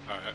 Alright.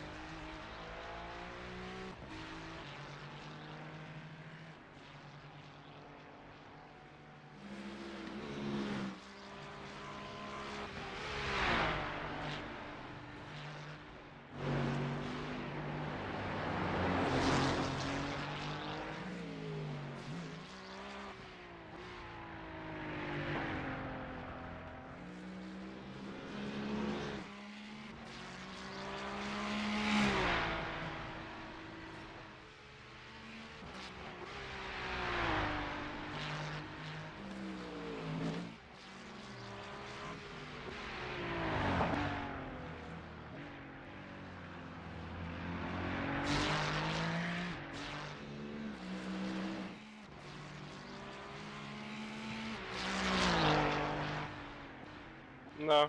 No.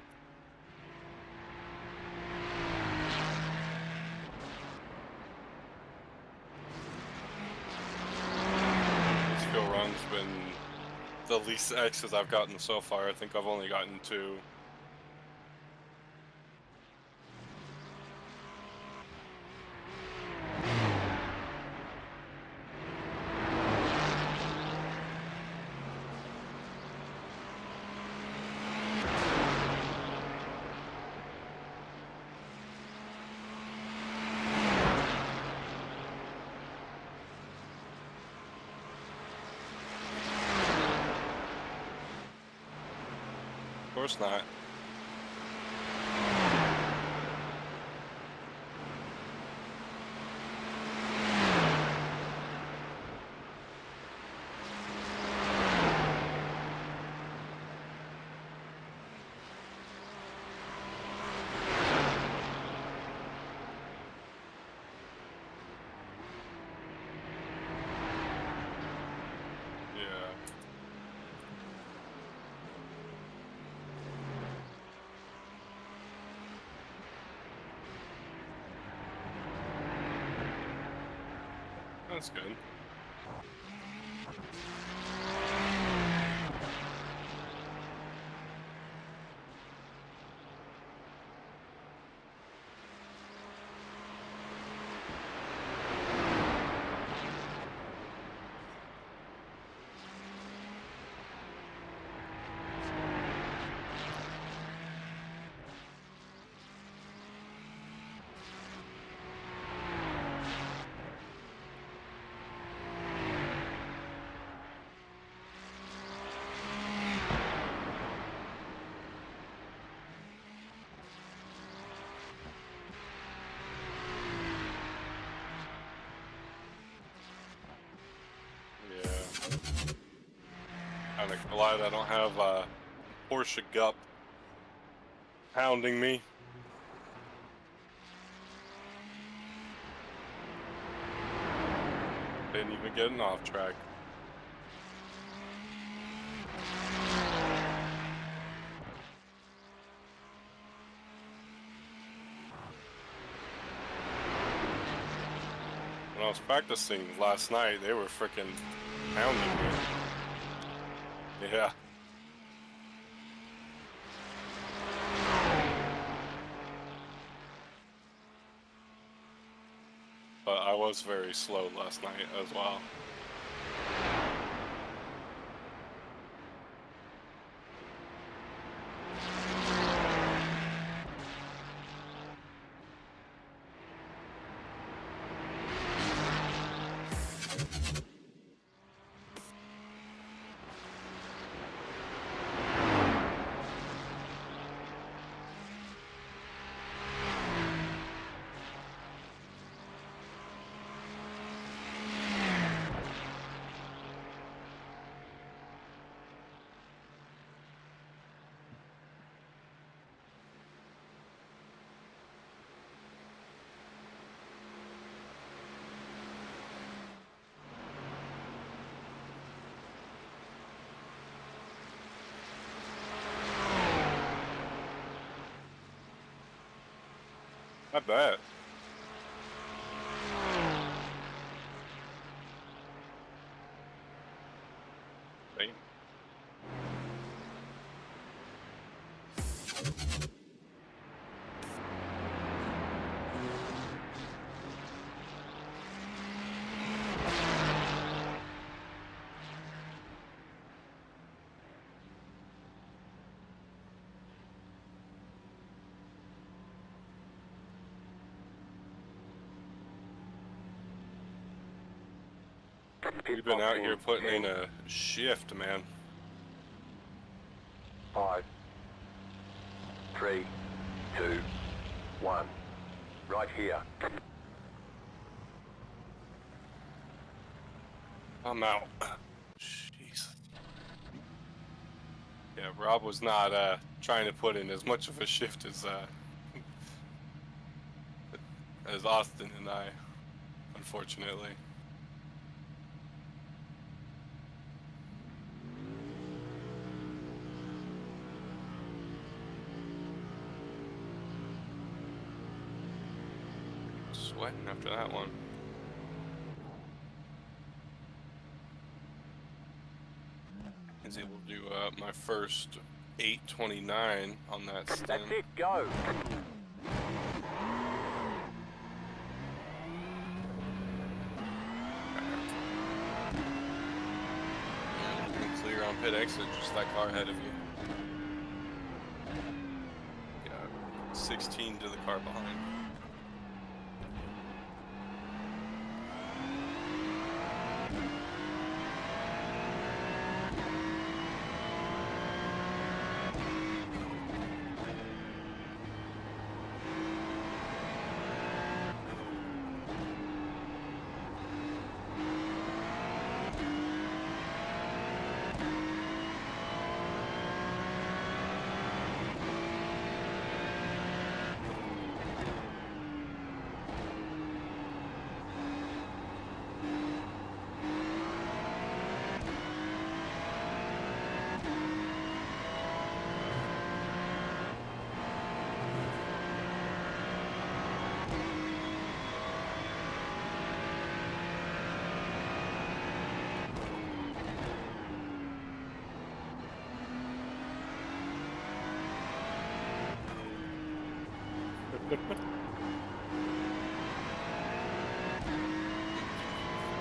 This fuel run's been the least X's I've gotten so far. I think I've only gotten 2. Of course not. Yeah. That's good. Yeah. Kinda glad I don't have Porsche Gup hounding me. Didn't even get an off track. When I was practicing last night, they were freaking hounding me. Yeah. But I was very slow last night as well. I bet. Damn. We've been out here putting in a shift, man. 5, 3, 2, 1. Right here. I'm out. Jeez. Yeah, Rob was not trying to put in as much of a shift as Austin and I, unfortunately. Sweating after that one. I was able to do my first 8:29 on that stint. That's it, go. Clear on pit exit, just that car ahead of you. Got 16 to the car behind.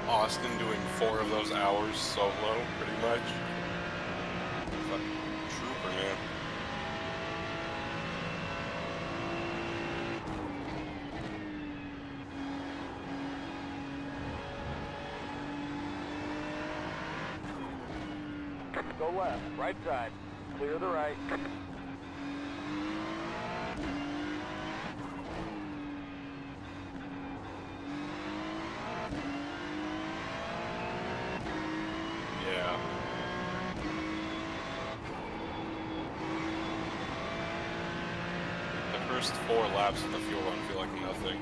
Austin doing 4 of those hours solo, pretty much. Fucking trooper, man. Go left, right side. Clear the right. Yeah. The first 4 laps of the fuel run feel like nothing.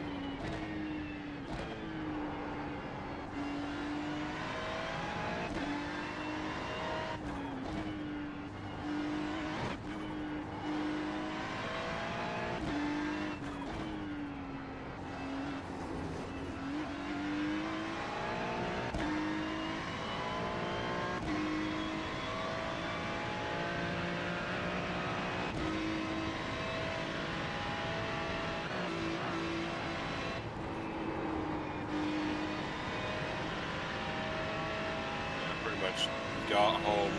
Much got home.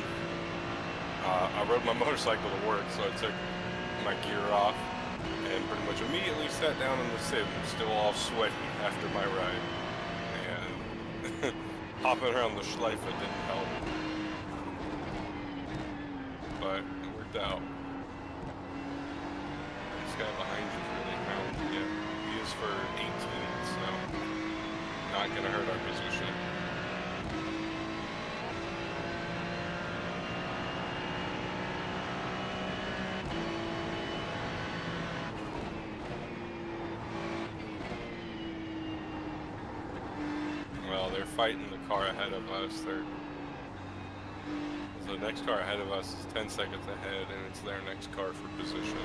I rode my motorcycle to work, so I took my gear off and pretty much immediately sat down in the sim, still all sweaty after my ride. And hopping around the Schleife didn't help. But it worked out. This guy behind you is really around. Yeah, he is for 18, so not gonna hurt our position. Well, they're fighting the car ahead of us. The next car ahead of us is 10 seconds ahead, and it's their next car for position.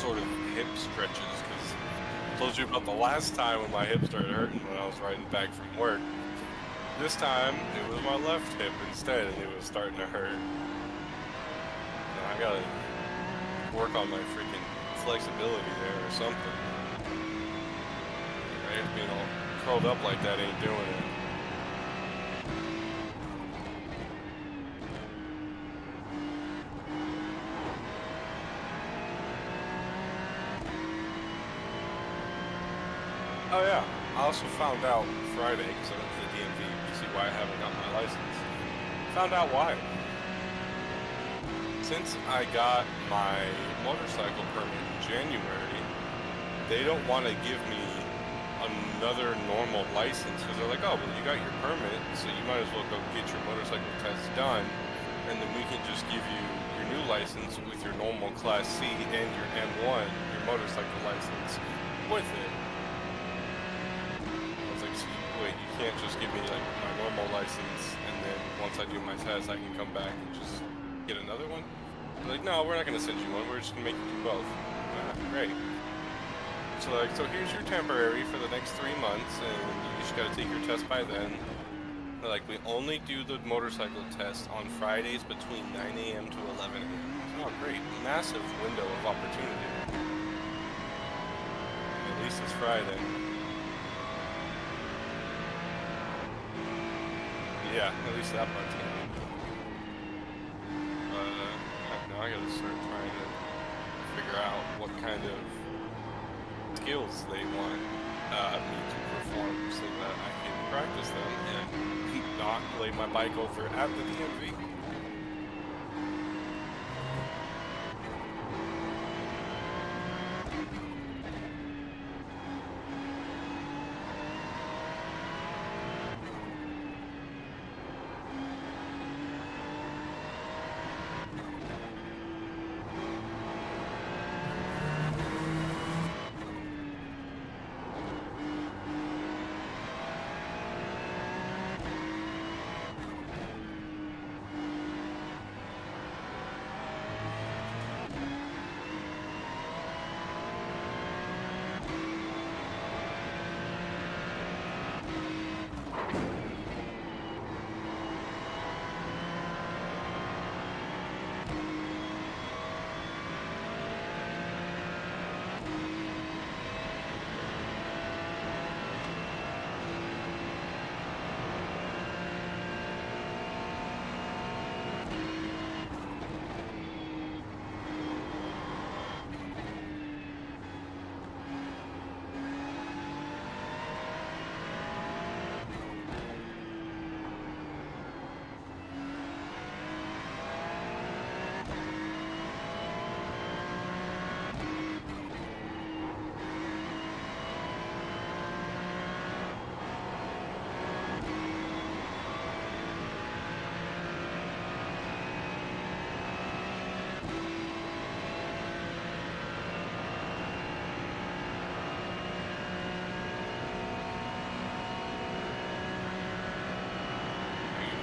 sort of hip stretches, because I told you about the last time when my hip started hurting when I was riding back from work. This time, it was my left hip instead, and it was starting to hurt. And I gotta work on my freaking flexibility there or something. Right? Being all curled up like that ain't doing it. Oh yeah, I also found out Friday, because I went to the DMV to see why I haven't got my license. Found out why. Since I got my motorcycle permit in January, they don't want to give me another normal license, because they're like, oh, well, you got your permit, so you might as well go get your motorcycle test done, and then we can just give you your new license with your normal Class C and your M1, your motorcycle license, with it. Wait, you can't just give me like my normal license, and then once I do my test, I can come back and just get another one? They're like, no, we're not going to send you one. We're just going to make you do both. Ah, great. So like, so here's your temporary for the next 3 months, and you just got to take your test by then. They're like, we only do the motorcycle test on Fridays between 9 a.m. to 11 a.m. Oh, great. Massive window of opportunity. At least it's Friday. Yeah, at least that part's good. Now I gotta start trying to figure out what kind of skills they want me to perform so that I can practice them and not lay my bike over at the DMV.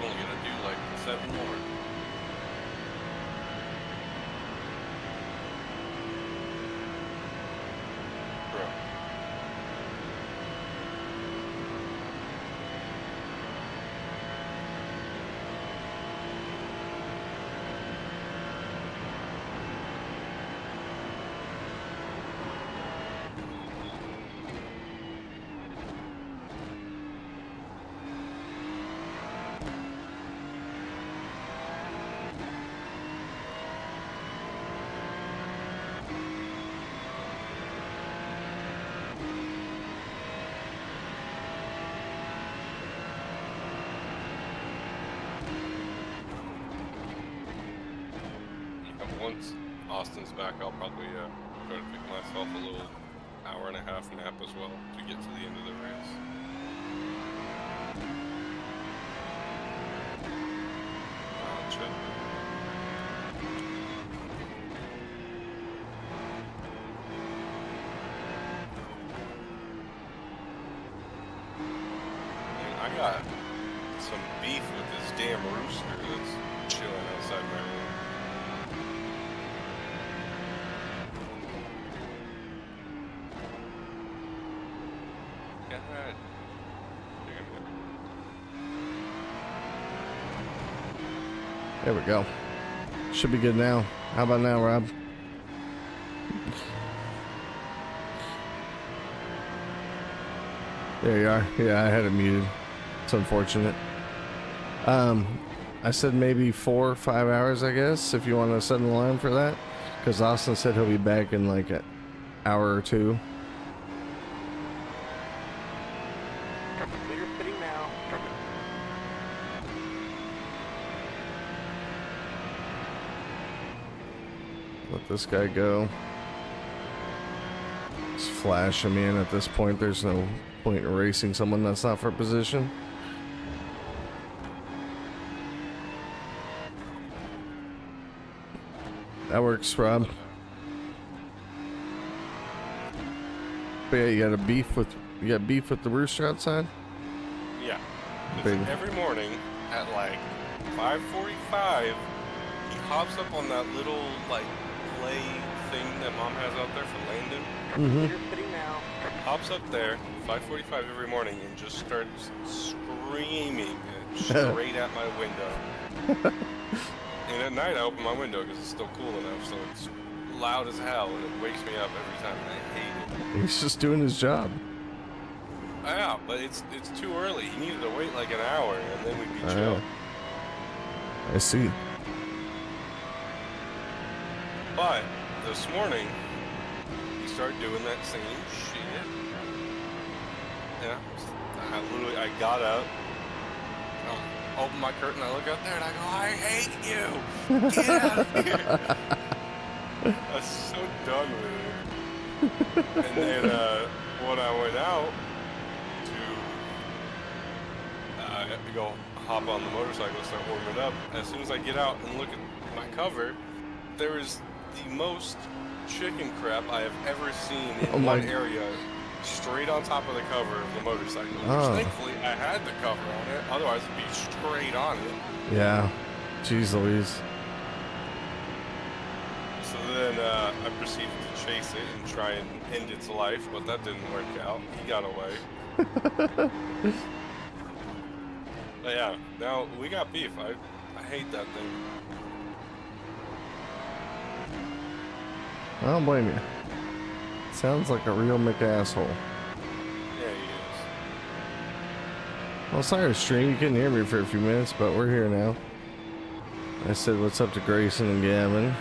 You're only gonna do like 7 more. Bro. Once Austin's back, I'll probably try to pick myself a little hour-and-a-half nap as well to get to the end of the race. Chill. I got some beef with this damn rooster that's chilling outside my room. right. There we go. Should be good now. How about now, Rob? There you are. Yeah, I had it muted. It's unfortunate. I said maybe 4 or 5 hours, I guess, if you want to set an alarm for that. Because Austin said he'll be back in like an hour or two. Clear fitting now. Let this guy go. Just flash him in at this point. There's no point in racing someone that's not for position. That works, Rob. But yeah, you got beef with the rooster outside? Yeah. Big. Every morning at like 5:45, he hops up on that little like play thing that Mom has out there for Landon. Clear fitting now. Hops up there 5:45 every morning and just starts screaming straight at my window. And at night I open my window because it's still cool enough, so it's loud as hell and it wakes me up every time. I hate it. He's just doing his job. Yeah, but it's too early. He needed to wait like an hour and then we'd be I chill. know. I see. But this morning he started doing that same shit. Yeah, I got up. Open my curtain, I look out there and I go, I hate you! Get out of here! I was so done with it. And then when I went out to go hop on the motorcycle and start warming it up, as soon as I get out and look at my cover, there is the most chicken crap I have ever seen in one area. Straight on top of the cover of the motorcycle, which thankfully I had the cover on it, otherwise it'd be straight on it. Yeah. Jeez Louise. So then I proceeded to chase it and try and end its life, but that didn't work out. He got away. But yeah, now we got beef. I hate that thing. I don't blame you. Sounds like a real McAsshole. Yeah, he is. Well, sorry, stream. You couldn't hear me for a few minutes, but we're here now. I said what's up to Grayson and Gavin.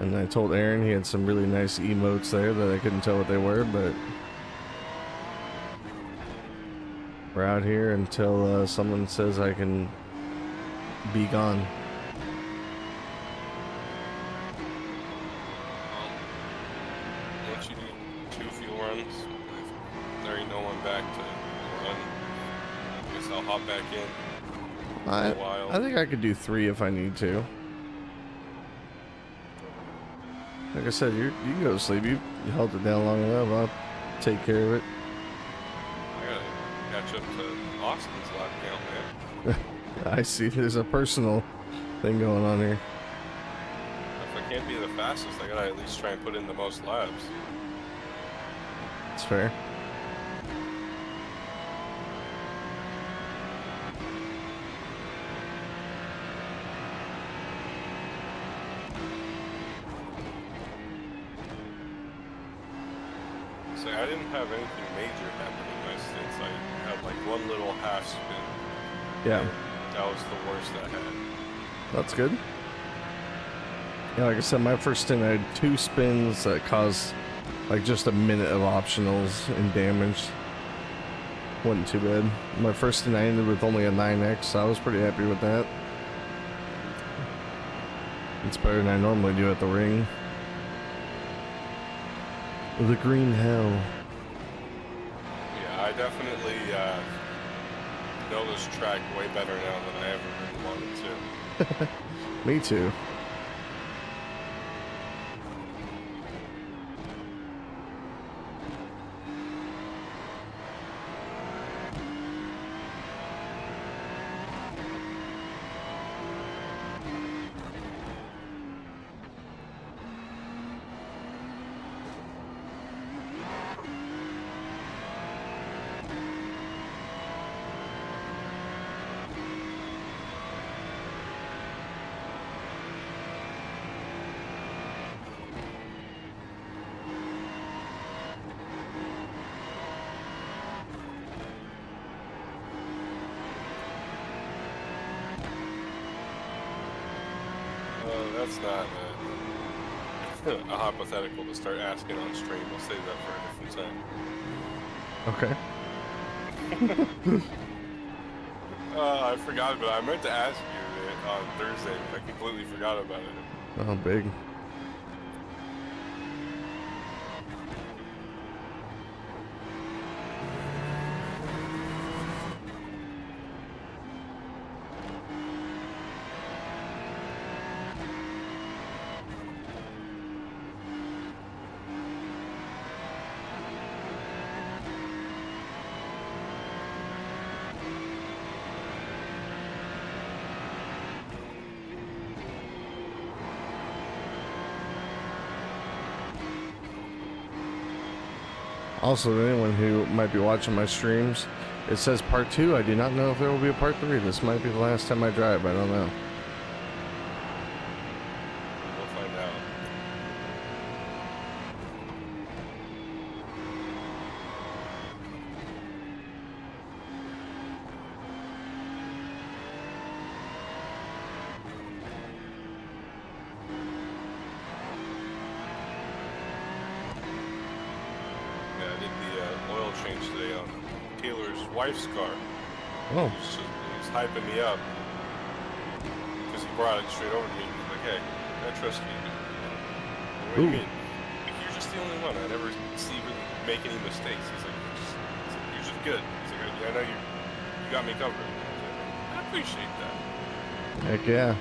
And I told Aaron he had some really nice emotes there that I couldn't tell what they were, but we're out here until someone says I can be gone. Once you do 2 fuel runs, if there ain't no one back to run, I guess I'll hop back in. I think I could do 3 if I need to. Like I said, you can go to sleep. You held it down long enough. I'll take care of it. I gotta catch up to Austin's lap count, man. I see. There's a personal thing going on here. If I can't be the fastest, I gotta at least try and put in the most laps. It's fair. So I didn't have anything major happen in my stints. I had like one little half spin. Yeah. That was the worst I had. That's good. Yeah, like I said, my first stint I had 2 spins that caused like just a minute of optionals and damage. Wasn't too bad. My first stint I ended with only a 9x, so I was pretty happy with that. It's better than I normally do at the ring. The green hell. Yeah, I definitely know this track way better now than I ever really wanted to. Me too. That's not a hypothetical to start asking on stream. I'll save that for a different time. Okay. I forgot about it. I meant to ask you it on Thursday, but I completely forgot about it. Oh, big. Also, to anyone who might be watching my streams, it says part 2. I do not know if there will be a part 3. This might be the last time I drive. I don't know. We'll find out. Yeah, I did the oil change today on Taylor's wife's car. Oh, He's hyping me up because he brought it straight over to me. He's like, "Hey, I trust you." What do you Ooh. mean? Like, you're just the only one. I never see you make any mistakes. He's like, you're just good. He's like, "Yeah, I know you got me covered." I was like, I appreciate that. heck yeah.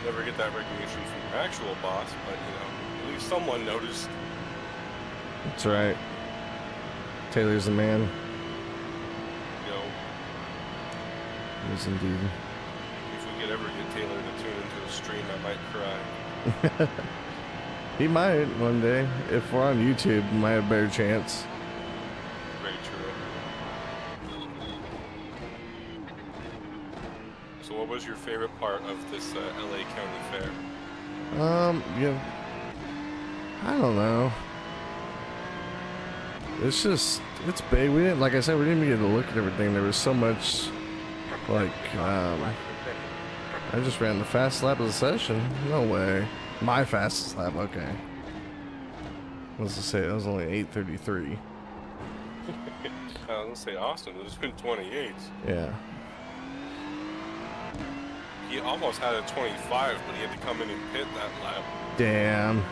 Never get that recognition from your actual boss, but at least someone noticed. That's right. Taylor's the man. Yes, indeed. If we could ever get Taylor to tune into a stream, I might cry. He might one day. If we're on YouTube, we might have a better chance. Very true. So what was your favorite part of this LA County Fair? Yeah. I don't know. It's big. We didn't, like I said, we didn't even get to look at everything. There was so much, like, I just ran the fast lap of the session. No way. My fastest lap, okay. What's to say? It was only 8:33. I was gonna say Austin, it was been 28. Yeah. He almost had a 25, but he had to come in and pit that lap. Damn.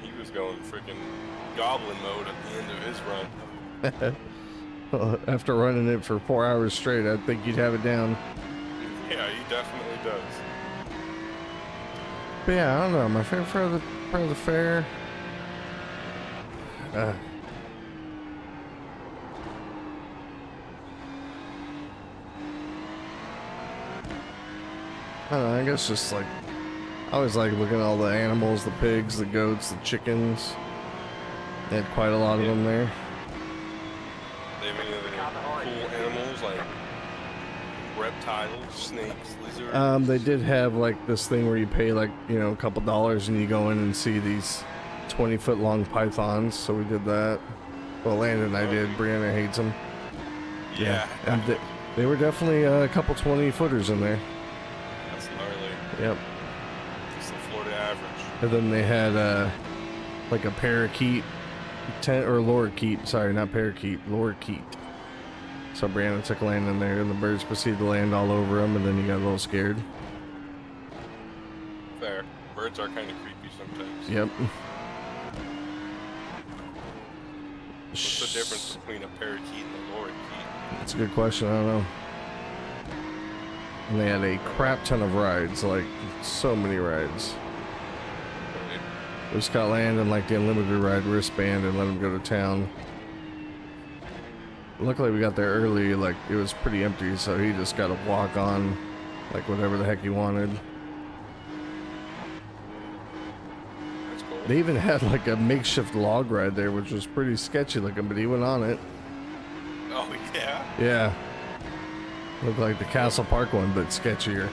He was going freaking goblin mode at the end of his run. Well, after running it for 4 hours straight, I think you'd have it down. Yeah, he definitely does. But yeah, I don't know. My favorite part of the fair. I don't know. I guess just like I always like looking at all the animals, the pigs, the goats, the chickens. They had quite a lot of them there. They have any other cool animals like reptiles, snakes, lizards? They did have like this thing where you pay like, a couple dollars and you go in and see these 20-foot long pythons. So we did that. Well, Landon and I did. Brianna hates them. Yeah. And they were definitely a couple 20-footers in there. That's gnarly. Yep. It's the Florida average. And then they had like a parakeet, or lorikeet. Sorry, not parakeet, lorikeet. So Brianna took Landon there, and the birds proceeded to land all over him, and then he got a little scared. Fair. Birds are kind of creepy sometimes. Yep. What's the difference between a parakeet and a lorikeet? That's a good question. I don't know. And they had a crap ton of rides, like so many rides. We just got Landon like the unlimited ride wristband and let him go to town. Luckily we got there early, like it was pretty empty, so he just got to walk on like whatever the heck he wanted. That's cool. They even had like a makeshift log ride there, which was pretty sketchy looking, but he went on it. Oh, yeah? Yeah. Looked like the Castle Park one, but sketchier. Ooh.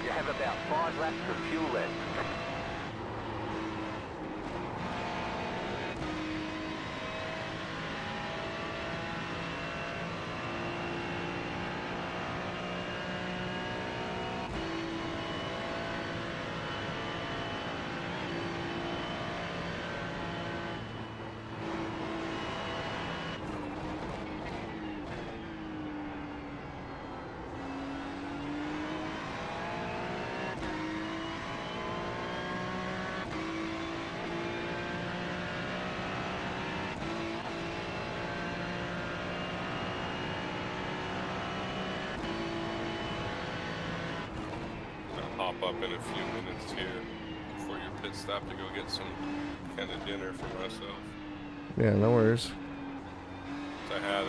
You have about 5 laps of fuel left. up in a few minutes here before your pit stop to go get some kind of dinner for myself. Yeah, no worries. So I had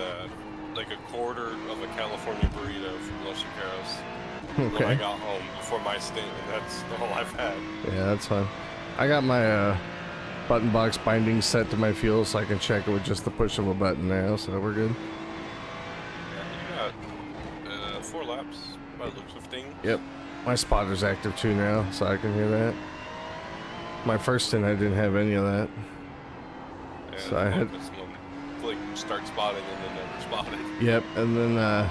like a quarter of a California burrito from Los Chicaros when I Okay. got home before my stint, and that's all I've had. Yeah, that's fine. I got my button box binding set to my fuel so I can check it with just the push of a button now, so we're good. Yeah, you got 4 laps by the looks of things. Yep. My spotter's active too now, so I can hear that. My first stint, I didn't have any of that. And So I had... click start spotting and then never spotted. Yep, and then I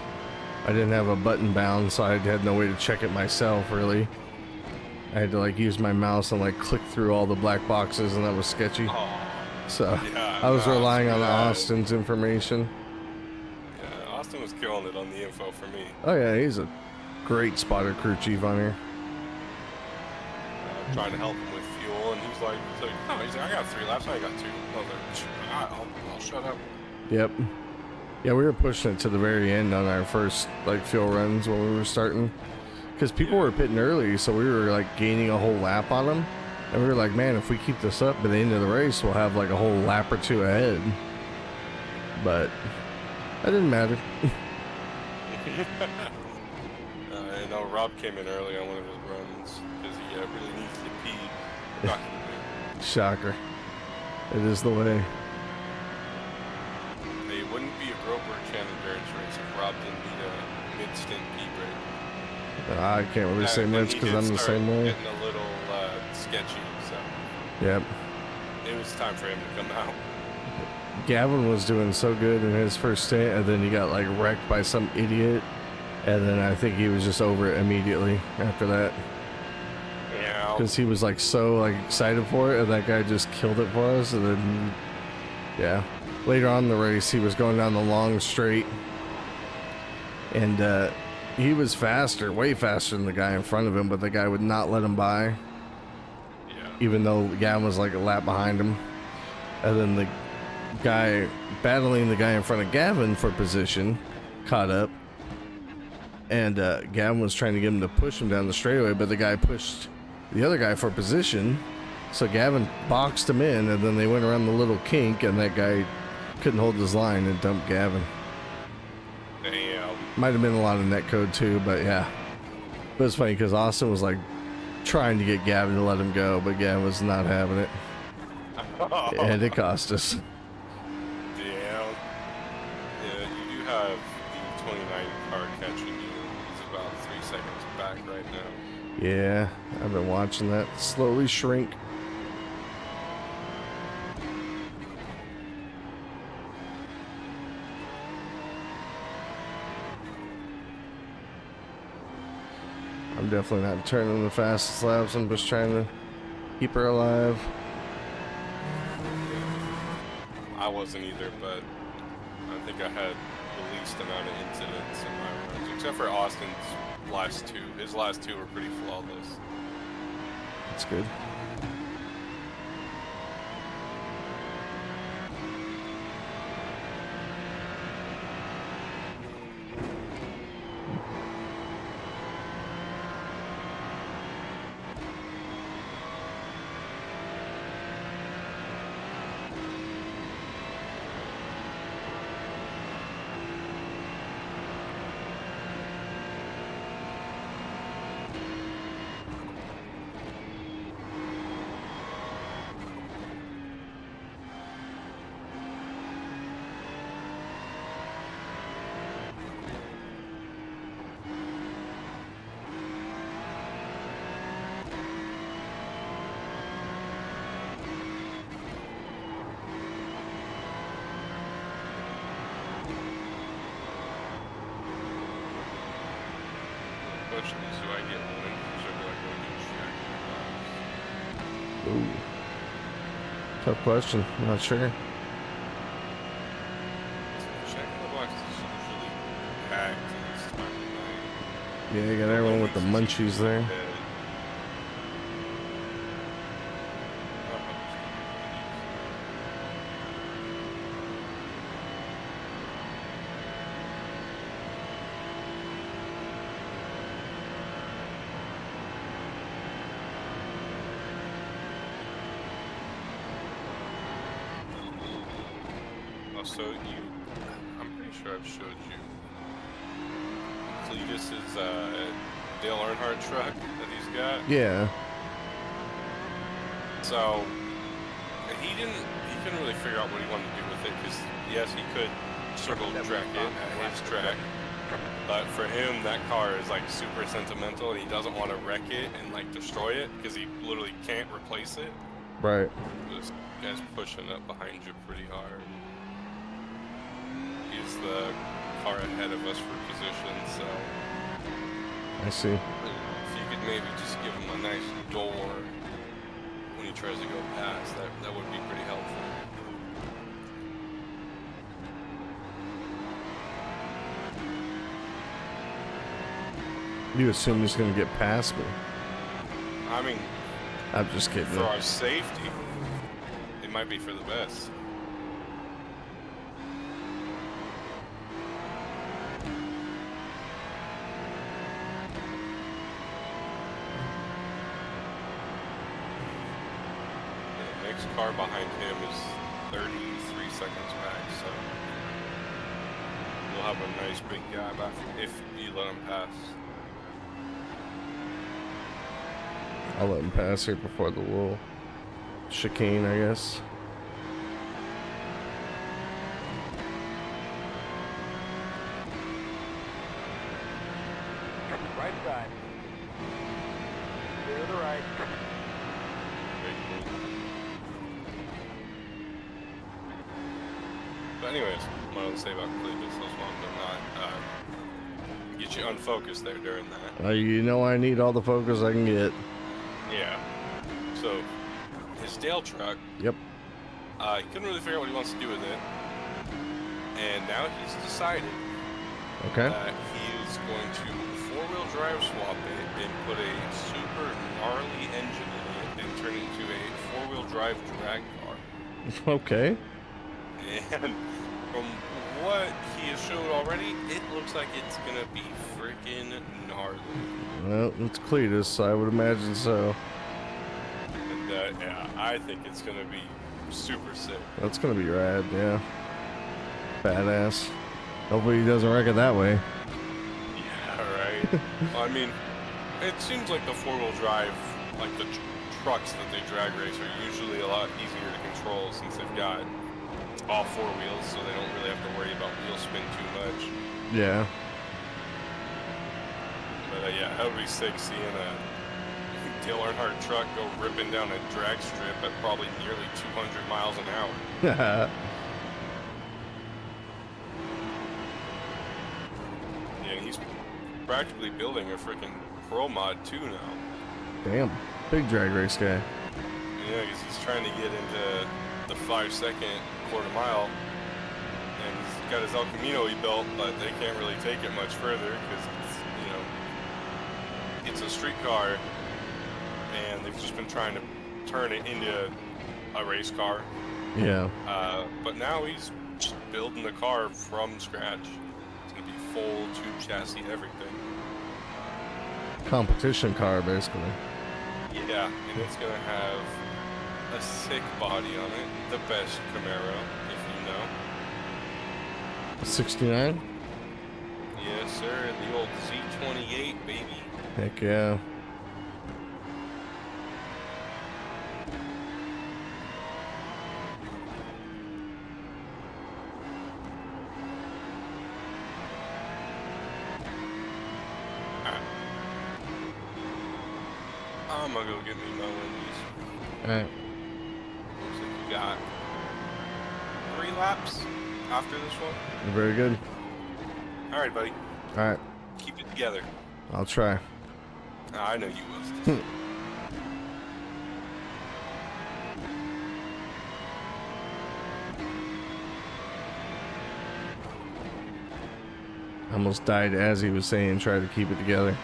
didn't have a button bound, so I had no way to check it myself, really. I had to, like, use my mouse and, like, click through all the black boxes, and that was sketchy. Oh, So yeah, I was relying on that. Austin's information. Yeah, Austin was killing it on the info for me. Oh, yeah, he's a great spotter crew chief on here. Trying to help him with fuel, and he's like, no, he's like, I got 3 laps, I got 2. I was like, I'll shut up. Yep. Yeah, we were pushing it to the very end on our first, like, fuel runs when we were starting. Because people were pitting early, so we were, like, gaining a whole lap on them. And we were like, man, if we keep this up by the end of the race, we'll have, like, a whole lap or 2 ahead. But that didn't matter. I know Rob came in early on one of his runs because he really needs to pee. Shocker. It is the way. It wouldn't be a Groberg endurance race if Rob didn't need a mid-stint pee break. I can't really say And much he because did I'm the start same way. Getting a little sketchy, so Yep. it was time for him to come out. Gavin was doing so good in his first stint, and then he got, like, wrecked by some idiot. And then I think he was just over it immediately after that. Yeah. Because he was, like, so, like, excited for it, and that guy just killed it for us. And then, yeah. Later on in the race, he was going down the long straight. And he was faster, way faster than the guy in front of him, but the guy would not let him by. Yeah. Even though Gavin was, like, a lap behind him. And then the guy battling the guy in front of Gavin for position caught up. And Gavin was trying to get him to push him down the straightaway, but the guy pushed the other guy for position. So Gavin boxed him in, and then they went around the little kink, and that guy couldn't hold his line and dumped Gavin. Damn. Might have been a lot of netcode too, but yeah. But it's funny because Austin was like trying to get Gavin to let him go, but Gavin was not having it. And it cost us. Damn. Yeah, you do have the 29 car catching you. It's about 3 seconds back right now. Yeah, I've been watching that slowly shrink. I'm definitely not turning the fastest laps. I'm just trying to keep her alive. I wasn't either, but I think I had the least amount of incidents in my runs, except for Austin's last 2. His last 2 were pretty flawless. That's good. Question is, do I get winners or do I go do shack? Ooh. Tough question. I'm not sure. Shack in the box is usually packed this time of night. Yeah, you got everyone with the munchies there. Yeah. so I'm pretty sure I've showed you. Cletus is Dale Earnhardt truck that he's got. Yeah. So he couldn't really figure out what he wanted to do with it, because yes, he could circle track it at his track, but for him that car is like super sentimental, and he doesn't want to wreck it and like destroy it because he literally can't replace it. Right. This guy's pushing up behind you pretty hard. He's the car ahead of us for position, so I see. if you could maybe just give him a nice door when he tries to go past, that would be pretty helpful. You assume he's gonna get past me? I mean, I'm just kidding. for our safety, it might be for the best. The next car behind him is 33 seconds back, so we'll have a nice big gap after, if you let him pass. I'll let him pass here before the little chicane, I guess. Right side. Clear the right. But anyways, what I want to say about Cleveland, so long to not get you unfocused there during that. You know I need all the focus I can get. Yeah. So, his Dale truck, Yep. he couldn't really figure out what he wants to do with it. And now he's decided Okay. that he is going to four-wheel drive swap it and put a super gnarly engine in it and turn it into a four-wheel drive drag car. Okay. And from what he has showed already, it looks like it's gonna be freaking gnarly. Well, it's Cletus, so I would imagine so. And yeah, I think it's gonna be super sick. That's gonna be rad, yeah. Badass. Hopefully he doesn't wreck it that way. Yeah, right. Well, I mean, it seems like the four-wheel drive, like the trucks that they drag race, are usually a lot easier to control since they've got all four wheels, so they don't really have to worry about wheel spin too much. Yeah. But yeah, that would be sick seeing a Dale Earnhardt truck go ripping down a drag strip at probably nearly 200 miles an hour. Yeah, and he's practically building a freaking pro mod too now. Damn. Big drag race guy. Yeah, because he's trying to get into the 5-second quarter mile, and he's got his El Camino he built, but they can't really take it much further because it's, you know, it's a street car, and they've just been trying to turn it into a race car. Yeah. But now he's just building the car from scratch. It's gonna be full tube chassis, everything. Competition car, basically. Yeah, and it's gonna have a sick body on it, the best Camaro, if you know. 69? Yes, sir, the old Z28, baby. Heck yeah. Alright. I'm gonna go get me my Wendy's. Alright. Looks like you got 3 laps after this one. Very good. Alright, buddy. Alright. Keep it together. I'll try. I know you will. Almost died as he was saying, try to keep it together.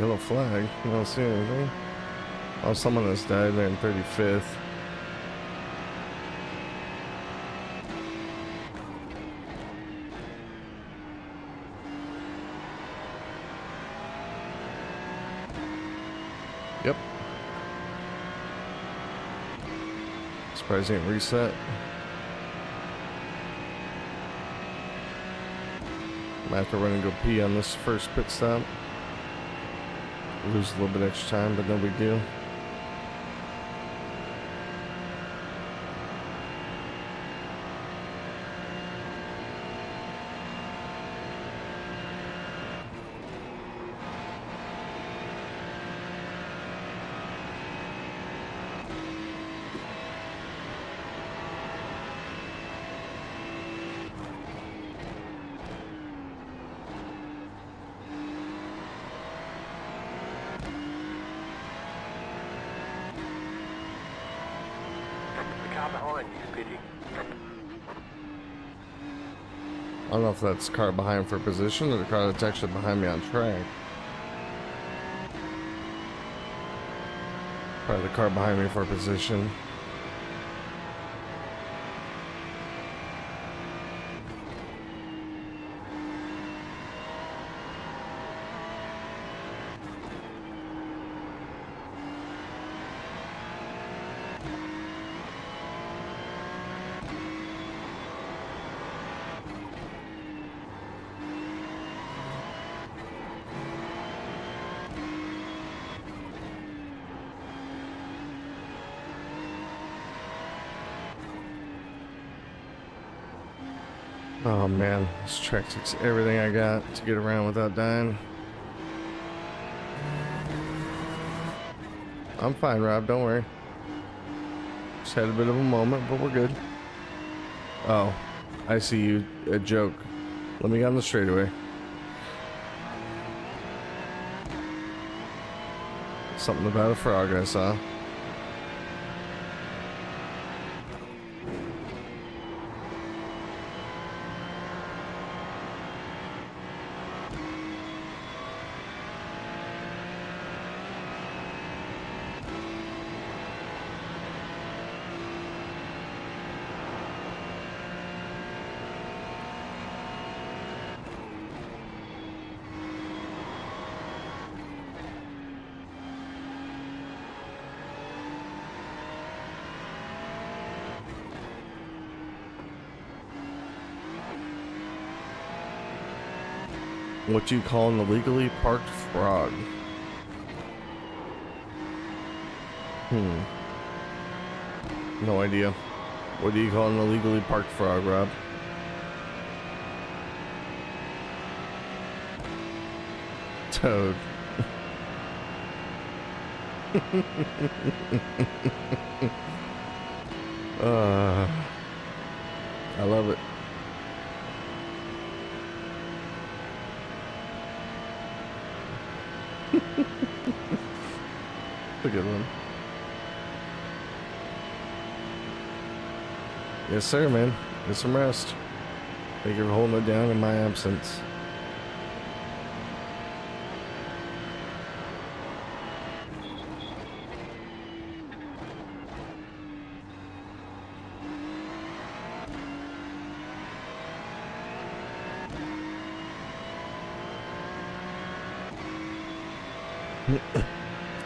Yellow flag. You don't see anything. Oh, someone has died there in 35th. Yep. Surprised he didn't reset. I'm gonna have to run and go pee on this first pit stop. Lose a little bit extra time, but no big deal. The car behind you is pitting. I don't know if that's the car behind for position or the car that's actually behind me on track. Probably the car behind me for position. Oh man, this track takes everything I got to get around without dying. I'm fine, Rob, don't worry. Just had a bit of a moment, but we're good. Oh, I see you. A joke. Let me get on the straightaway. Something about a frog I saw. What do you call an illegally parked frog? No idea. What do you call an illegally parked frog, Rob? Toad. I love it. A good one. Yes, sir, man. Get some rest. Thank you for holding it down in my absence.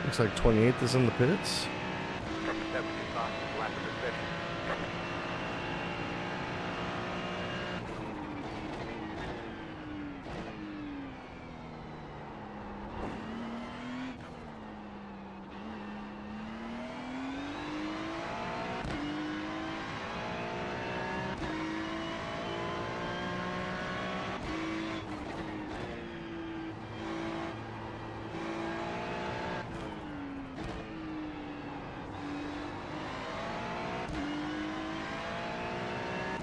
Looks like 28th is in the pits. That was your fastest lap of the session.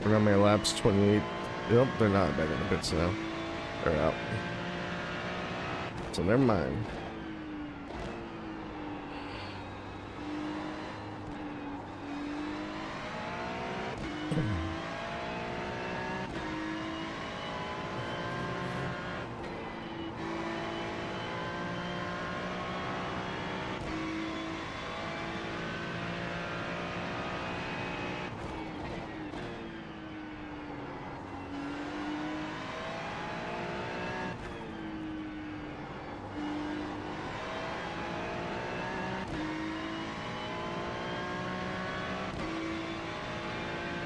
We're on my laps 28. Yep, they're not back in the pits now. They're out. So never mind.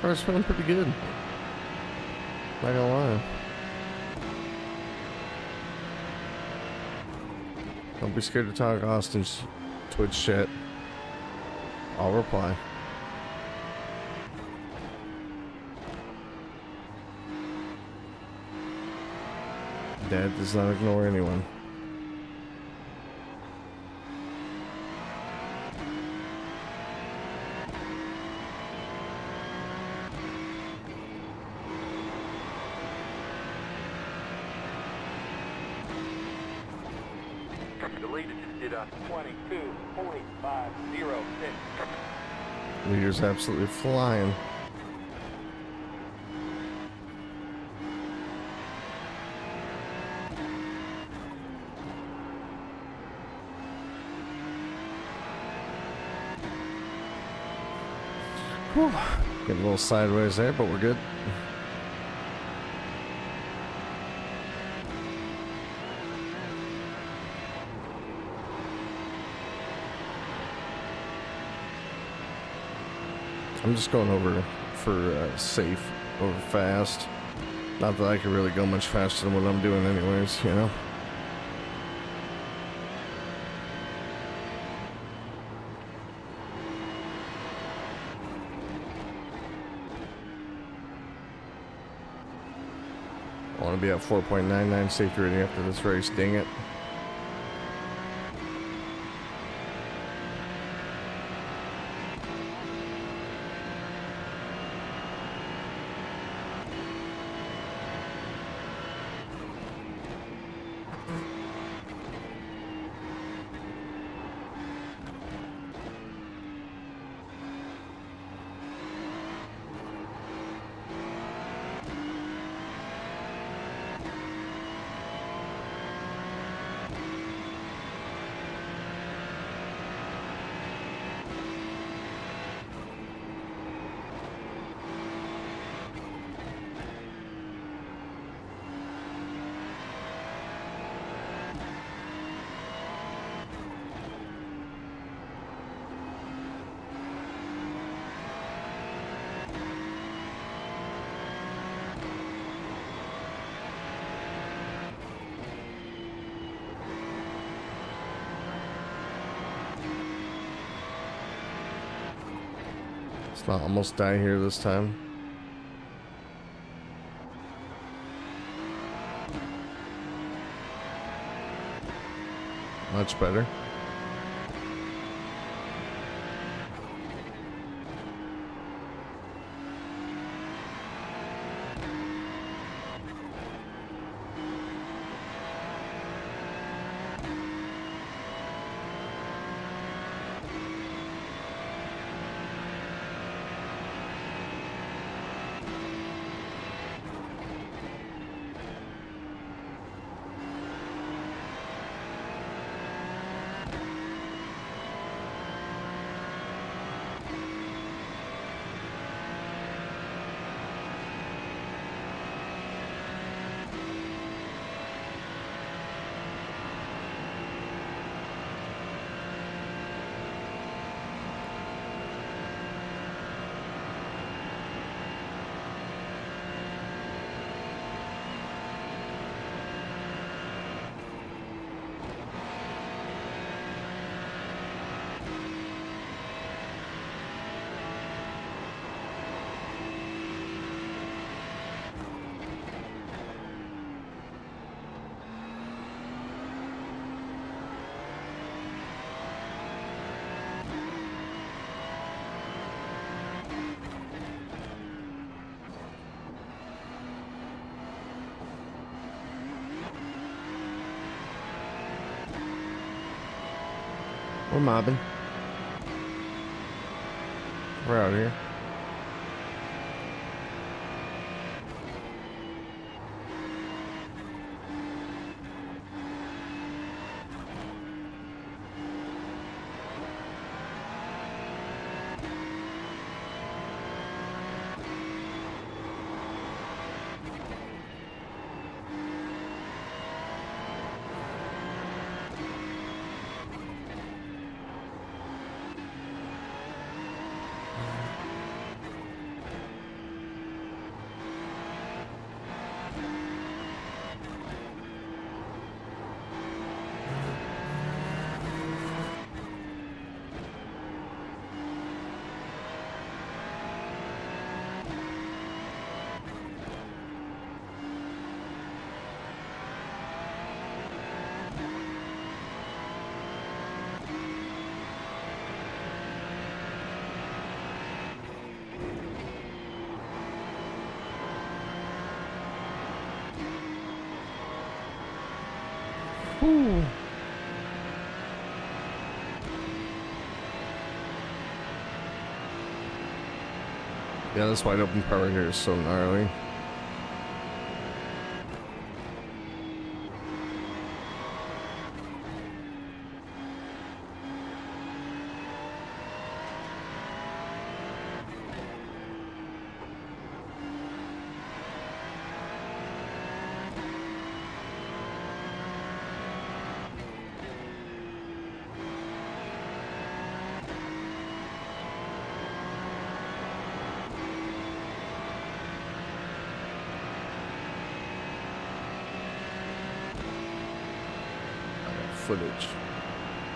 Car's feeling pretty good. Not gonna lie. Don't be scared to talk Austin's Twitch chat. I'll reply. Dad does not ignore anyone. Deleted. Did a 22.506. Leader's absolutely flying. Whew. Getting a little sideways there, but we're good. I'm just going over for safe over fast. Not that I could really go much faster than what I'm doing anyways, you know? I want to be at 4.99 safety rating after this race, dang it. Let's not almost die here this time. Much better. We're mobbing. We're out here. Woo. Yeah, this wide open part right here is so gnarly. Footage.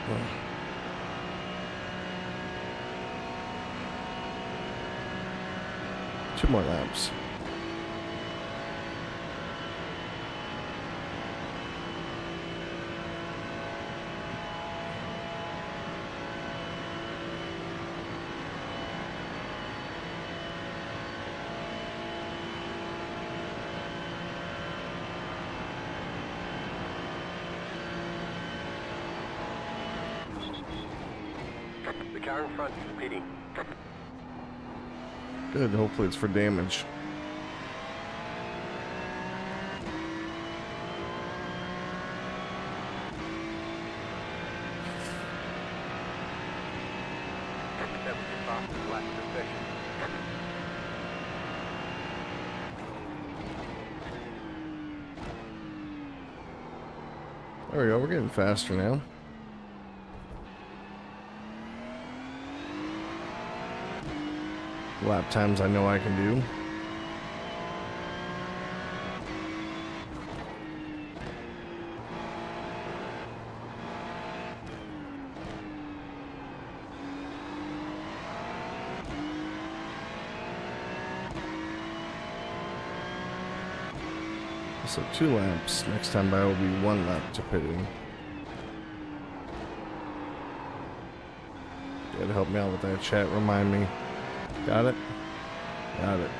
Oh. Two more laps. The car in front is pitting. Good, hopefully it's for damage. That was the fastest lap of the session. There we go, we're getting faster now. Lap times I know I can do. So 2 laps. Next time by will be 1 lap to pitting. You gotta help me out with that, chat. Remind me. Got it? Got it.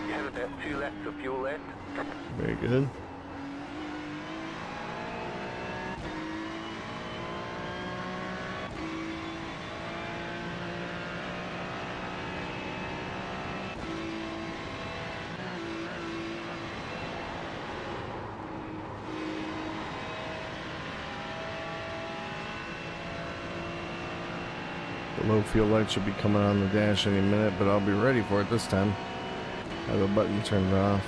You have about 2 laps of fuel left. Very good. The low fuel light should be coming on the dash any minute, but I'll be ready for it this time. I have a button turned off.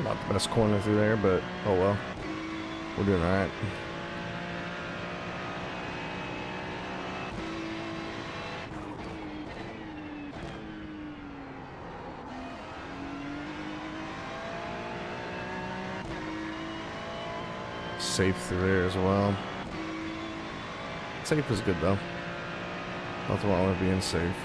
Not the best corner through there, but oh well. We're doing alright. Safe through there as well. Safe is good though. Nothing wrong with being safe.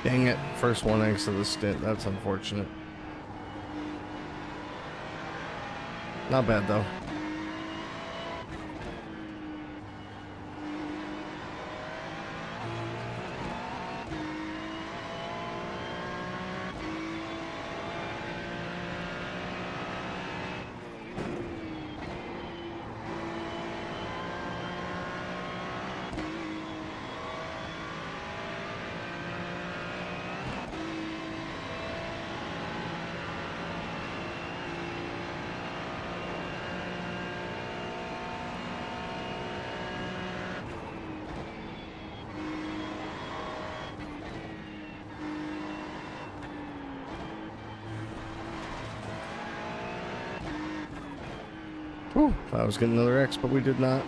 Dang it, first one exit of the stint. That's unfortunate. Not bad though. Whew, I was getting another X, but we did not.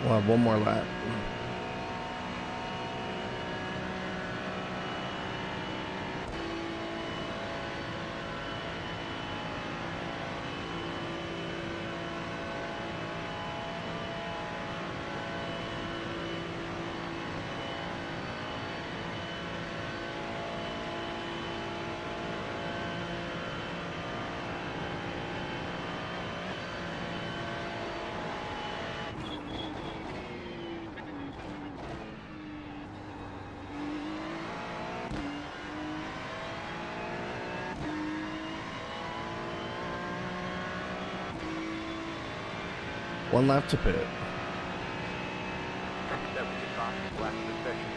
We'll have one more lap. One lap to pit. That was your fastest lap of the session.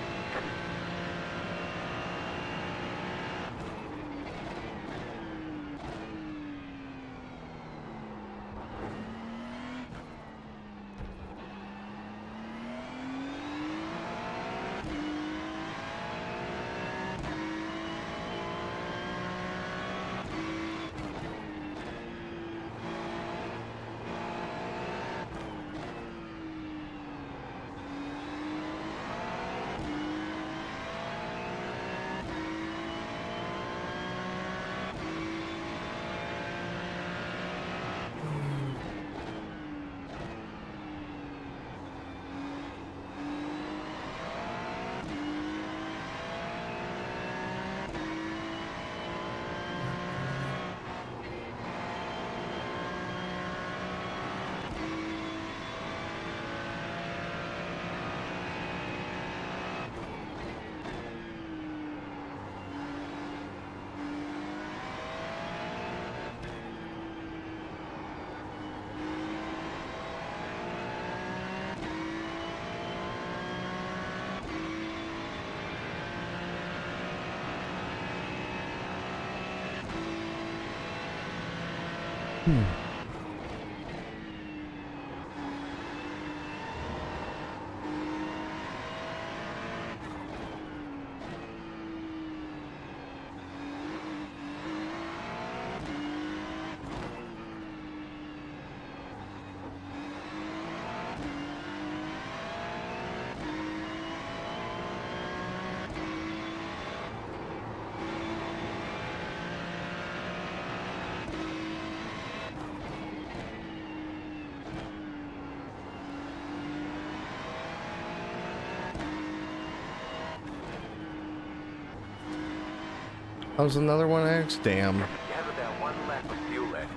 That was another 1X? Damn. You have about 1 lap of fuel left.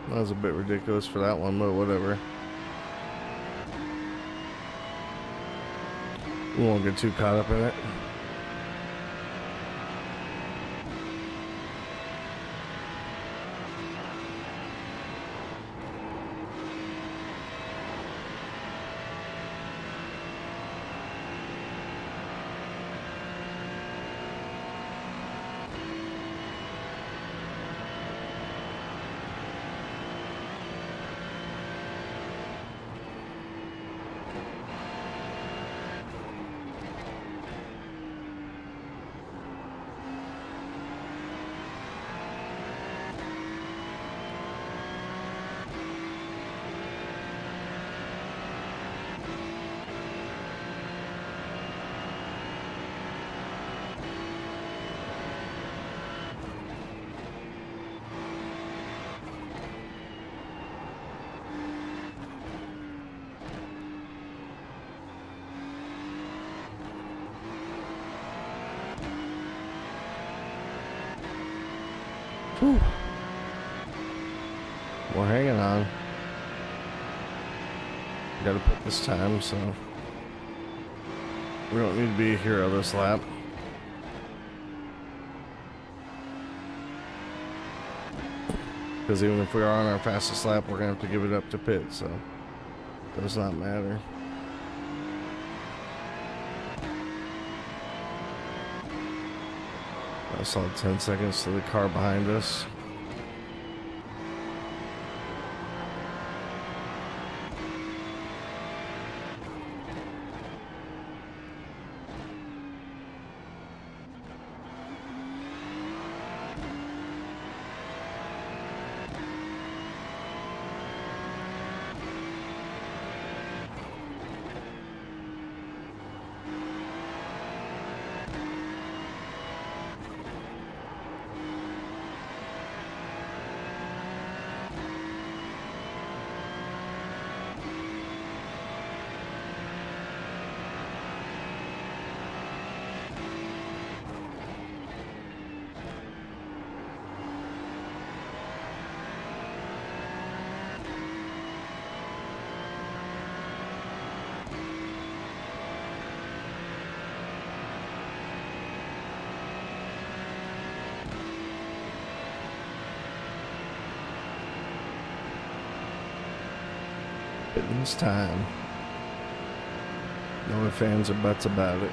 That was a bit ridiculous for that one, but whatever. We won't get too caught up in it. Whew. We're hanging on. Gotta put this time, so we don't need to be a hero this lap. Because even if we are on our fastest lap, we're gonna have to give it up to pit, so it does not matter. I saw 10 seconds to the car behind us. This time. No ifs, ands, or buts about it.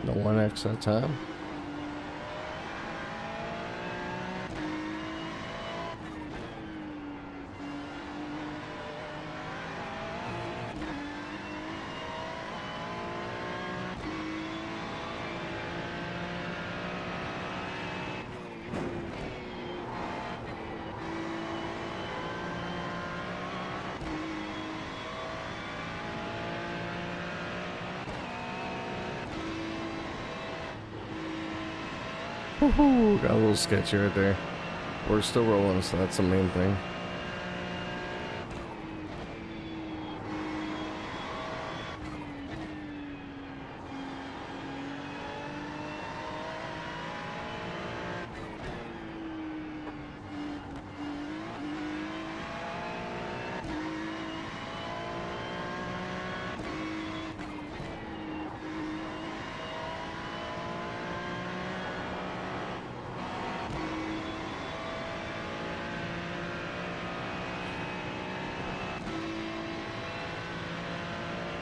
The 1x at a time. Woohoo! Got a little sketchy right there. We're still rolling, so that's the main thing.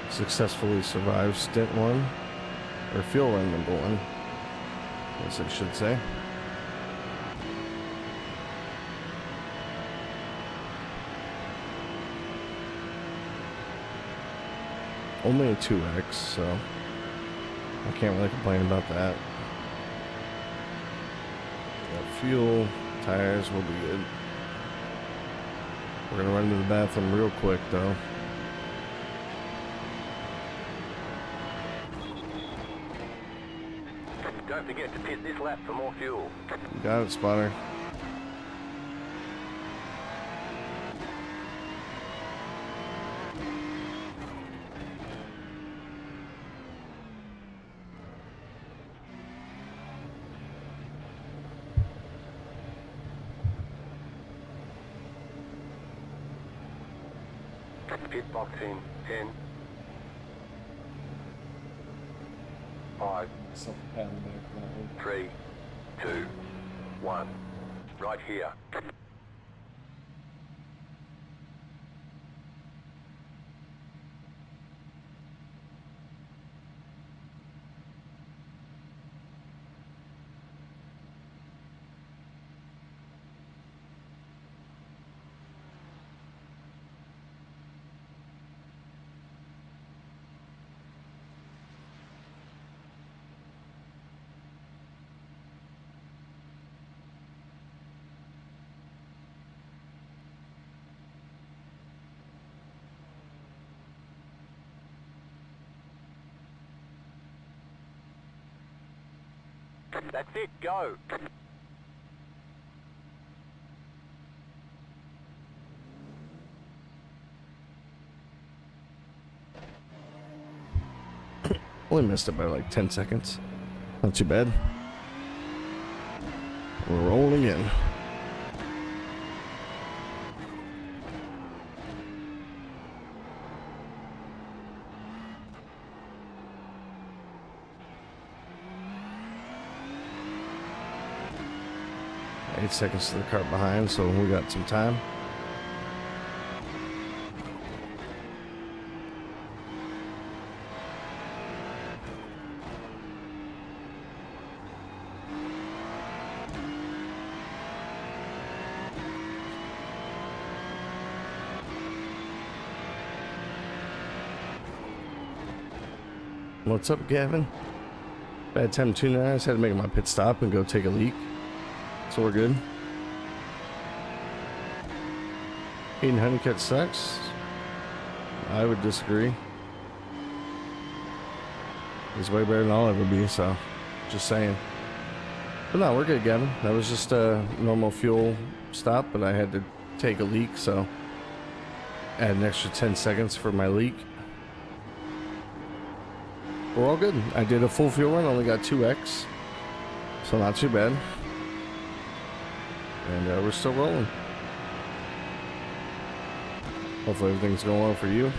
Successfully survived stint 1, or fuel run number 1, I guess I should say. Only a 2x, so I can't really complain about that. Got fuel, tires will be good. We're gonna run to the bathroom real quick though. Don't forget to pit this lap for more fuel. You got it, spotter. Pit box in 10, 5, 3, 2, 1. Right here. That's it, go. Only missed it by like 10 seconds. Not too bad. We're rolling in. Eight seconds to the cart behind, so we got some time. What's up, Gavin? Bad time tuning eyes. Had to make my pit stop and go take a leak. So we're good. Eating honeycut sucks. I would disagree. He's way better than I'll ever be, so just saying. But no, we're good, Gavin. That was just a normal fuel stop, but I had to take a leak, so add an extra 10 seconds for my leak. We're all good. I did a full fuel run, only got 2x, so not too bad. And we're still rolling. Hopefully everything's going well for you.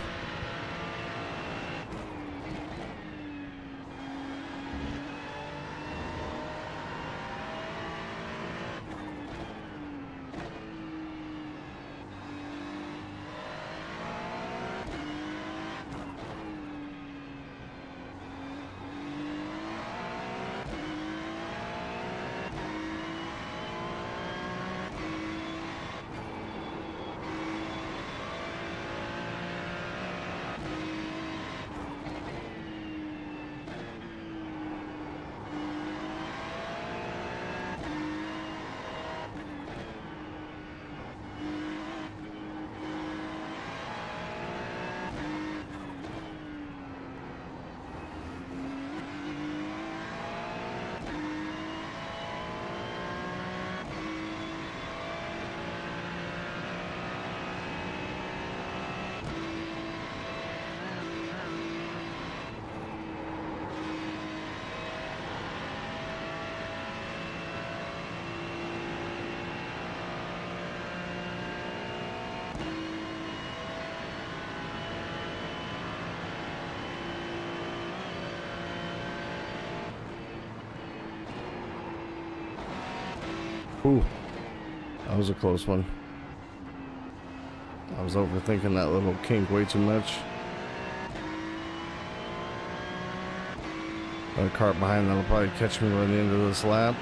Ooh, that was a close one. I was overthinking that little kink way too much. Got a cart behind that'll probably catch me by the end of this lap.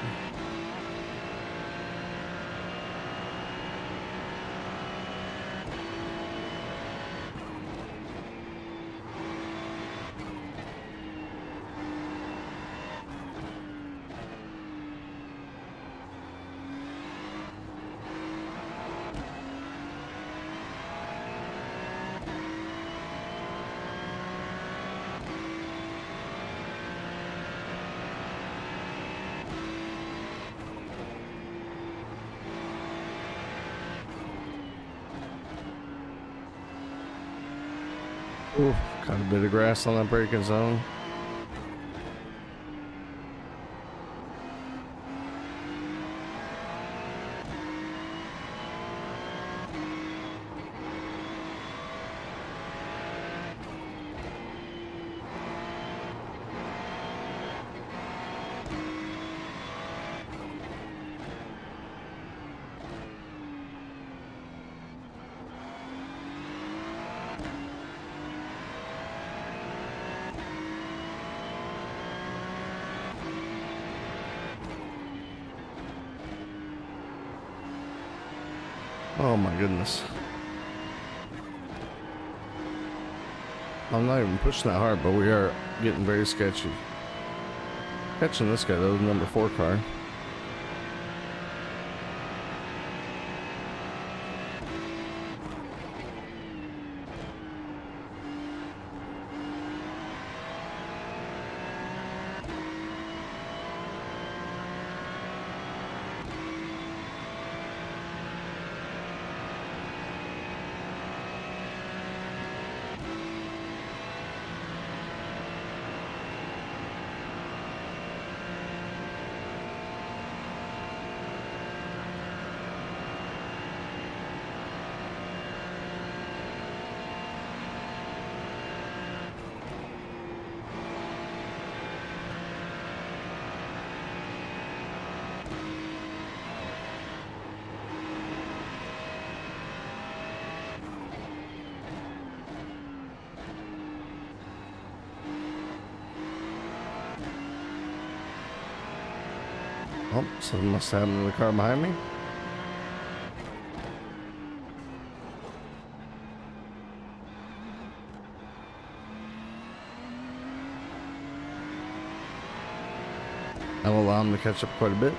Ooh, got a bit of grass on that braking zone. Oh my goodness. I'm not even pushing that hard, but we are getting very sketchy. Catching this guy though, the number 4 car. Oh, something must have happened to the car behind me. That'll allow him to catch up quite a bit.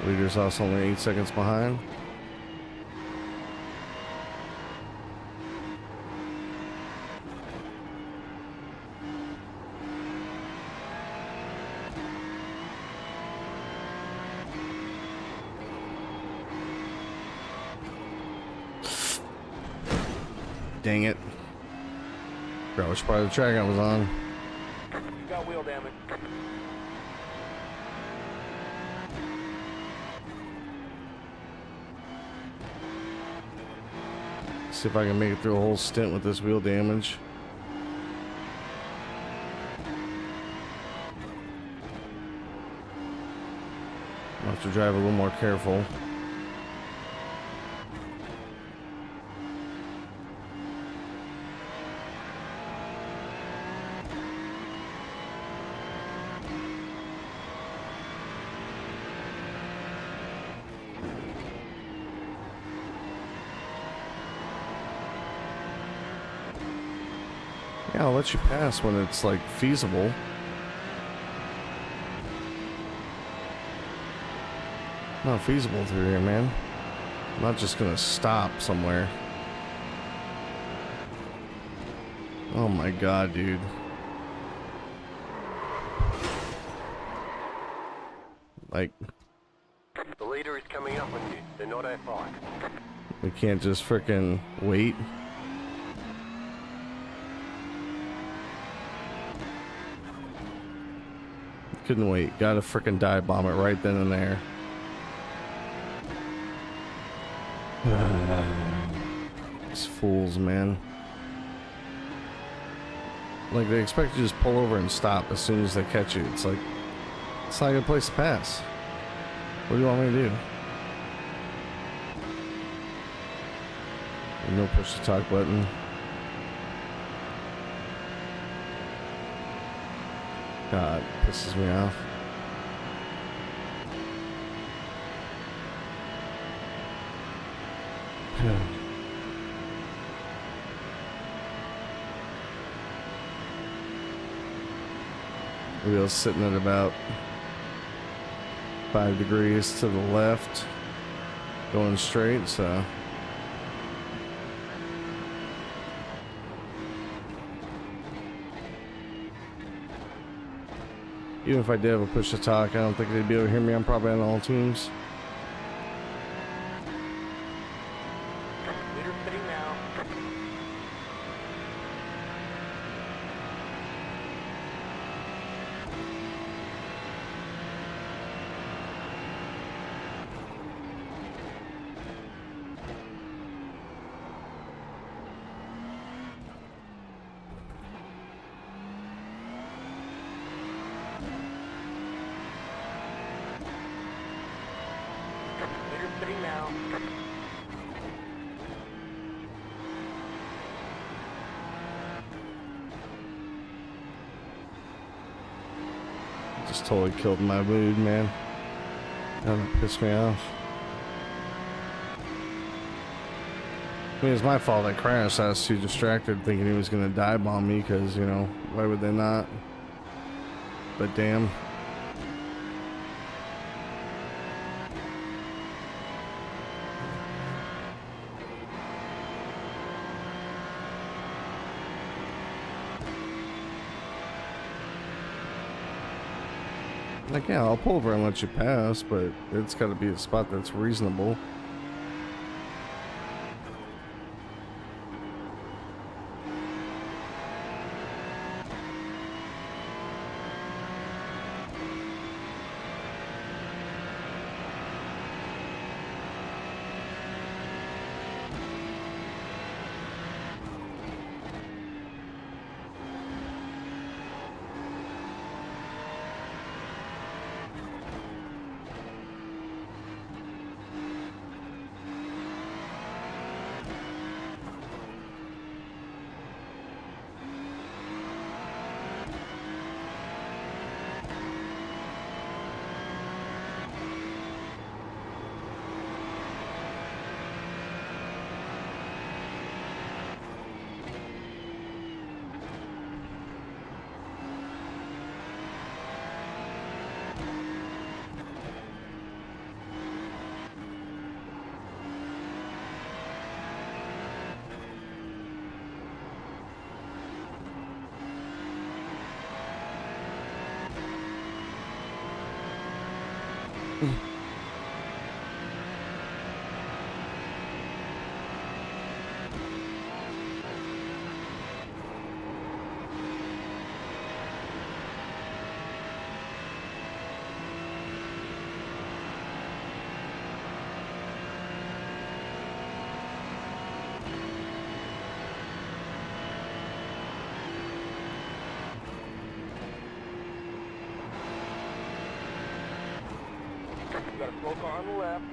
Leader's also only 8 seconds behind. Dang it. Forgot which part of the track I was on. You got wheel damage. See if I can make it through a whole stint with this wheel damage. I'll have to drive a little more careful. Yeah, I'll let you pass when it's like feasible. Not feasible through here, man. I'm not just gonna stop somewhere. Oh my god, dude. Like, The leader is coming up on you. They're not A5. we can't just frickin' wait. Couldn't wait. Gotta frickin' dive bomb it right then and there. These fools, man. Like, they expect you to just pull over and stop as soon as they catch you. It's like, it's not a good place to pass. What do you want me to do? No push to talk button. God, pisses me off. Wheels sitting at about 5 degrees to the left, going straight, so even if I did have a push to talk, I don't think they'd be able to hear me. I'm probably on all teams. Leader sitting now. Leader sitting now. Just totally killed my mood, man. That pissed me off. I mean, it's my fault I crashed. I was too distracted thinking he was gonna dive bomb me because, you know, why would they not? But damn. Like, yeah, I'll pull over and let you pass, but it's got to be a spot that's reasonable. You got a slow car on the left.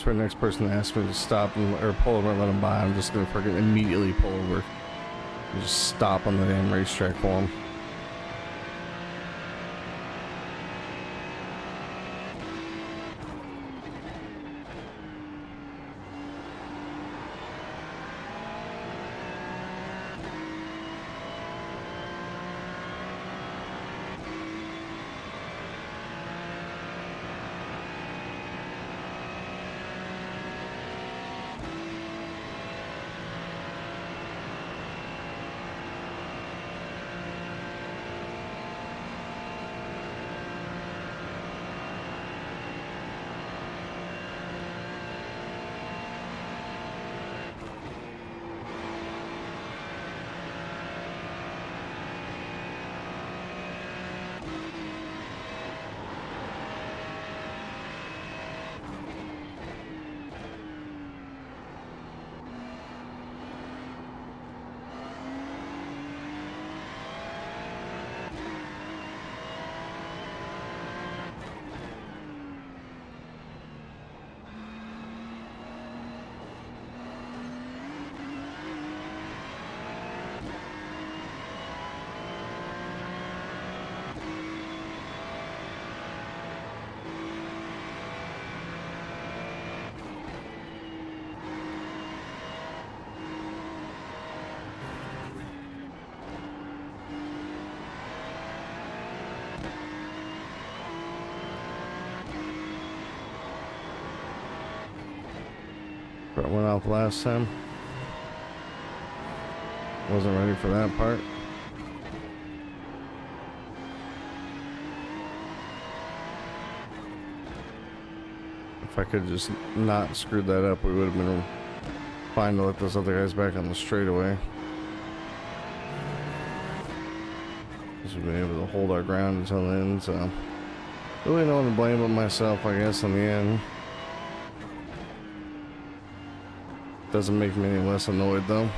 So for the next person to ask me to stop or pull over and let them by, I'm just gonna freaking immediately pull over and just stop on the damn racetrack for them. But went off last time. Wasn't ready for that part. If I could just not screwed that up, we would have been fine to let those other guys back on the straightaway. Because we've been able to hold our ground until the end, so really no one to blame but myself, I guess, in the end. Doesn't make me any less annoyed though.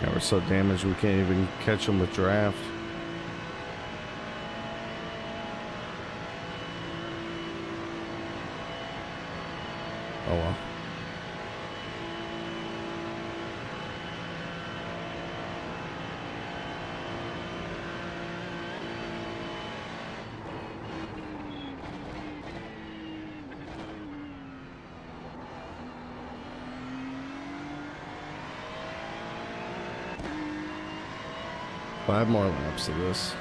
Yeah, we're so damaged we can't even catch them with draft. Oh well. Five more laps of this.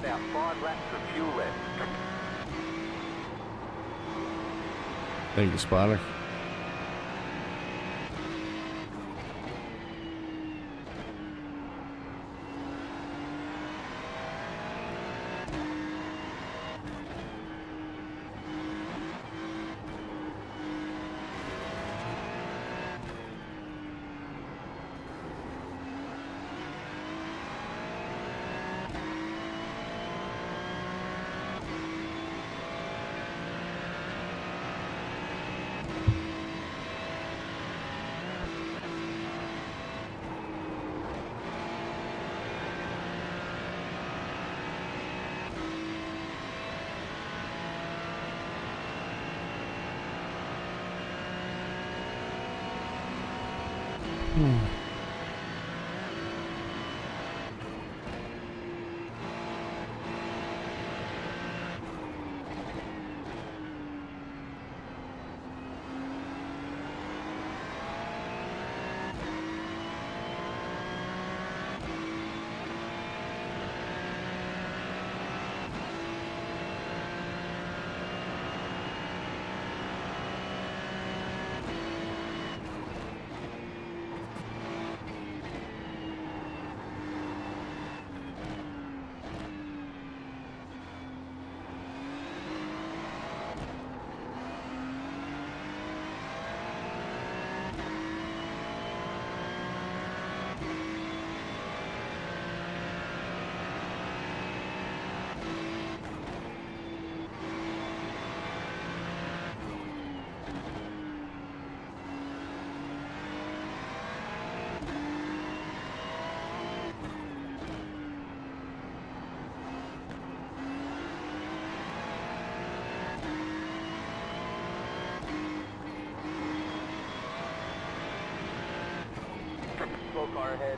About 5 laps of fuel left. Thank you, spotter. Slow car ahead.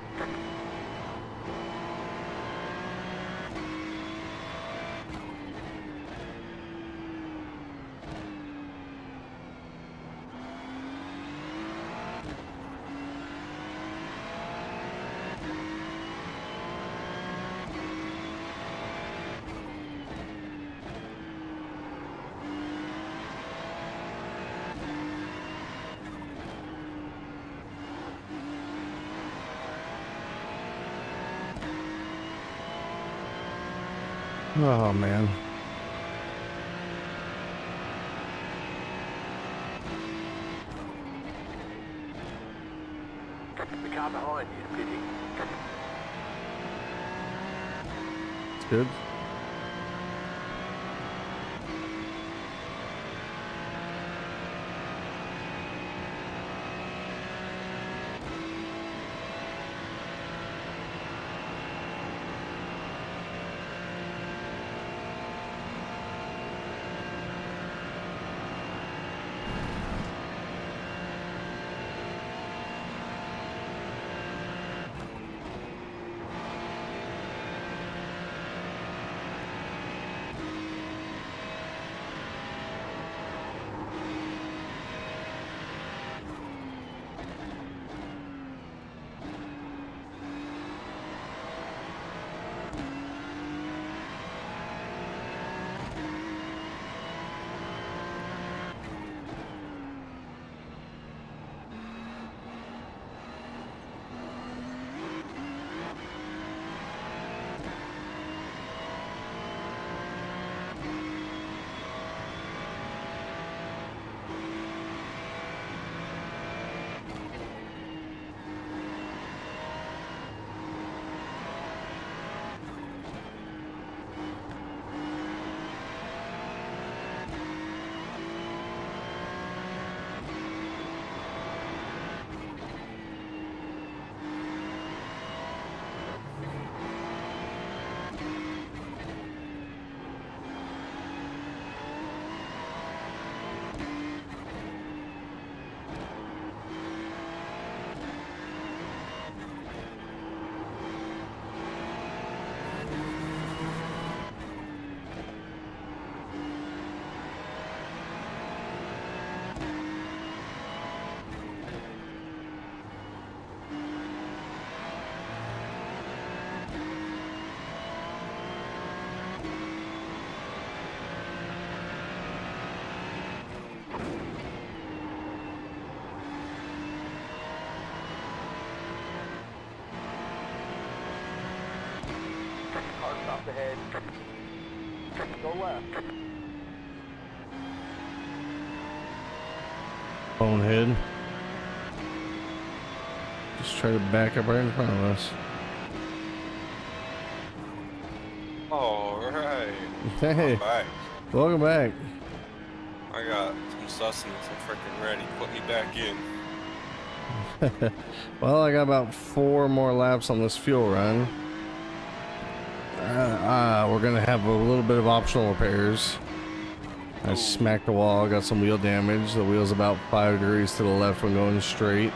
Oh man. The car behind you is pitting. It's good. Just ahead. Go left. Bonehead. Just try to back up right in front of us. Alright. Hey, I'm back. welcome back. I got some sustenance. I'm freaking ready. Put me back in. Well, I got about 4 more laps on this fuel run. We're gonna have a little bit of optional repairs. I smacked the wall, got some wheel damage. The wheel's about 5 degrees to the left when going straight.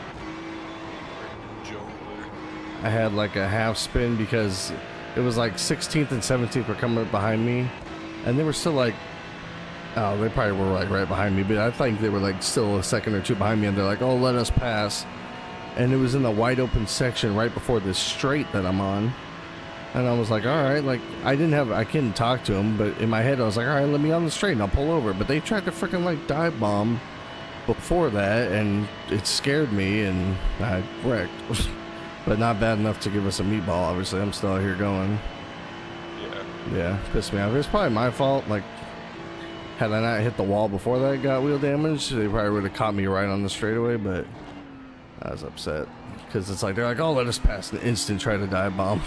I had like a half spin because it was like 16th and 17th were coming up behind me, and they were still like, oh, they probably were like right behind me, but I think they were like still a second or two behind me, and they're like, oh, let us pass. And it was in the wide open section right before this straight that I'm on. And I was like, all right, like I couldn't talk to him, but in my head I was like, all right, let me on the straight and I'll pull over. But they tried to freaking like dive bomb before that, and it scared me and I wrecked. But not bad enough to give us a meatball, obviously. I'm still out here going. Yeah, pissed me off. It's probably my fault. Like, had I not hit the wall before that got wheel damage, they probably would have caught me right on the straightaway, but I was upset. Because it's like, they're like, oh, let us pass, an instant try to dive bomb.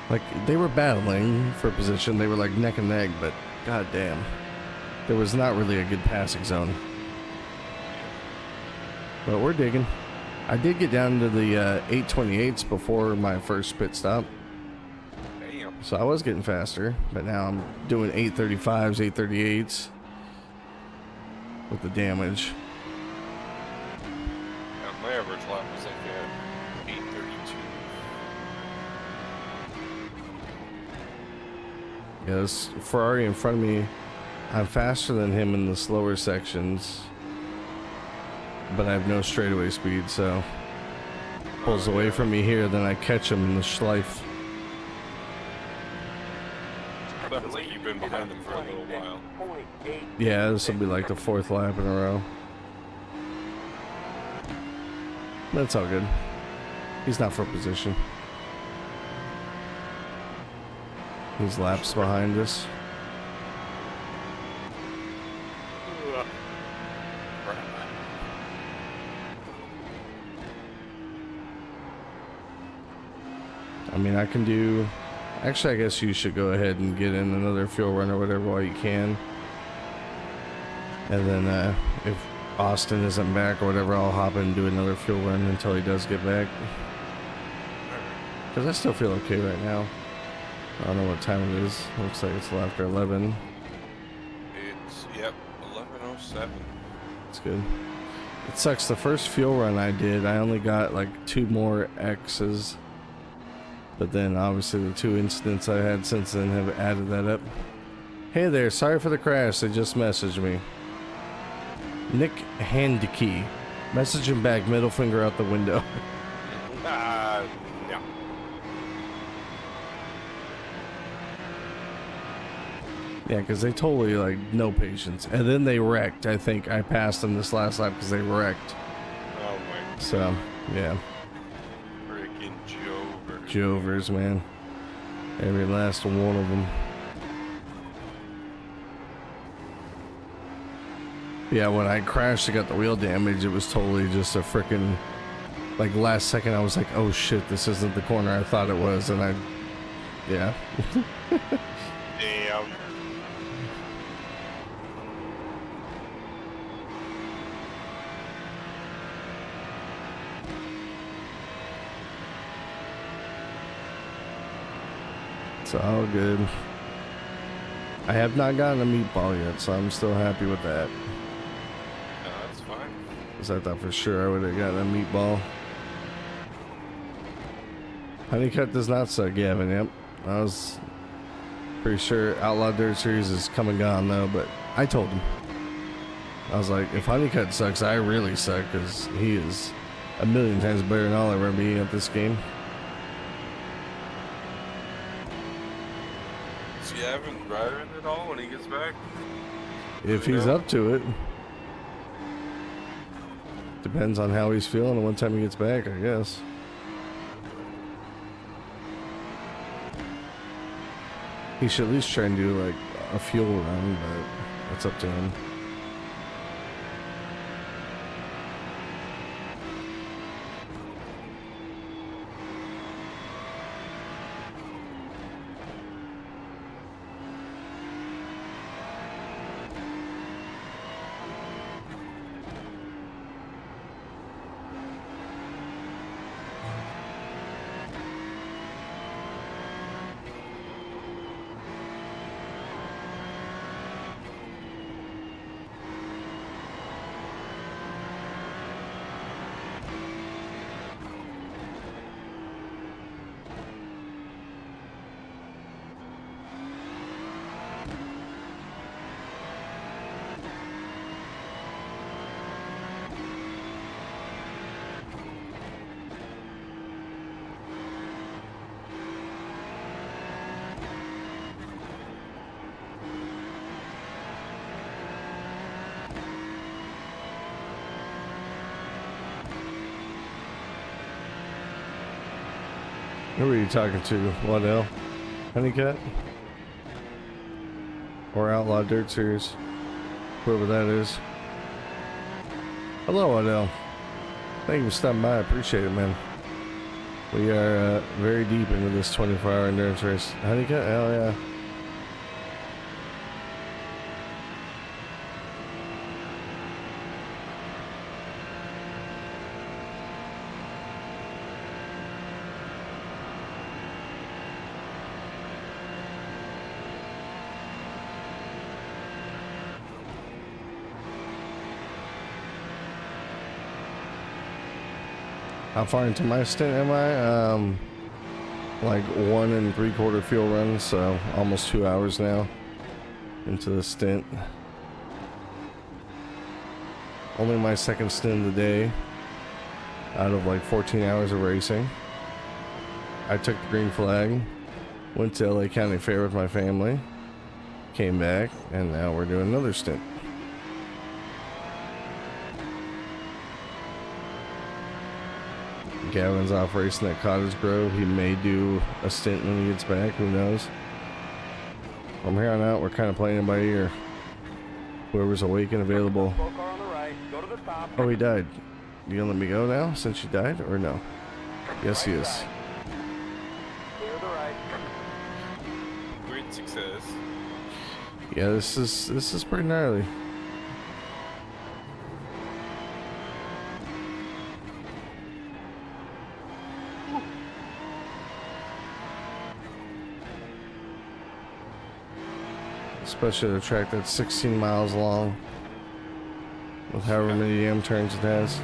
Like, they were battling for position. They were like neck and neck, but goddamn, there was not really a good passing zone. But we're digging. I did get down to the 828s before my first pit stop. Damn. So I was getting faster, but now I'm doing 835s, 838s with the damage. Yeah, my average lap was like 832. Yeah, this Ferrari in front of me, I'm faster than him in the slower sections, but I have no straightaway speed, so pulls away from me here, then I catch him in the Schleife. Sounds like you've been behind them for a little while. Yeah, this will be like the 4th lap in a row. That's all good. He's not for position. He's laps behind us. I mean, I can do... Actually, I guess you should go ahead and get in another fuel run or whatever while you can. And then if Austin isn't back or whatever, I'll hop in and do another fuel run until he does get back. Because I still feel okay right now. I don't know what time it is. Looks like it's after 11. It's, yep, 11:07. It's good. It sucks. The first fuel run I did, I only got like 2 more X's. But then obviously the 2 incidents I had since then have added that up. Hey there, sorry for the crash. They just messaged me. Nick Handkey. Message him back, middle finger out the window. Yeah. Yeah, because they totally, like, no patience. And then they wrecked. I think I passed them this last lap because they wrecked. Oh my. So, yeah. Freaking Jovers. Jovers, man. Every last one of them. Yeah, when I crashed, I got the wheel damage. It was totally just a freaking, like, last second I was like, oh shit, this isn't the corner I thought it was. And yeah. Damn. It's all good. I have not gotten a meatball yet, so I'm still happy with that. No, that's fine. Because I thought for sure I would have gotten a meatball. Honeycut does not suck, Gavin. Yep. I was pretty sure Outlaw Dirt Series is come and gone, though, but I told him. I was like, if Honeycut sucks, I really suck, because he is a million times better than I'll ever be at this game. Is he having driving at all when he gets back? If he's up to it. Depends on how he's feeling and what time he gets back, I guess. He should at least try and do like a fuel run, but that's up to him. Who are you talking to? Waddell? Honeycat? Or Outlaw Dirt Series? Whoever that is. Hello, Waddell. Thank you for stopping by. I appreciate it, man. We are very deep into this 24-hour endurance race. Honeycat? Hell yeah. How far into my stint am I? Like 1 3/4 fuel runs, so almost 2 hours now into the stint. Only my second stint of the day out of like 14 hours of racing. I took the green flag, went to LA County Fair with my family, came back, and now we're doing another stint. Gavin's off racing at Cottage Grove. He may do a stint when he gets back. Who knows? From here on out, we're kind of playing it by ear. Whoever's awake and available. Oh, he died. You gonna let me go now since you died, or no? Yes, he is. Great success. Yeah, this is pretty gnarly. Especially a track that's 16 miles long with however many damn turns it has.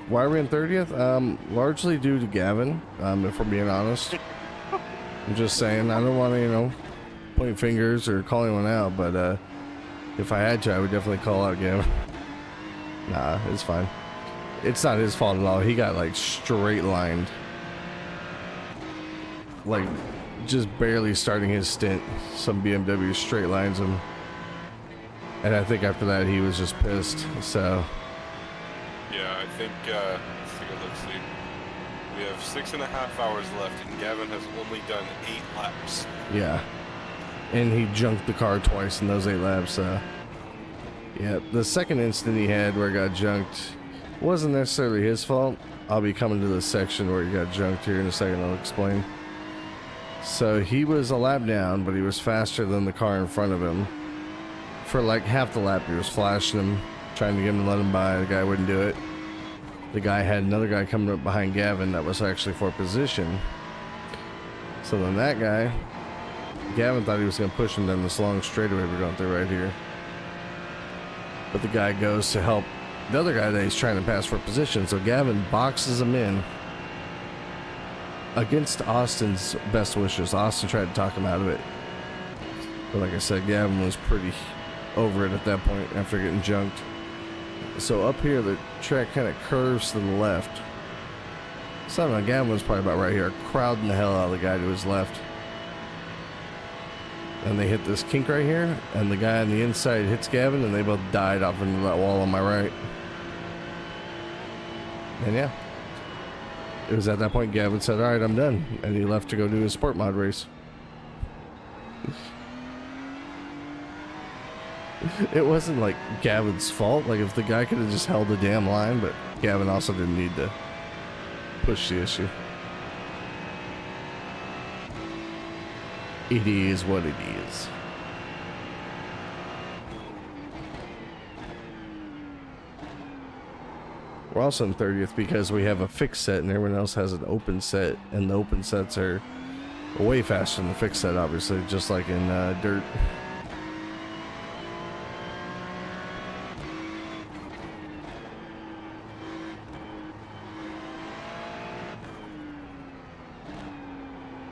Why are we in 30th? Largely due to Gavin, if we're being honest. I'm just saying, I don't want to, you know, point fingers or call anyone out, but if I had to, I would definitely call out Gavin. Nah, it's fine. It's not his fault at all. He got like straight lined. Like, just barely starting his stint, some BMW straight lines him, and I think after that he was just pissed. So yeah, I think let's see, we have 6.5 hours left and Gavin has only done 8 laps. Yeah, and he junked the car twice in those 8 laps. Yeah, the second incident he had where he got junked wasn't necessarily his fault. I'll be coming to the section where he got junked here in a second. I'll explain. So he was a lap down, but he was faster than the car in front of him. For like half the lap, he was flashing him, trying to get him to let him by. The guy wouldn't do it. The guy had another guy coming up behind Gavin that was actually for position. So then that guy, Gavin thought he was going to push him down this long straightaway we're going through right here. But the guy goes to help the other guy that he's trying to pass for position. So Gavin boxes him in. Against Austin's best wishes. Austin tried to talk him out of it. But like I said, Gavin was pretty over it at that point after getting junked. So up here, the track kind of curves to the left. So I don't know, Gavin was probably about right here, crowding the hell out of the guy to his left. And they hit this kink right here, and the guy on the inside hits Gavin, and they both died off into that wall on my right. And yeah. It was at that point Gavin said, "All right, I'm done," and he left to go do his sport mod race. It wasn't like Gavin's fault. Like if the guy could have just held the damn line, but Gavin also didn't need to push the issue. It is what it is. We're also in 30th because we have a fixed set and everyone else has an open set, and the open sets are way faster than the fixed set, obviously, just like in dirt.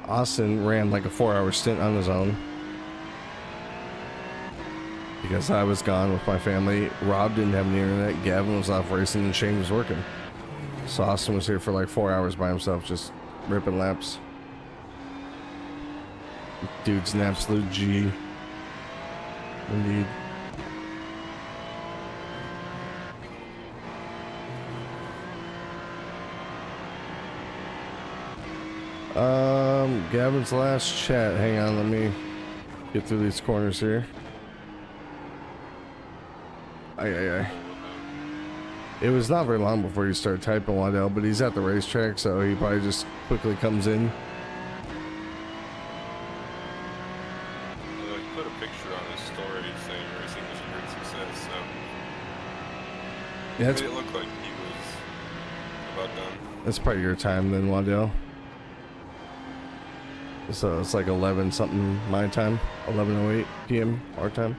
Austin ran like a 4-hour stint on his own because I was gone with my family. Rob didn't have any internet. Gavin was off racing and Shane was working. So Austin was here for like 4 hours by himself, just ripping laps. Dude's an absolute G. Indeed. Gavin's last chat. Hang on, let me get through these corners here. It was not very long before he started typing Waddell, but he's at the racetrack, so he probably just quickly comes in. He put a picture on his story saying racing was a great success, so Yeah, it looked like he was about done. that's probably your time then, Waddell. So it's like 11 something my time, 11:08 p.m. our time.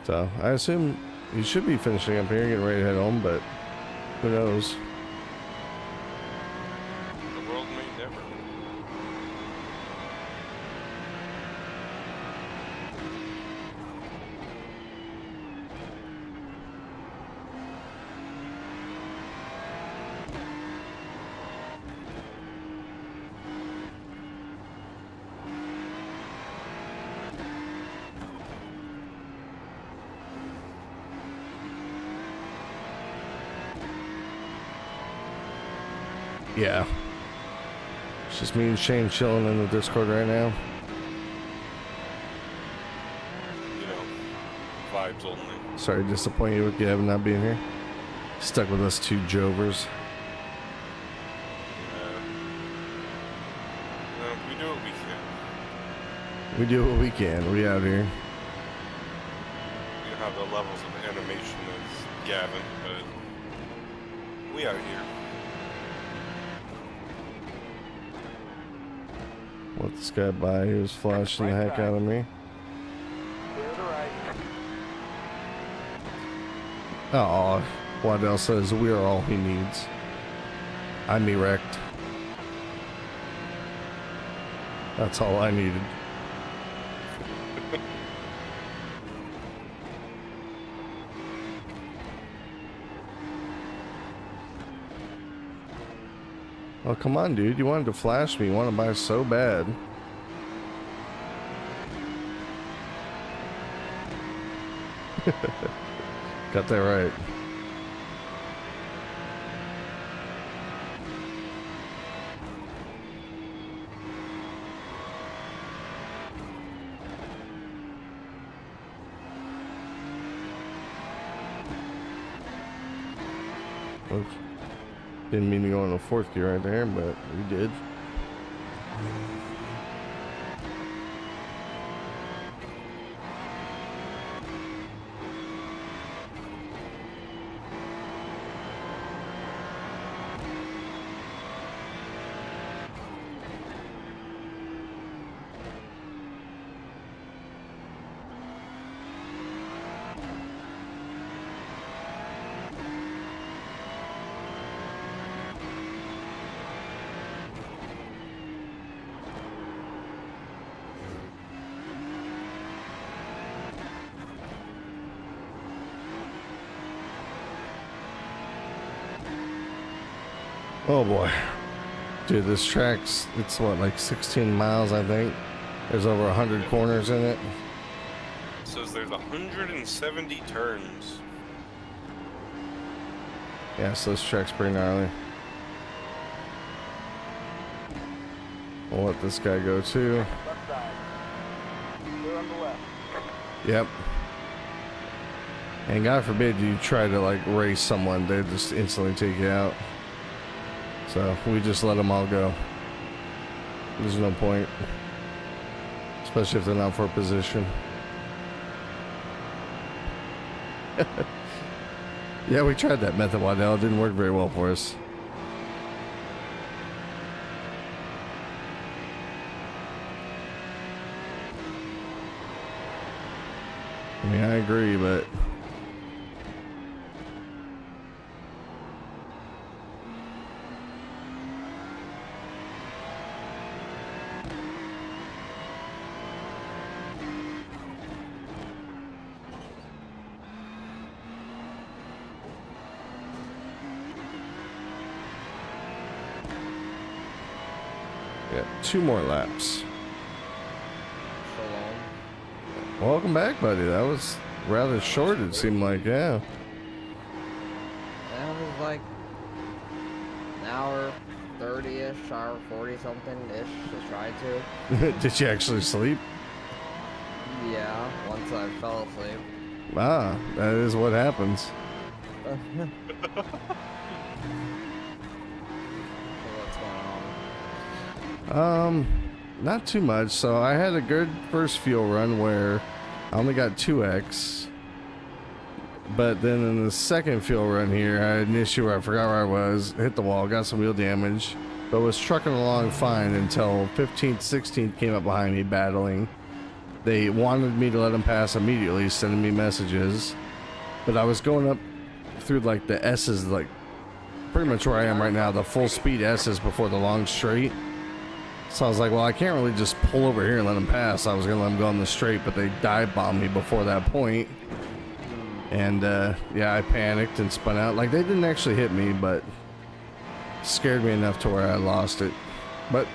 So I assume you should be finishing up here, getting ready to head home, but who knows? The world may never. Yeah. It's just me and Shane chilling in the Discord right now. You know, vibes only. Sorry to disappoint you with Gavin not being here. Stuck with us two Jovers. We do what we can. We do what we can. We out here. We don't have the levels of animation as Gavin, but we out here. Let this guy by. He was flashing the heck out of me. Clear the right. Oh, Waddell says we are all he needs. I'm erect. That's all I needed. Oh, come on, dude. You wanted to flash me. You want to buy so bad. Got that right. Oops. Didn't mean to go into fourth gear right there, but we did. Oh boy. Dude, this track's, it's what, like 16 miles, I think? There's over 100 corners in it. It says there's 170 turns. Yeah, so this track's pretty gnarly. We'll let this guy go too. Left side. Clear on the left. Yep. And God forbid you try to like race someone, they just instantly take you out. So we just let them all go. There's no point. Especially if they're not for position. Yeah, we tried that method, Waddell. It didn't work very well for us. I mean, I agree, but yeah, 2 more laps. So long. Welcome back, buddy. That was rather short, it seemed like, yeah. That was like an hour 30-ish, hour 40 something-ish to try to. Did you actually sleep? Yeah, once I fell asleep. Ah, that is what happens. So what's going on? Not too much. So I had a good first fuel run where I only got 2x. But then in the second fuel run here, I had an issue where I forgot where I was, hit the wall, got some wheel damage, but was trucking along fine until 15th, 16th came up behind me battling. They wanted me to let them pass immediately, sending me messages. But I was going up through like the S's, like pretty much where I am right now, the full speed S's before the long straight. So I was like, well, I can't really just pull over here and let them pass. I was going to let them go on the straight, but they dive bombed me before that point. And yeah, I panicked and spun out. Like, they didn't actually hit me, but scared me enough to where I lost it. But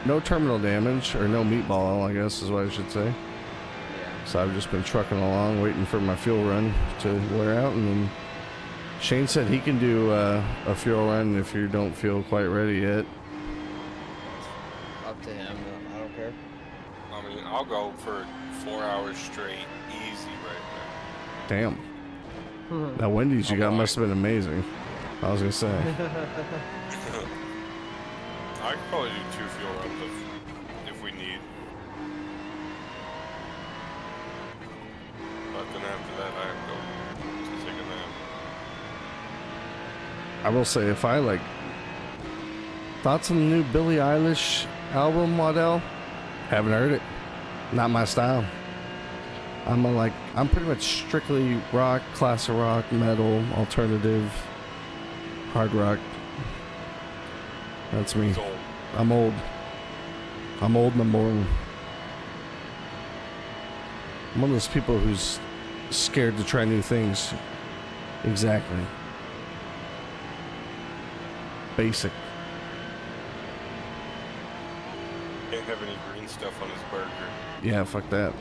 no terminal damage, or no meatball, I guess is what I should say. Yeah. So I've just been trucking along, waiting for my fuel run to wear out. And then Shane said he can do a fuel run if you don't feel quite ready yet. Up to him, I don't care. I mean, I'll go for 4 hours straight, easy right now. Damn. That Wendy's you got must have been amazing. I was gonna say. I could probably do 2 fuel runs if we need. But then after that, I have to go to take a nap. I will say, if I like thoughts on the new Billie Eilish album, Waddell, haven't heard it. Not my style. I'm pretty much strictly rock, classic rock, metal, alternative, hard rock. That's me. It's old. I'm old. I'm old and I'm boring. I'm one of those people who's scared to try new things. Exactly. Basic. Can't have any green stuff on his burger. Yeah, fuck that.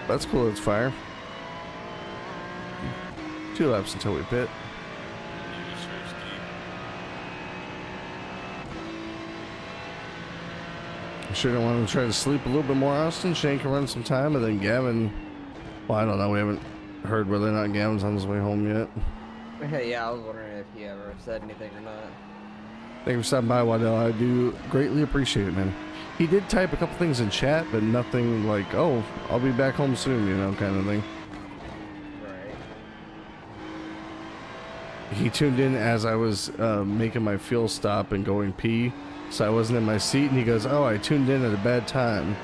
That's cool, it's fire. 2 laps until we pit. You just hear Steve. I sure don't want to try to sleep a little bit more, Austin. Shane can run some time, and then Gavin. Well, I don't know. We haven't heard whether or not Gavin's on his way home yet. Yeah, I was wondering if he ever said anything or not. Thank you for stopping by, Waddell. I do greatly appreciate it, man. He did type a couple things in chat, but nothing like, oh, I'll be back home soon, you know, kind of thing. Right. He tuned in as I was making my fuel stop and going pee, so I wasn't in my seat, and he goes, oh, I tuned in at a bad time.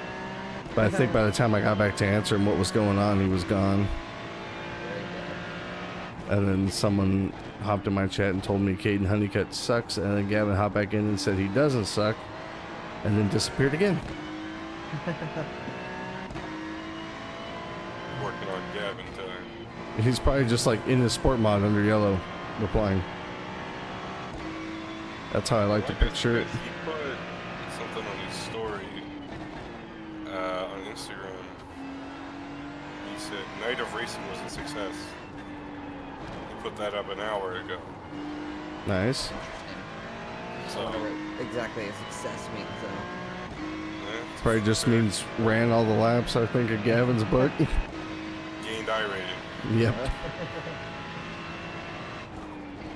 But I think by the time I got back to answer him what was going on, he was gone. And then someone hopped in my chat and told me Caden Honeycutt sucks, and then Gavin hopped back in and said he doesn't suck, and then disappeared again. Working on Gavin time. He's probably just like in his sport mod under yellow, replying. That's how I like to picture it. He put something on his story on Mister, and he said night of racing was a success. He put that up an hour ago. Nice. Interesting. So I wonder what exactly a success means, though. yeah, Probably just means ran all the laps, I think, of Gavin's book. gained I rating. Yep.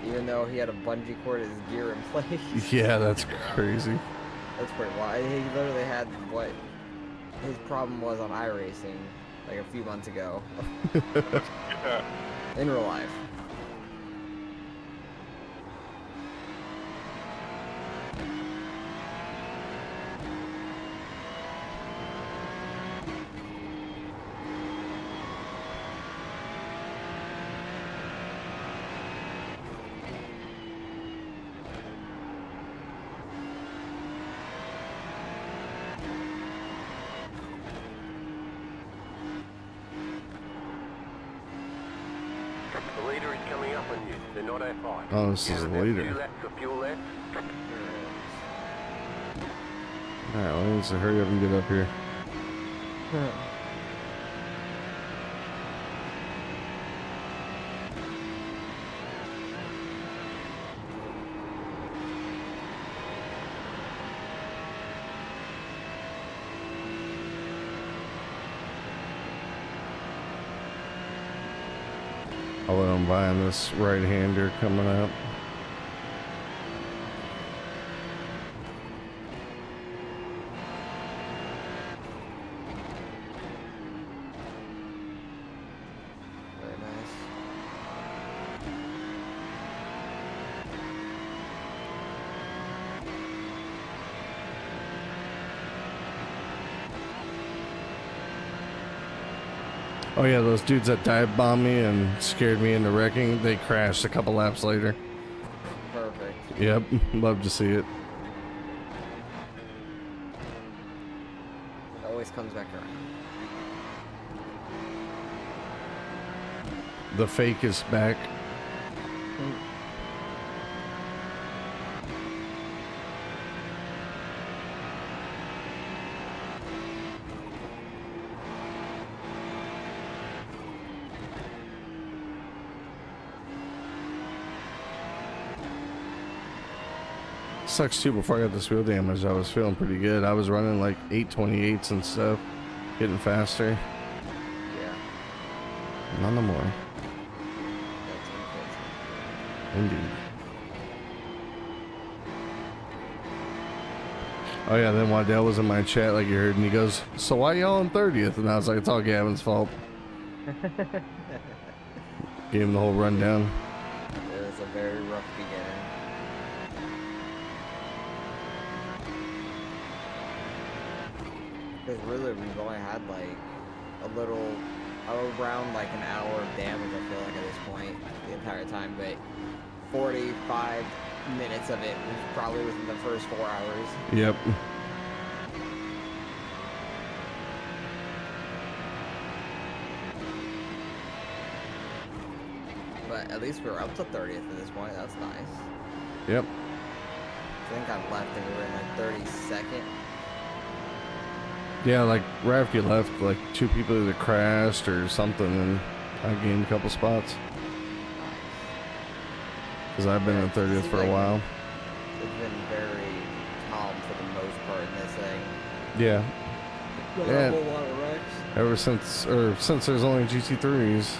Even though he had a bungee cord his gear in place. Yeah, that's crazy. That's pretty wild. He literally had what his problem was on iRacing like a few months ago Yeah. in real life. The leader is coming up on you. They're not that high. Oh, this is the A few leader. laps of fuel left. Alright, well, I need to hurry up and get up here. Although I'm buying this right-hander coming up. Very nice. Oh yeah, those dudes that dive bombed me and scared me into wrecking, they crashed a couple laps later. Perfect. Yep, love to see it. It always comes back around. The fake is back. Sucks too, before I got this wheel damage, I was feeling pretty good. I was running like 828s and stuff, getting faster. Yeah. Not no more. That's unfortunate. Indeed. Oh yeah, then Waddell was in my chat like you heard, and he goes, "So why y'all in 30th?" And I was like, "It's all Gavin's fault." Gave him the whole rundown. It was a very rough beginning. Because really, we've only had like around like an hour of damage, I feel like, at this point, the entire time, but 45 minutes of it was probably within the first 4 hours. Yep. But at least we were up to 30th at this point, that's nice. Yep. I think I left and we were in like 32nd. Yeah, like right after you left, like two people either crashed or something, and I gained a couple spots. Because I've been in 30th for a while. It's been very calm for the most part in this thing. Yeah. Not Yeah. a whole lot of wrecks. Ever since there's only GT3s.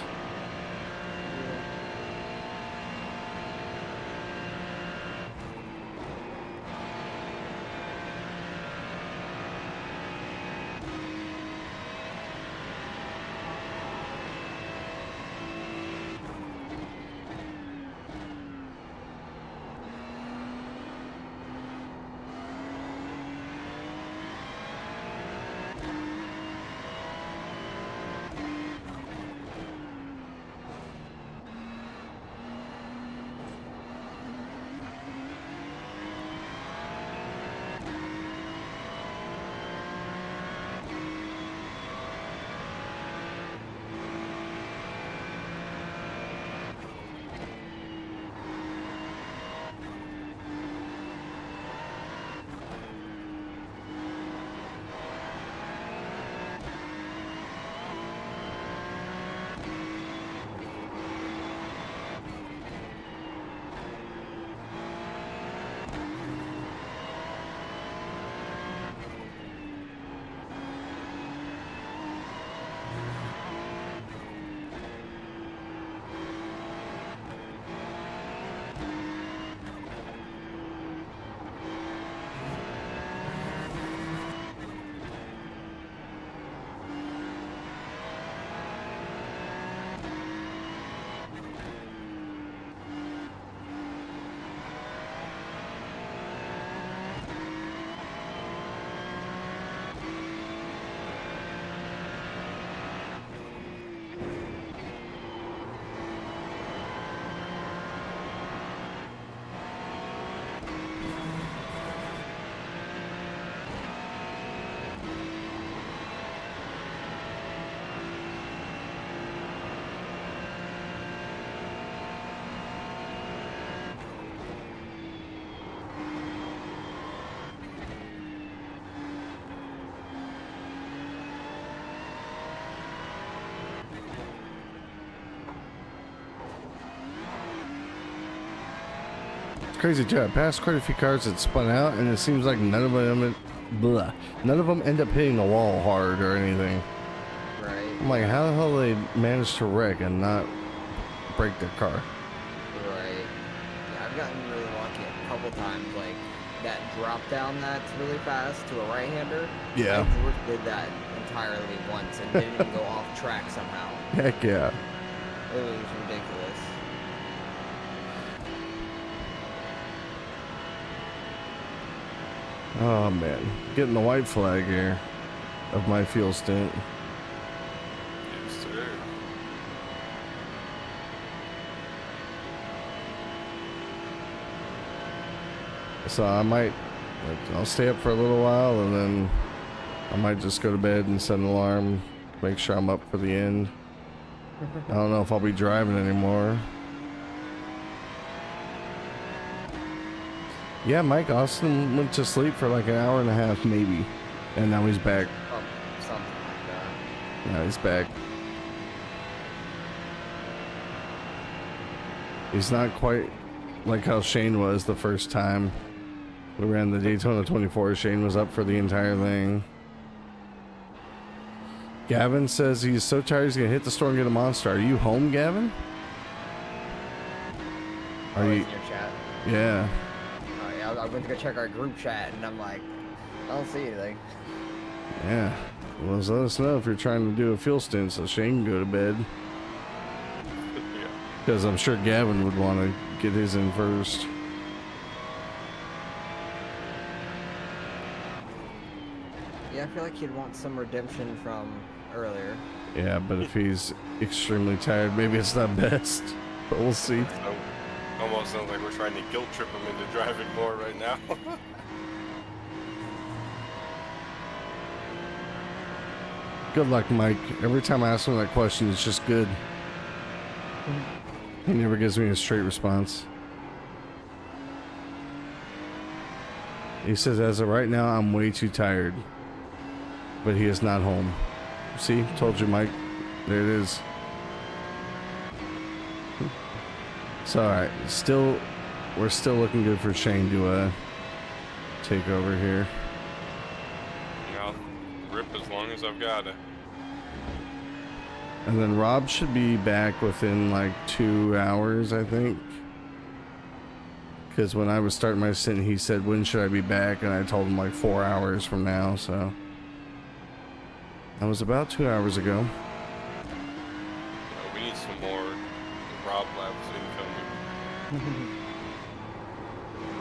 crazy too. I passed quite a few cars that spun out, and it seems like none of them end up hitting the wall hard or anything. Right. I'm like, how the hell they managed to wreck and not break their car? Right. Yeah, I've gotten really lucky a couple times. Like that drop down that's really fast to a right-hander. Yeah. I did that entirely once and didn't even go off track somehow. Heck yeah. It was ridiculous. Oh man, getting the white flag here of my fuel stint. Yes, sir. So I'll stay up for a little while, and then I might just go to bed and set an alarm, make sure I'm up for the end. I don't know if I'll be driving anymore. Yeah, Mike Austin went to sleep for like an hour and a half, maybe, and now he's back. Something like that. Now he's back. He's not quite like how Shane was the first time we ran the Daytona 24. Shane was up for the entire thing. Gavin says he's so tired he's gonna hit the store and get a Monster. Are you home, Gavin? Are you? In your chat? Yeah. Oh yeah, I went to go check our group chat and I'm like, I don't see anything. Yeah. Well, just let us know if you're trying to do a fuel stint so Shane can go to bed. Yeah. Because I'm sure Gavin would want to get his in first. Yeah, I feel like he'd want some redemption from earlier. Yeah, but if he's extremely tired, maybe it's not best. But we'll see. Almost sounds like we're trying to guilt trip him into driving more right now. Good luck, Mike. Every time I ask him that question, it's just good. He never gives me a straight response. He says, as of right now, I'm way too tired. But he is not home. See? Told you, Mike. There it is. It's alright. We're still looking good for Shane to take over here. I'll rip as long as I've got it. And then Rob should be back within like 2 hours, I think. Because when I was starting my stint, he said, when should I be back? And I told him like 4 hours from now, so. That was about 2 hours ago. We need some more Rob laps incoming.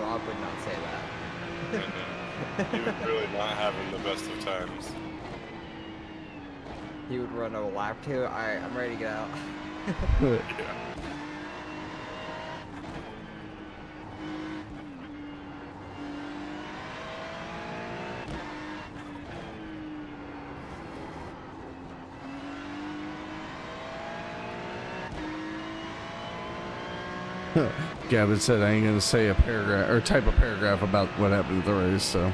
Rob would not say that. And, he was really not having the best of times. He would run a lap too. Alright, I'm ready to get out. Yeah. Gavin said I ain't gonna say a paragraph or type a paragraph about what happened at the race, so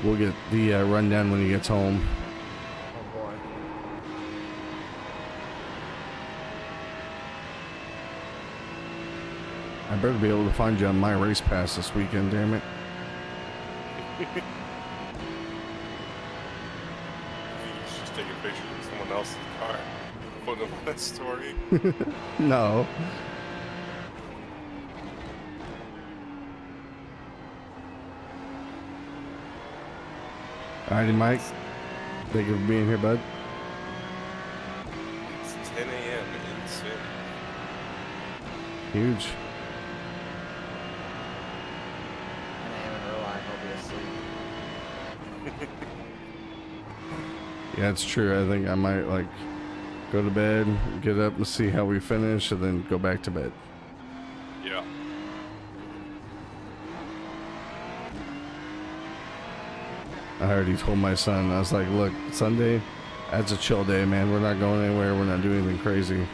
we'll get the rundown when he gets home. Oh boy. I better be able to find you on my race pass this weekend, damn it. You just take a picture of someone else's car, put them on that story. No. Alrighty, Mike. Thank you for being here, bud. It's 10 a.m. in Sin. Huge. And I am in real life, I'll be asleep. Yeah, it's true. I think I might like go to bed, get up and see how we finish, and then go back to bed. Yeah. I already told my son, I was like, look, Sunday, that's a chill day, man. We're not going anywhere. We're not doing anything crazy.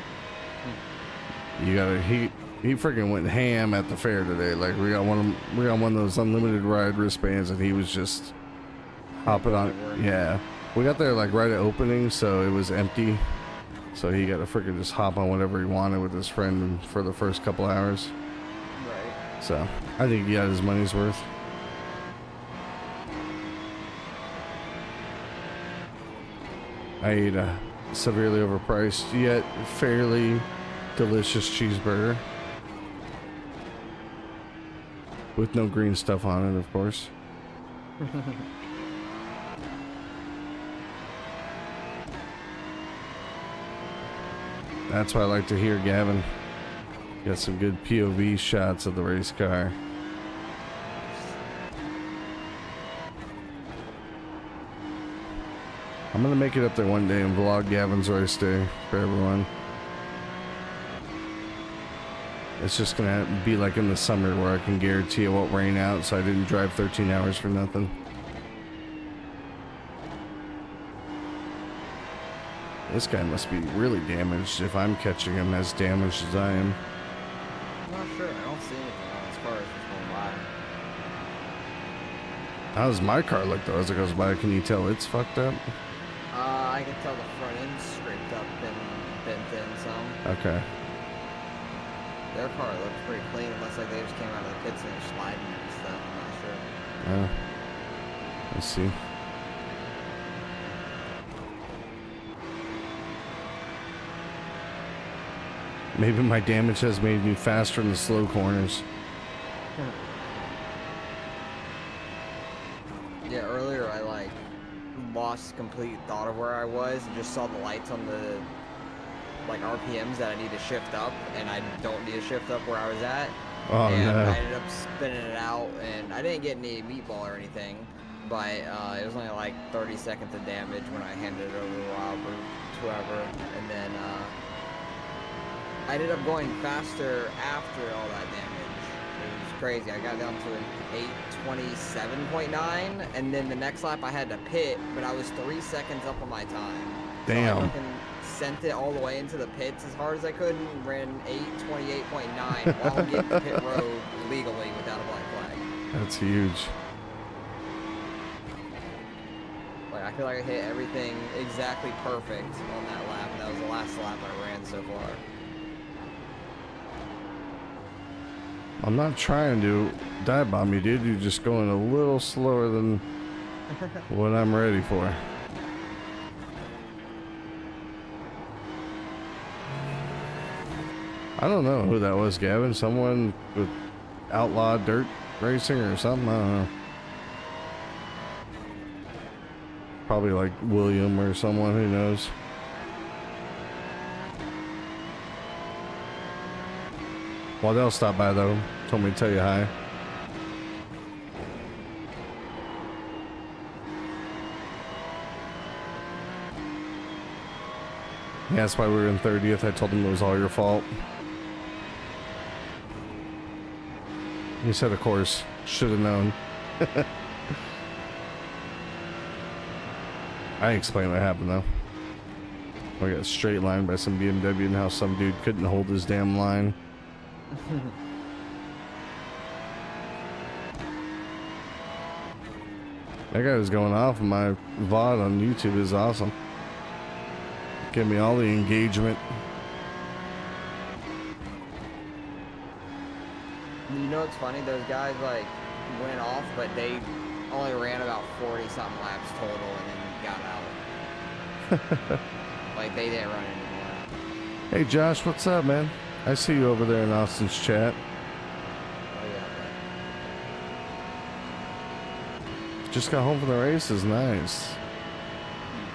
You gotta, he freaking went ham at the fair today. Like we got one of those unlimited ride wristbands, and he was just hopping on. Yeah, we got there like right at opening, so it was empty. So he got to freaking just hop on whatever he wanted with his friend for the first couple hours. Right. So I think he got his money's worth. I ate a severely overpriced yet fairly delicious cheeseburger with no green stuff on it, of course. That's what I like to hear, Gavin. Got some good POV shots of the race car. I'm gonna make it up there one day and vlog Gavin's race day for everyone. It's just gonna be like in the summer where I can guarantee it won't rain out, so I didn't drive 13 hours for nothing. This guy must be really damaged if I'm catching him as damaged as I am. I'm not sure. I don't see anything on as far as it's going by. How does my car look though as it goes by? Can you tell it's fucked up? I can tell the front end's scraped up and bent in some. Okay. Their car looks pretty clean. It looks like they just came out of the pits and they're sliding and stuff. I'm not sure. Let's see. Maybe my damage has made me faster in the slow corners. Yeah, earlier I like lost complete thought of where I was and just saw the lights on the like RPMs that I need to shift up, and I don't need to shift up where I was at. Oh, and no. I ended up spinning it out, and I didn't get any meatball or anything, but it was only like 30 seconds of damage when I handed it over to Rob or whoever, and then I ended up going faster after all that damage. It was crazy. I got down to an 8:27.9, and then the next lap I had to pit, but I was 3 seconds up on my time. Damn. So I fucking sent it all the way into the pits as hard as I could and ran 8:28.9 while getting to pit road legally without a black flag. That's huge. Like, I feel like I hit everything exactly perfect on that lap, and that was the last lap I ran so far. I'm not trying to dive bomb you, dude. You're just going a little slower than what I'm ready for. I don't know who that was, Gavin. Someone with outlaw dirt racing or something. I don't know. Probably like William or someone, who knows. Well, they'll stop by though. Told me to tell you hi. Yeah, that's why we were in 30th. I told him it was all your fault. He said, of course, should have known. I explained what happened though. We got straight lined by some BMW and how some dude couldn't hold his damn line. That guy was going off on my VOD on YouTube. Is awesome. Give me all the engagement. You know what's funny? Those guys like went off, but they only ran about 40 something laps total and then got out. Like they didn't run anymore. Hey Josh, what's up, man? I see you over there in Austin's chat. Oh yeah, Just got home from the races. Nice. you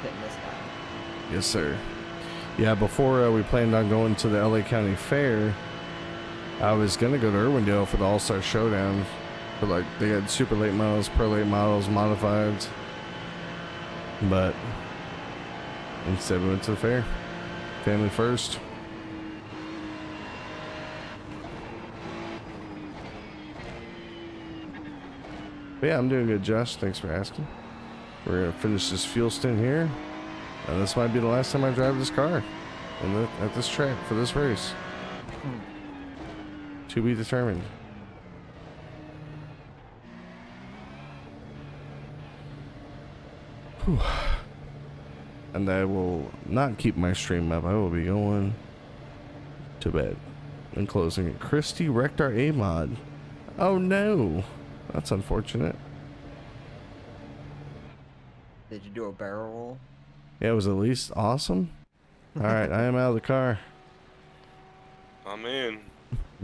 hitting this guy. Yes, sir. Yeah, before we planned on going to the LA County Fair, I was gonna go to Irwindale for the All-Star Showdown. But like, they had super late models, pro late models, modifieds. But instead we went to the fair. Family first. But yeah, I'm doing good, Josh. Thanks for asking. We're gonna finish this fuel stint here. And this might be the last time I drive this car at this track for this race. To be determined. Whew. And I will not keep my stream up. I will be going to bed and closing it. Christy wrecked our A-mod. Oh no, that's unfortunate. Did you do a barrel roll? Yeah, it was at least awesome. All right, I am out of the car. I'm in.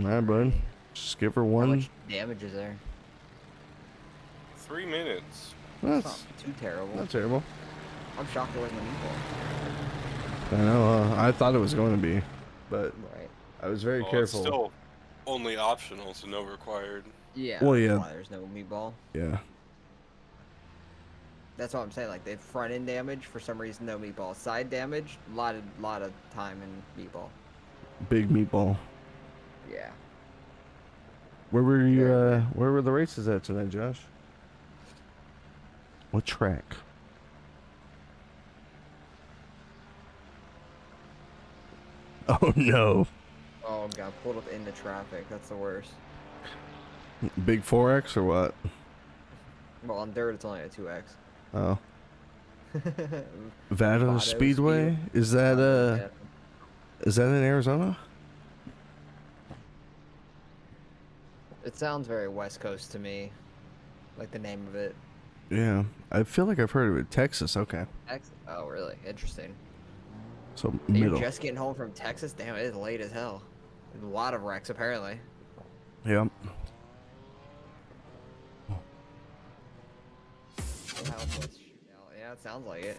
All right, bud. Just give her How one. much damage is there? 3 minutes. It's not That's too terrible. not terrible. I'm shocked it wasn't a meatball. I know. I thought it was going to be, but Right. I was very It's careful. still only optional, so no required. Yeah. Well, that's yeah. why there's no meatball. Yeah. That's what I'm saying. Like the front end damage, for some reason, no meatball. Side damage, lot of time in meatball. Big meatball. Yeah. Where were you? Very good. Where were the races at tonight, Josh? What track? Oh no! Oh god, pulled up into traffic. That's the worst. Big 4X or what? Well, on dirt, it's only a 2x. Oh, Vado Vado Speedway. Speed. Is that Yeah. Is that in Arizona? It sounds very West Coast to me, like the name of it. Yeah, I feel like I've heard of it. Texas. Okay, Oh, really? Interesting. so You're middle. just getting home from Texas? Damn, it is late as hell. There's a lot of wrecks, apparently. Yeah. Yeah, it sounds like it.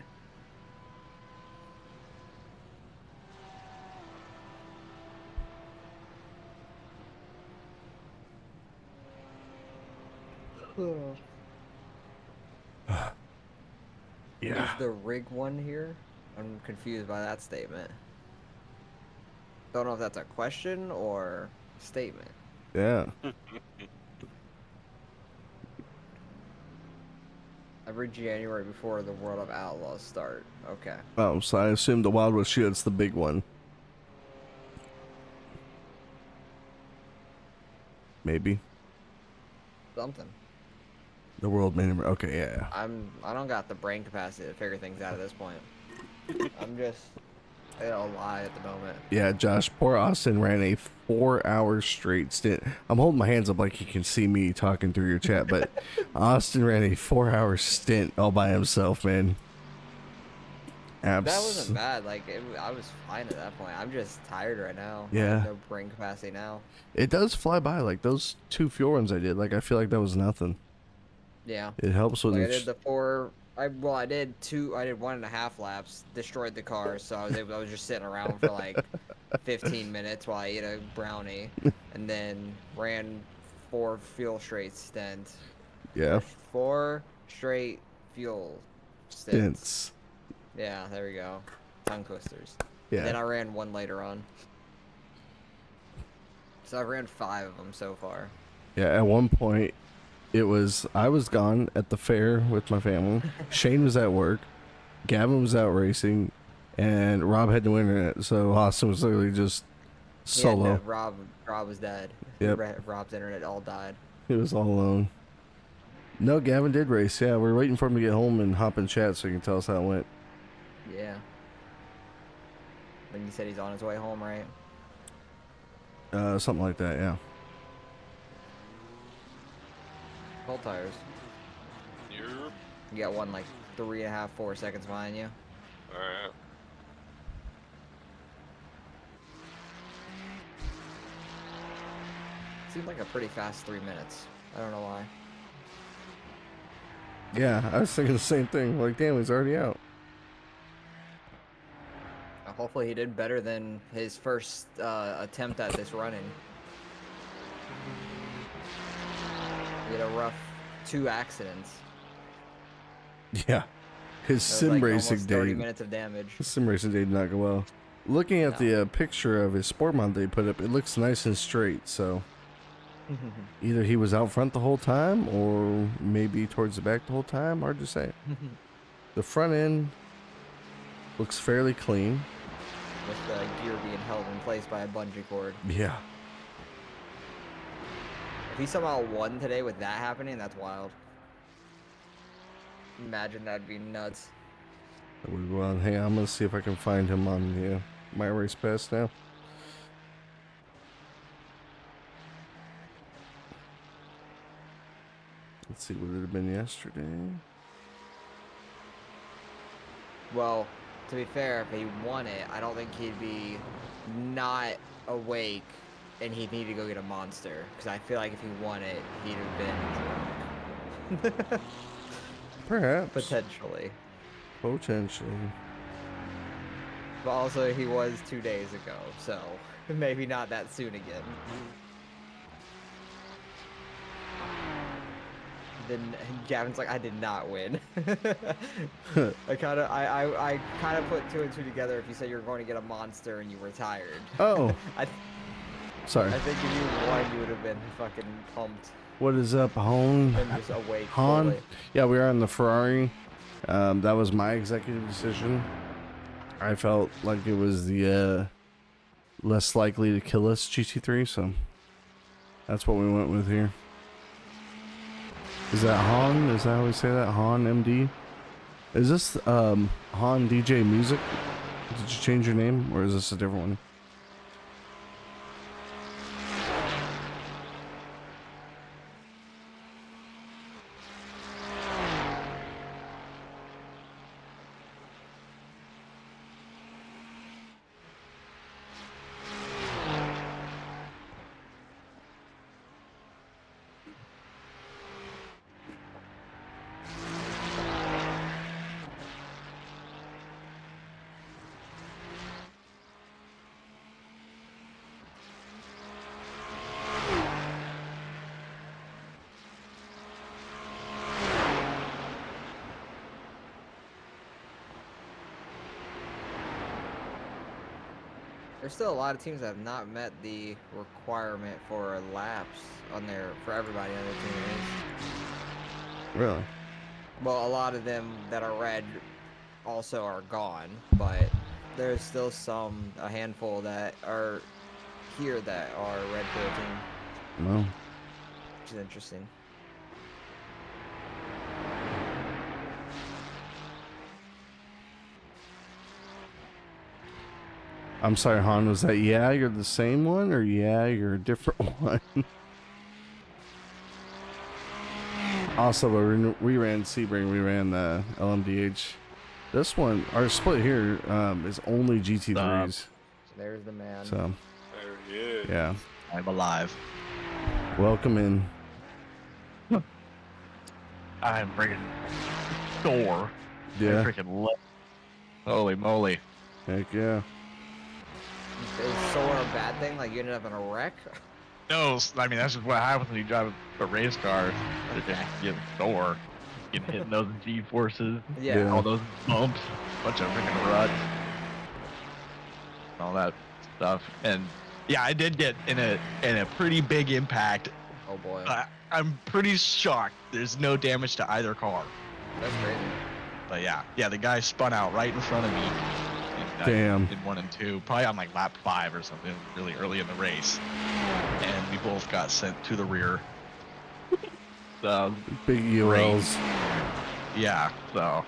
Is the rig one here? I'm confused by that statement. Don't know if that's a question or statement. Yeah. Every January before the World of Outlaws start. Okay. Oh, so I assume the Wild West Shield's the big one. Maybe. Something. The World Main. Okay, yeah. I don't got the brain capacity to figure things out at this point. I'm just a lie at the moment. Yeah, Josh, poor Austin ran a 4-hour straight stint. I'm holding my hands up like you can see me talking through your chat, but Austin ran a 4-hour stint all by himself, man. That wasn't bad. Like, I was fine at that point. I'm just tired right now. I Yeah. have no brain capacity now. It does fly by. Like those 2 fuel runs I did. Like I feel like that was nothing. Yeah. It helps with Like I it. did the 4. I did 1.5 laps. Destroyed the car, so I was just sitting around for like 15 minutes while I ate a brownie, and then ran 4 fuel straight stints. Yeah. 4 straight fuel Stints. Yeah, there we go. Tongue twisters. Yeah. Then I ran 1 later on. So I ran 5 of them so far. Yeah, at one point, I was gone at the fair with my family. Shane was at work. Gavin was out racing. And Rob had no internet. So Austin was literally just solo. Yeah, no, Rob was dead. Yep. Rob's internet all died. He was all alone. No, Gavin did race. Yeah, we're waiting for him to get home and hop in chat so he can tell us how it went. Yeah. Then you said he's on his way home, right? Something like that, yeah. Cold tires. You're You got one like 3.5, 4 seconds behind you. alright. Seemed like a pretty fast 3 minutes. I don't know why. Yeah, I was thinking the same thing. Like, damn, he's already out. Hopefully he did better than his first attempt at this running. He had a rough 2 accidents. Yeah. His That was sim like racing almost 30 day. minutes of damage. His sim racing day did not go well. Looking at No. the picture of his sport mount they put up, it looks nice and straight. So either he was out front the whole time, or maybe towards the back the whole time. Hard to say. The front end looks fairly clean. With the gear being held in place by a bungee cord. Yeah. If he somehow won today with that happening, that's wild. Imagine that'd be nuts. Well, hey, I'm gonna see if I can find him on the my race pass now. Let's see, would it have been yesterday? Well, to be fair, if he won it, I don't think he'd be not awake and he'd need to go get a monster. Because I feel like if he won it, he'd have been drunk. Perhaps. Potentially. Potentially. But also, he was 2 days ago, so maybe not that soon again. Then Gavin's like, I did not win. I kind of put 2 and 2 together. If you said you were going to get a monster and you were tired. Oh. Sorry. I think if you won, you would have been fucking pumped What is up, Hon? and just awake. Han? Fully. Yeah, we are on the Ferrari. That was my executive decision. I felt like it was the less likely to kill us GT3, so that's what we went with here. Is that Han? Is that how we say that? Han MD? Is this Han DJ Music? Did you change your name, or is this a different one? There's still a lot of teams that have not met the requirement for laps on their for everybody on their team race. Really? Well, a lot of them that are red also are gone, but there's still a handful that are here that are red for the team, No. which is interesting. I'm sorry, Han. Was that yeah, you're the same one, or yeah, you're a different one? Also, we ran Sebring, we ran the LMDH. This one, our split here, is only GT3s. There's the man. So, There he is. yeah. I'm alive. Welcome in. I'm freaking Thor. Yeah. I freaking love. Holy moly. Heck yeah. Is Solar a bad thing? Like you ended up in a wreck? No, I mean that's just what happens when you drive a race car. You get Thor. You get hitting those G forces. Yeah. All those bumps. Bunch of freaking ruts. All that stuff. And yeah, I did get in a pretty big impact. Oh boy. I'm pretty shocked there's no damage to either car. That's crazy. But yeah, the guy spun out right in front of me. Damn. In 1 and 2, probably on like lap 5 or something, really early in the race, and we both got sent to the rear. So Big ULs. yeah, so,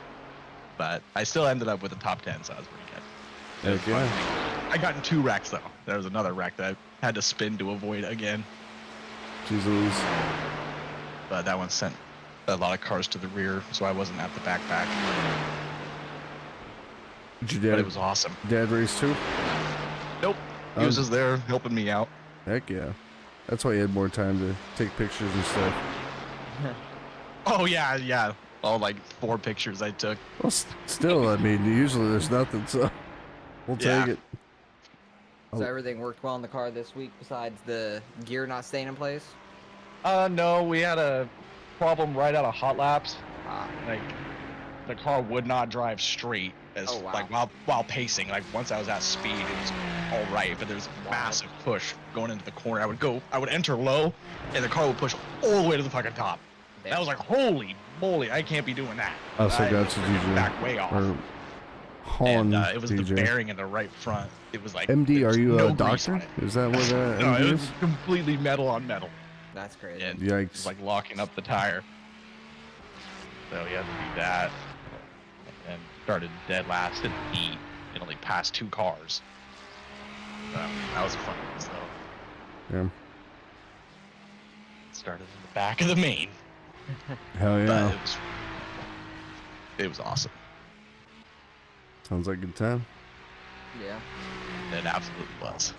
but I still ended up with a top 10, so that was pretty good. It was Heck yeah. fun. I got in 2 wrecks though. There was another wreck that I had to spin to avoid again, Jeez Louise. but that one sent a lot of cars to the rear, so I wasn't at the backpack. Did your But dad, it was awesome. dad race too? Nope, he was just there helping me out. Heck yeah. That's why you had more time to take pictures and stuff. Oh yeah. All like 4 pictures I took. Well, still, I mean, usually there's nothing, so we'll Yeah. take it. So everything worked well in the car this week besides the gear not staying in place? No, we had a problem right out of hot laps. Ah, Like, the car would not drive straight as Oh, wow. like while pacing. Like once I was at speed, it was all right, but there's a massive push going into the corner. I would enter low, and the car would push all the way to the fucking top. And I was like, holy moly, I can't be doing that. Oh, so I that's what you do. back way off. Or And Han it was DJ. the bearing in the right front. It was like MD, there are was you no a grease doctor? on it. Is that what No, MD it is? was completely metal on metal. that's crazy. And Yikes. it was like locking up the tire. So we had to do that. And started dead last in the heat and only passed 2 cars. So that was fun. So Yeah. started in the back of the main. Hell But yeah. it was awesome. Sounds like a good time. Yeah. It absolutely was.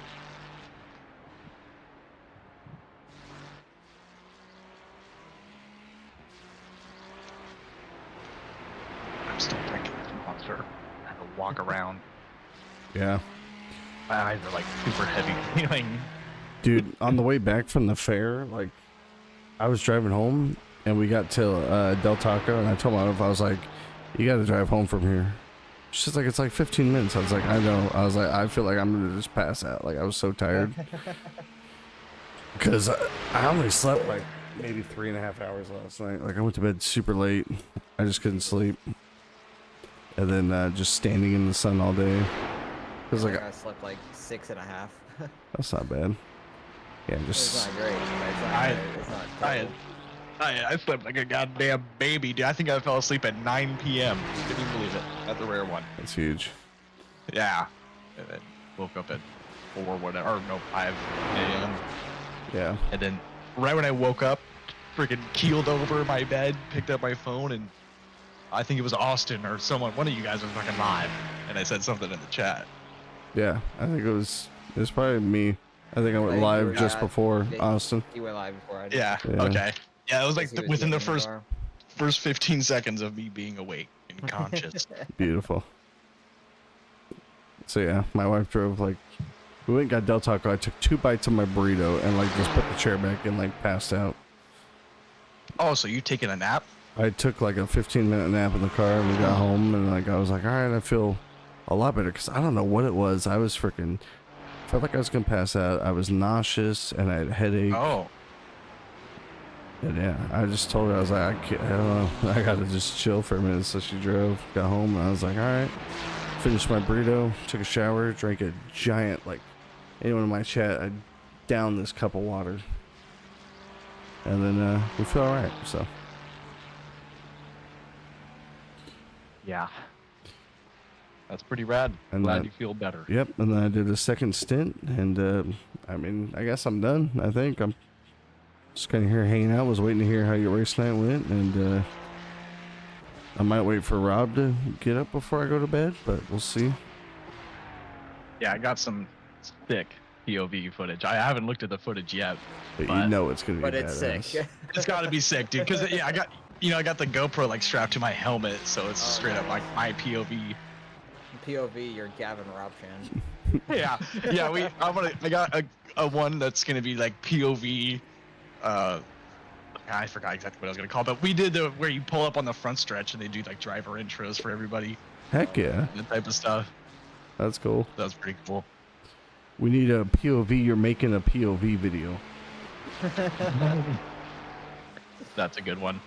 I'm still drinking this monster. I have to walk around. Yeah. My eyes are like super heavy feeling. Dude, on the way back from the fair, like, I was driving home and we got to Del Taco, and I told my wife, I was like, you gotta drive home from here. She's like, it's like 15 minutes. I was like, I know. I was like, I feel like I'm gonna just pass out. Like, I was so tired. Because I only slept like maybe 3.5 hours last night. Like, I went to bed super late. I just couldn't sleep. And then just standing in the sun all day. It was like, I slept like 6.5. that's not bad. Yeah, It's just. not great. But it's not I- great. It's not I terrible. I slept like a goddamn baby, dude. I think I fell asleep at 9 p.m. Can you believe it? That's a rare one. That's huge. Yeah. And then woke up at 4 whatever, or no, 5 a.m. Yeah. And then right when I woke up, freaking keeled over my bed, picked up my phone, and I think it was Austin or someone, one of you guys was fucking live. And I said something in the chat. Yeah. I think it was probably me. I think I went think you live were just not- before they- Austin. You went live before I did. Yeah, Yeah. okay. Yeah, it was like He was within the getting in car. first 15 seconds of me being awake and conscious. Beautiful. So yeah, my wife drove, like, we went and got Del Taco. I took 2 bites of my burrito and like just put the chair back and like passed out. Oh, so you taking a nap? I took like a 15-minute nap in the car and we got home, and like I was like, all right, I feel a lot better, because I don't know what it was. I was freaking felt like I was gonna pass out. I was nauseous and I had a headache. Oh. And yeah, I just told her, I was like, I don't know, I gotta just chill for a minute. So she drove, got home, and I was like, all right. Finished my burrito, took a shower, drank a giant, like, anyone in my chat, I downed this cup of water. And then we feel all right, so. Yeah. That's pretty rad. And Glad that- you feel better. Yep, and then I did a second stint, and I mean, I guess I'm done. I think I'm just kind of here hanging out. Was waiting to hear how your race night went, and I might wait for Rob to get up before I go to bed, but we'll see. Yeah, I got some sick POV footage. I haven't looked at the footage yet. But you But- know it's gonna be But it's badass. sick. It's got to be sick, dude. Because yeah, I got the GoPro like strapped to my helmet, so it's straight up like my POV. POV, you're Gavin Robchan. Yeah, yeah. I got a one that's gonna be like POV. I forgot exactly what I was gonna call it, but we did the where you pull up on the front stretch and they do like driver intros for everybody, Heck yeah, that type of stuff. that's cool. That was pretty cool. We need a POV. You're making a POV video. That's a good one.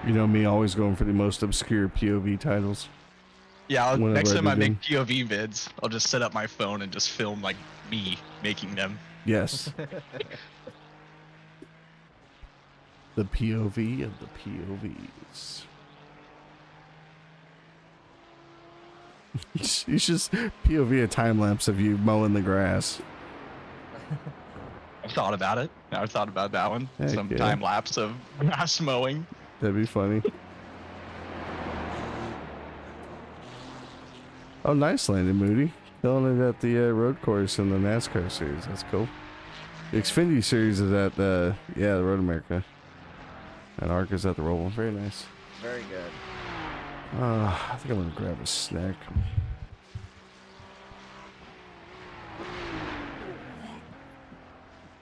You know me, always going for the most obscure POV titles. Yeah, Whenever next I time do I make them. POV vids, I'll just set up my phone and just film like me making them. Yes. The POV of the POVs. You just POV a time lapse of you mowing the grass. I've thought about it. I've thought about that one. Heck Some yeah. time lapse of grass mowing. That'd be funny. Oh, nice landing, Moody. Killing it at the road course in the NASCAR series. That's cool. The Xfinity series is at the Road America. And ARC is at the Roval. Very nice. Very good. I think I'm gonna grab a snack.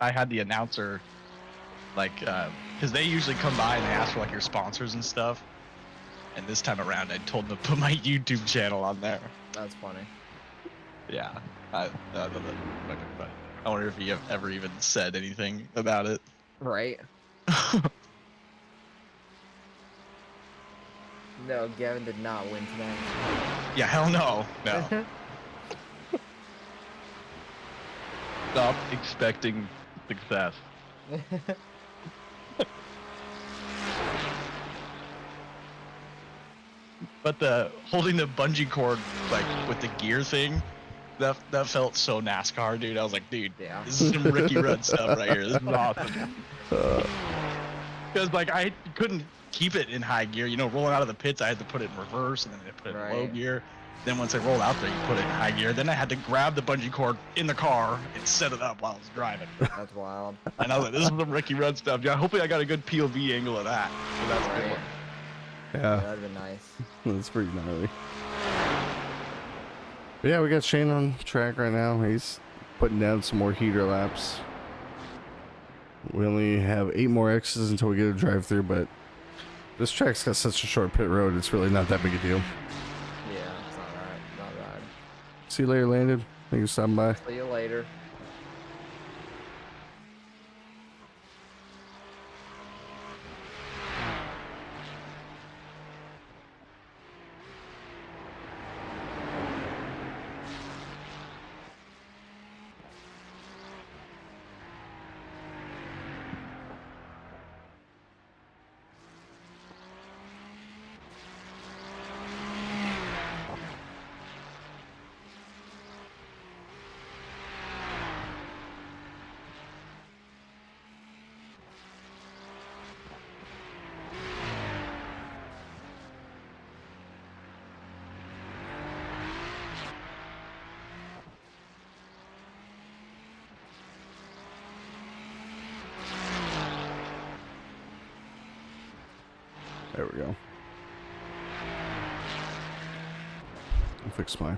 I had the announcer, like, because they usually come by and they ask for like your sponsors and stuff. And this time around, I told them to put my YouTube channel on there. That's funny. Yeah, I wonder if he ever even said anything about it. Right? No, Gavin did not win tonight. Yeah, hell no, no. Stop expecting success. But the holding the bungee cord like with the gear thing, that felt so NASCAR, dude. I was like, dude, Yeah. this is some Ricky Rudd stuff right here. This is awesome. Because like I couldn't keep it in high gear. You know, rolling out of the pits, I had to put it in reverse and then I put it in low gear. Then once I rolled out there, you put it in high gear. Then I had to grab the bungee cord in the car and set it up while I was driving. That's wild. And I was like, this is some Ricky Rudd stuff. Yeah, hopefully I got a good POV angle of that. So that's a good one. Yeah, that'd be nice. That's pretty gnarly. But yeah, we got Shane on track right now. He's putting down some more heater laps. We only have 8 more X's until we get a drive-through, but this track's got such a short pit road, it's really not that big a deal. Yeah, it's not bad. See you later, Landon. Thank you for stopping by. See you later. There we go. I'll fix my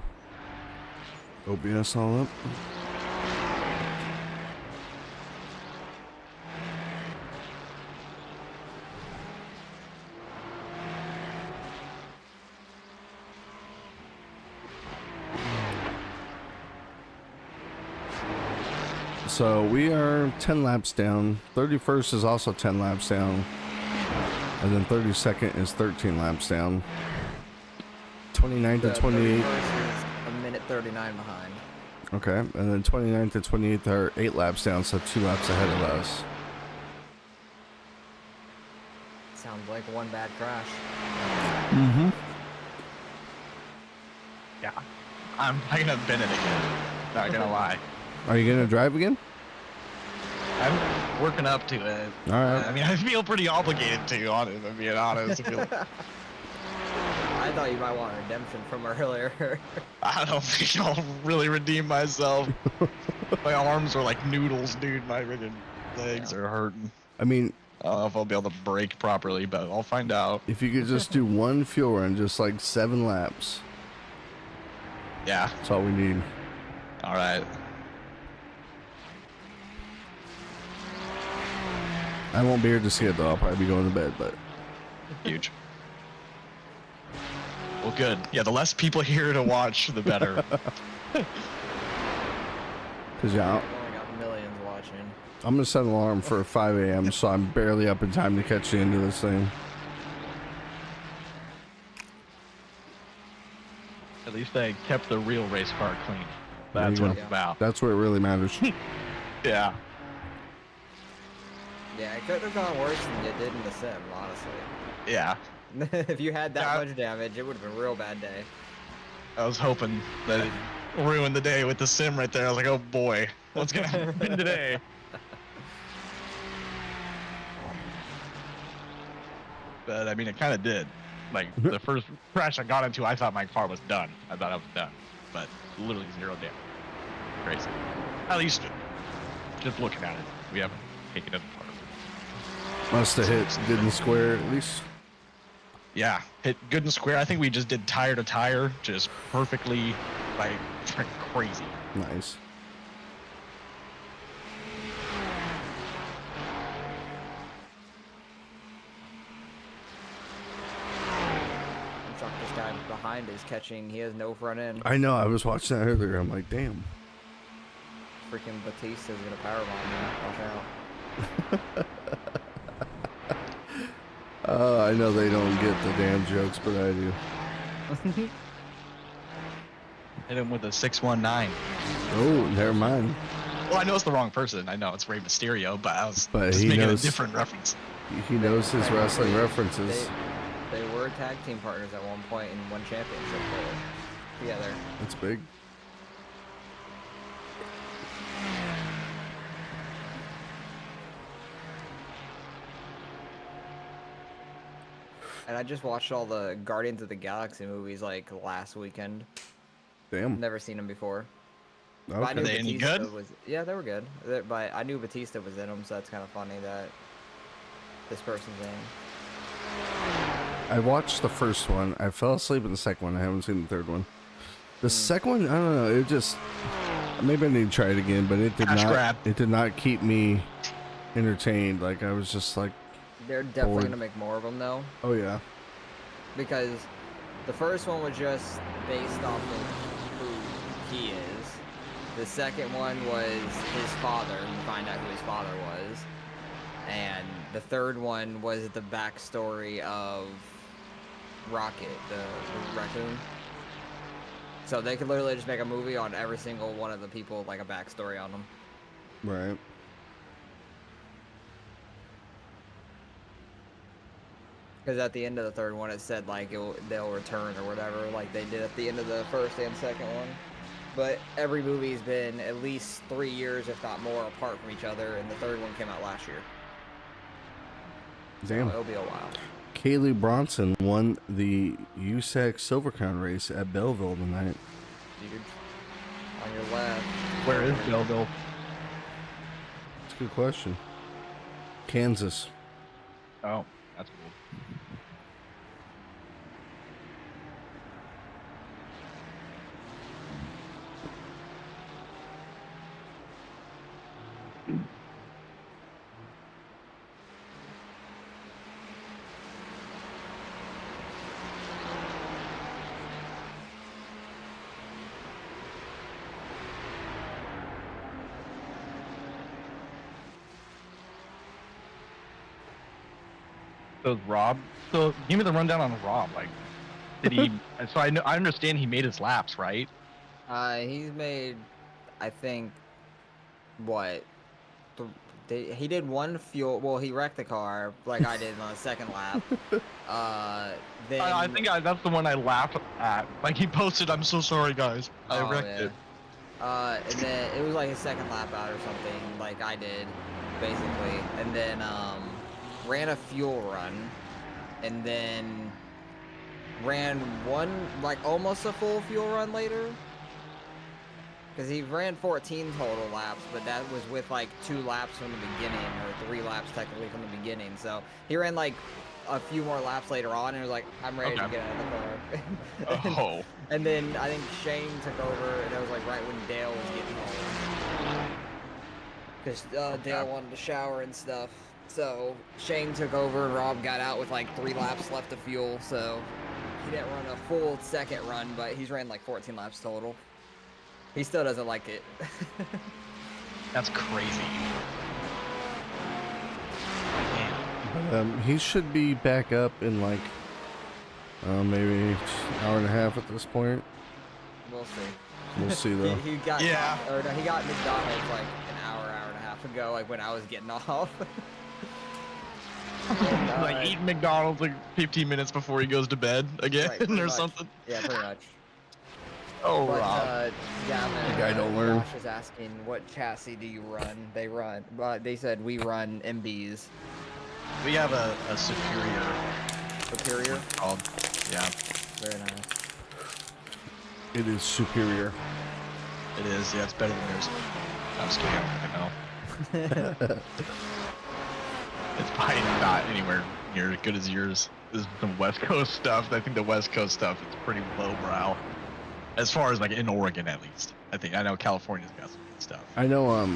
OBS all up. So we are 10 laps down. 31st is also 10 laps down. And then 32nd is 13 laps down. 29th to 28th. Is a minute 39 behind. Okay, and then 29th to 28th are 8 laps down, so 2 laps ahead of us. Sounds like one bad crash. Mm-hmm. Yeah. I'm gonna bin it again. Not gonna lie. Are you gonna drive again? I'm working up to it. All right. I mean, I feel pretty obligated to, on it, if I'm being honest. I thought you might want redemption from earlier. I don't think I'll really redeem myself. My arms are like noodles, dude. My friggin' legs are hurting. I mean, I don't know if I'll be able to brake properly, but I'll find out. if you could just do one fuel run, just like 7 laps. Yeah. That's all we need. All right. I won't be here to see it though. I'll probably be going to bed, but Huge. Well, good. Yeah, the less people here to watch, the better. cause yeah, We've only got millions watching. I'm gonna set an alarm for 5 a.m. so I'm barely up in time to catch the end of this thing. At least I kept the real race car clean. That's what it's about. That's what really matters. Yeah. Yeah, it couldn't have gone worse than it did in the sim, honestly. Yeah. If you had that much damage, it would have been a real bad day. I was hoping that it ruined the day with the sim right there. I was like, oh boy, what's gonna happen today? But I mean, it kind of did. Like the first crash I got into, I thought my car was done. I thought I was done, but literally 0 damage. Crazy. At least, just looking at it, we haven't taken it apart. Must have hit good and square at least. Yeah, hit good and square. I think we just did tire to tire, just perfectly, like crazy. Nice. Truck this guy behind is catching. He has no front end. I know. I was watching that earlier. I'm like, damn. Freaking Batista's gonna powerbomb him. Watch out. I know they don't get the damn jokes, but I do. Hit him with a 619. Oh, never mind. Well, I know it's the wrong person. I know it's Rey Mysterio, but I was But just he making knows- a different reference. He knows his wrestling references. They were tag team partners at one point in one championship together. That's big. And I just watched all the Guardians of the Galaxy movies like last weekend. Damn. Never seen them before. But I Okay. knew Are they any Batista good? was yeah, they were good. But I knew Batista was in them, so that's kind of funny that this person's in. I watched the first one. I fell asleep in the second one. I haven't seen the third one. The second one, I don't know. It just maybe I need to try it again, but it did Cash not. grab. It did not keep me entertained. Like I was just like, They're definitely Bored. gonna make more of them though, oh yeah, because the first one was just based off of who he is. The second one was his father. You find out who his father was, and the third one was the backstory of Rocket, the raccoon. So they could literally just make a movie on every single one of the people, like a backstory on them. right. Because at the end of the third one, it said like they'll return or whatever, like they did at the end of the first and second one. But every movie's been at least 3 years, if not more, apart from each other, and the third one came out last year. So Damn. it'll be a while. Kaylee Bronson won the USAC Silver Crown race at Belleville tonight. Dude, on your left. Where is Belleville? That's a good question. Kansas. Oh, that's cool. So Rob, so give me the rundown on Rob. Like, did he? So I understand he made his laps, right? He's made, I think, what? He did one fuel. Well, he wrecked the car like I did on the second lap. Then I think that's the one I laughed at. Like he posted, "I'm so sorry, guys. I Oh, wrecked yeah. it." And then it was like his second lap out or something, like I did, basically. And then ran a fuel run, and then ran one, like almost a full fuel run later. Because he ran 14 total laps, but that was with like 2 laps from the beginning, or 3 laps technically from the beginning. So he ran like a few more laps later on, and was like, "I'm ready to Okay. get out of the car." Oh, And then I think Shane took over, and it was like right when Dale was getting home. Because Dale wanted to shower and stuff. So Shane took over, and Rob got out with like 3 laps left of fuel. So he didn't run a full second run, but he's ran like 14 laps total. He still doesn't like it. that's crazy. Man. He should be back up in like maybe an hour and a half at this point. We'll see. We'll see though. He got Yeah. or no, he got McDonald's like an hour and a half ago, like when I was getting off. And, Like eat McDonald's like 15 minutes before he goes to bed again, right, pretty or much. something. Yeah, pretty much. Oh, But Rob. down there, The guy don't learn. Josh is asking what chassis do you run? They run, but they said we run MBs. We have a superior Superior, called. Yeah, very nice. It is superior. it is. Yeah, it's better than yours. I'm just kidding. I know. It's probably not anywhere near as good as yours. This is some West Coast stuff. I think the West Coast stuff is pretty lowbrow. As far as like in Oregon, at least. I know California's got some good stuff. I know.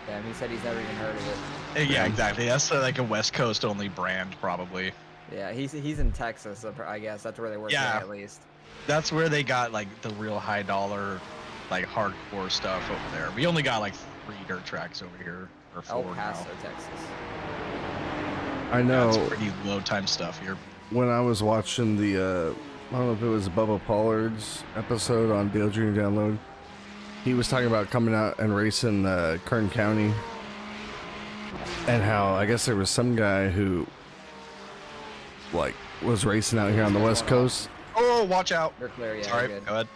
Yeah, he said he's never even heard of it. Yeah, exactly. That's like a West Coast only brand, probably. Yeah, he's in Texas, I guess. That's where they work Yeah. at least. That's where they got like the real high dollar, like hardcore stuff over there. We only got like 3 dirt tracks over here, or 4 El Paso, now. Texas. I know. That's pretty low time stuff here. When I was watching the, I don't know if it was Bubba Pollard's episode on Dale Jr. Download, he was talking about coming out and racing Kern County, and how I guess there was some guy who, like, was racing out here on the West Coast. Oh, watch out! You're clear, yeah, Sorry, you're good. go ahead.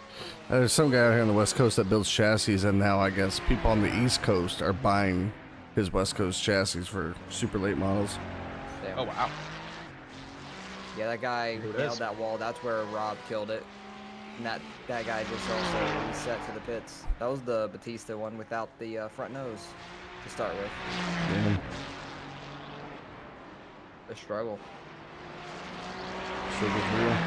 There's some guy out here on the West Coast that builds chassis, and now I guess people on the East Coast are buying his West Coast chassis for super late models. Damn. Oh wow. Yeah, that guy Who it nailed is? that wall. That's where Rob killed it. And that guy just also reset to the pits. That was the Batista one without the front nose to start with. Damn. A struggle. Sugar's real.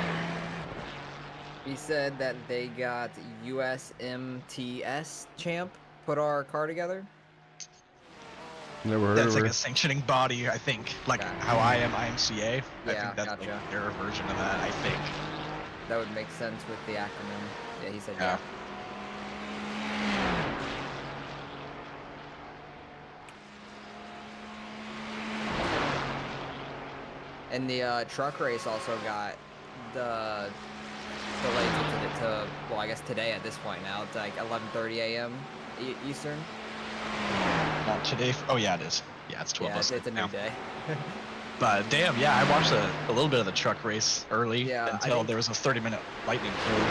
He said that they got USMTS champ put our car together. Never heard That's of like her. a sanctioning body, I think. Like Gotcha. how I am IMCA. I Yeah, think that's gotcha. like their version of that, I think. That would make sense with the acronym. Yeah, he said Yeah. And the truck race also got the delayed to well, I guess today at this point now. It's like 11:30 a.m. Eastern. Not today. Oh yeah, it is. Yeah, it's 12 Yeah, us it's a new now. day. But damn, yeah, I watched a little bit of the truck race early Yeah, I until think- there was a 30-minute lightning code.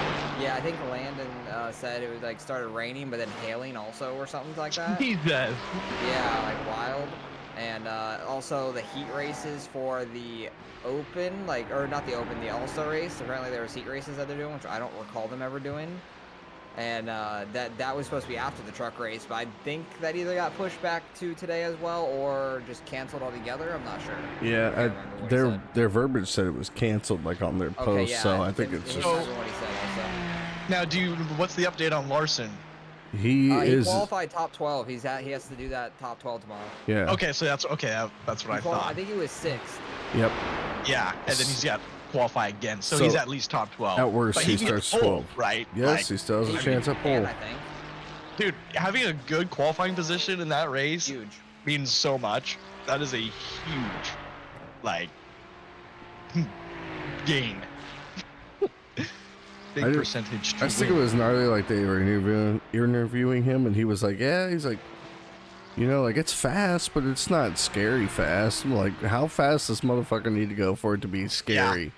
Yeah, I think Landon said it was like started raining, but then hailing also or something like that. Jesus. Yeah, like wild. And also the heat races for the Open, like, or not the Open, the All-Star race. Apparently there was heat races that they're doing, which I don't recall them ever doing. And that was supposed to be after the truck race, but I think that either got pushed back to today as well, or just canceled altogether. I'm not sure. Yeah, I can't remember what he said. their verbiage said it was canceled, like on their Okay, post. yeah, So I think Tim- it's he just remember what he said also. Now, what's the update on Larson? he He is. qualified top 12. He has to do that top 12 tomorrow. Yeah. Okay, so that's okay. That's what I thought. I think he was 6th. Yep. Yeah, and then he's got to qualify again, so So, he's at least top 12. at worst, But he can get starts pole, 12. right? Yes, Like, he still has a He chance at can, pole. I think. dude, having a good qualifying position in that race Huge. means so much. That is a huge, like, gain. Big I just- percentage to I just think it win. was gnarly. Like they were interviewing him, and he was like, "Yeah, he's like, you know, like it's fast, but it's not scary fast." I'm like, how fast does motherfucker need to go for it to be scary?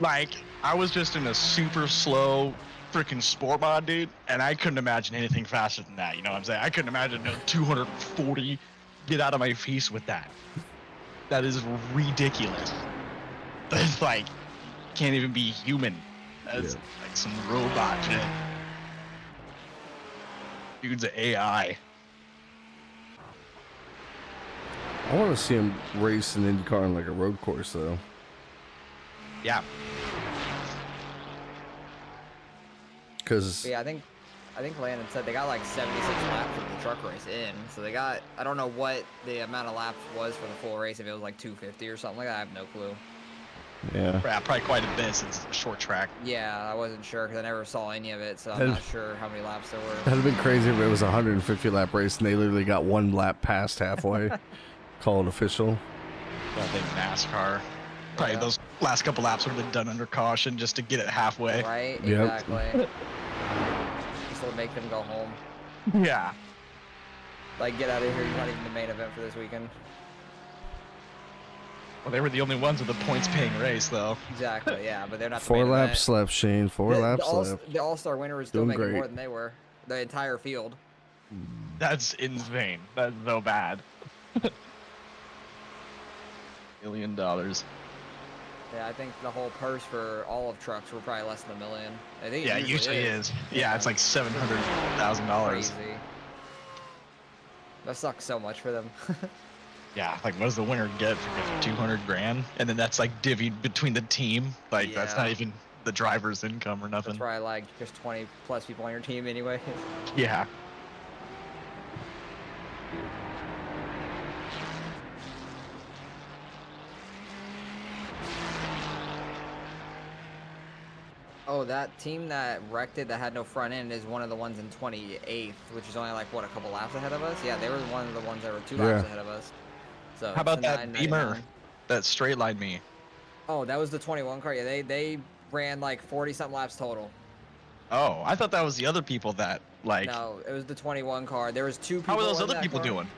Like, I was just in a super slow freaking sport mod, dude, and I couldn't imagine anything faster than that. You know what I'm saying? I couldn't imagine a 240 get out of my face with that. That is ridiculous. That's like, can't even be human. That's Yeah. like some robot shit. Dude's an AI. I want to see him race an IndyCar on like a road course, though. Yeah. Because But yeah, I think Landon said they got like 76 laps of the truck race in. So they got, I don't know what the amount of laps was for the full race, if it was like 250 or something like that. I have no clue. yeah, Probably quite a bit since it's a short track. Yeah, I wasn't sure because I never saw any of it, so I'm And- not sure how many laps there were. that'd have been crazy if it was a 150 lap race and they literally got one lap past halfway. Call it official. I think NASCAR. Probably Yeah. those last couple laps would have been done under caution just to get it halfway. Right? Yep. Exactly. Just to make them go home. Yeah. Like, get out of here. You're not even the main event for this weekend. Well, they were the only ones with a points-paying race, though. Exactly, yeah, but they're not the 4 main laps event. left, Shane. 4 laps left. The All-Star winner was still Doing making great. more than they were. The entire field. That's insane. That's so bad. $1 million. Yeah, I think the whole purse for all of trucks were probably less than $1 million. I think Yeah, it it usually is. Yeah, it's like $700,000. crazy. That sucks so much for them. Yeah, like what does the winner get for 200 grand? And then that's like divvied between the team. Like that's Yeah. not even the driver's income or nothing. That's probably like just 20 plus people on your team anyway. Yeah. Oh, that team that wrecked it that had no front end is one of the ones in 28th, which is only like, what, a couple laps ahead of us? Yeah, they were one of the ones that were 2 laps Yeah. ahead of us. So How about it's a that Beamer 999. that straight lined me? Oh, that was the 21 car. Yeah, they ran like 40 something laps total. Oh, I thought that was the other people that like. No, it was the 21 car. There was 2 people. How are those in other that people car. doing?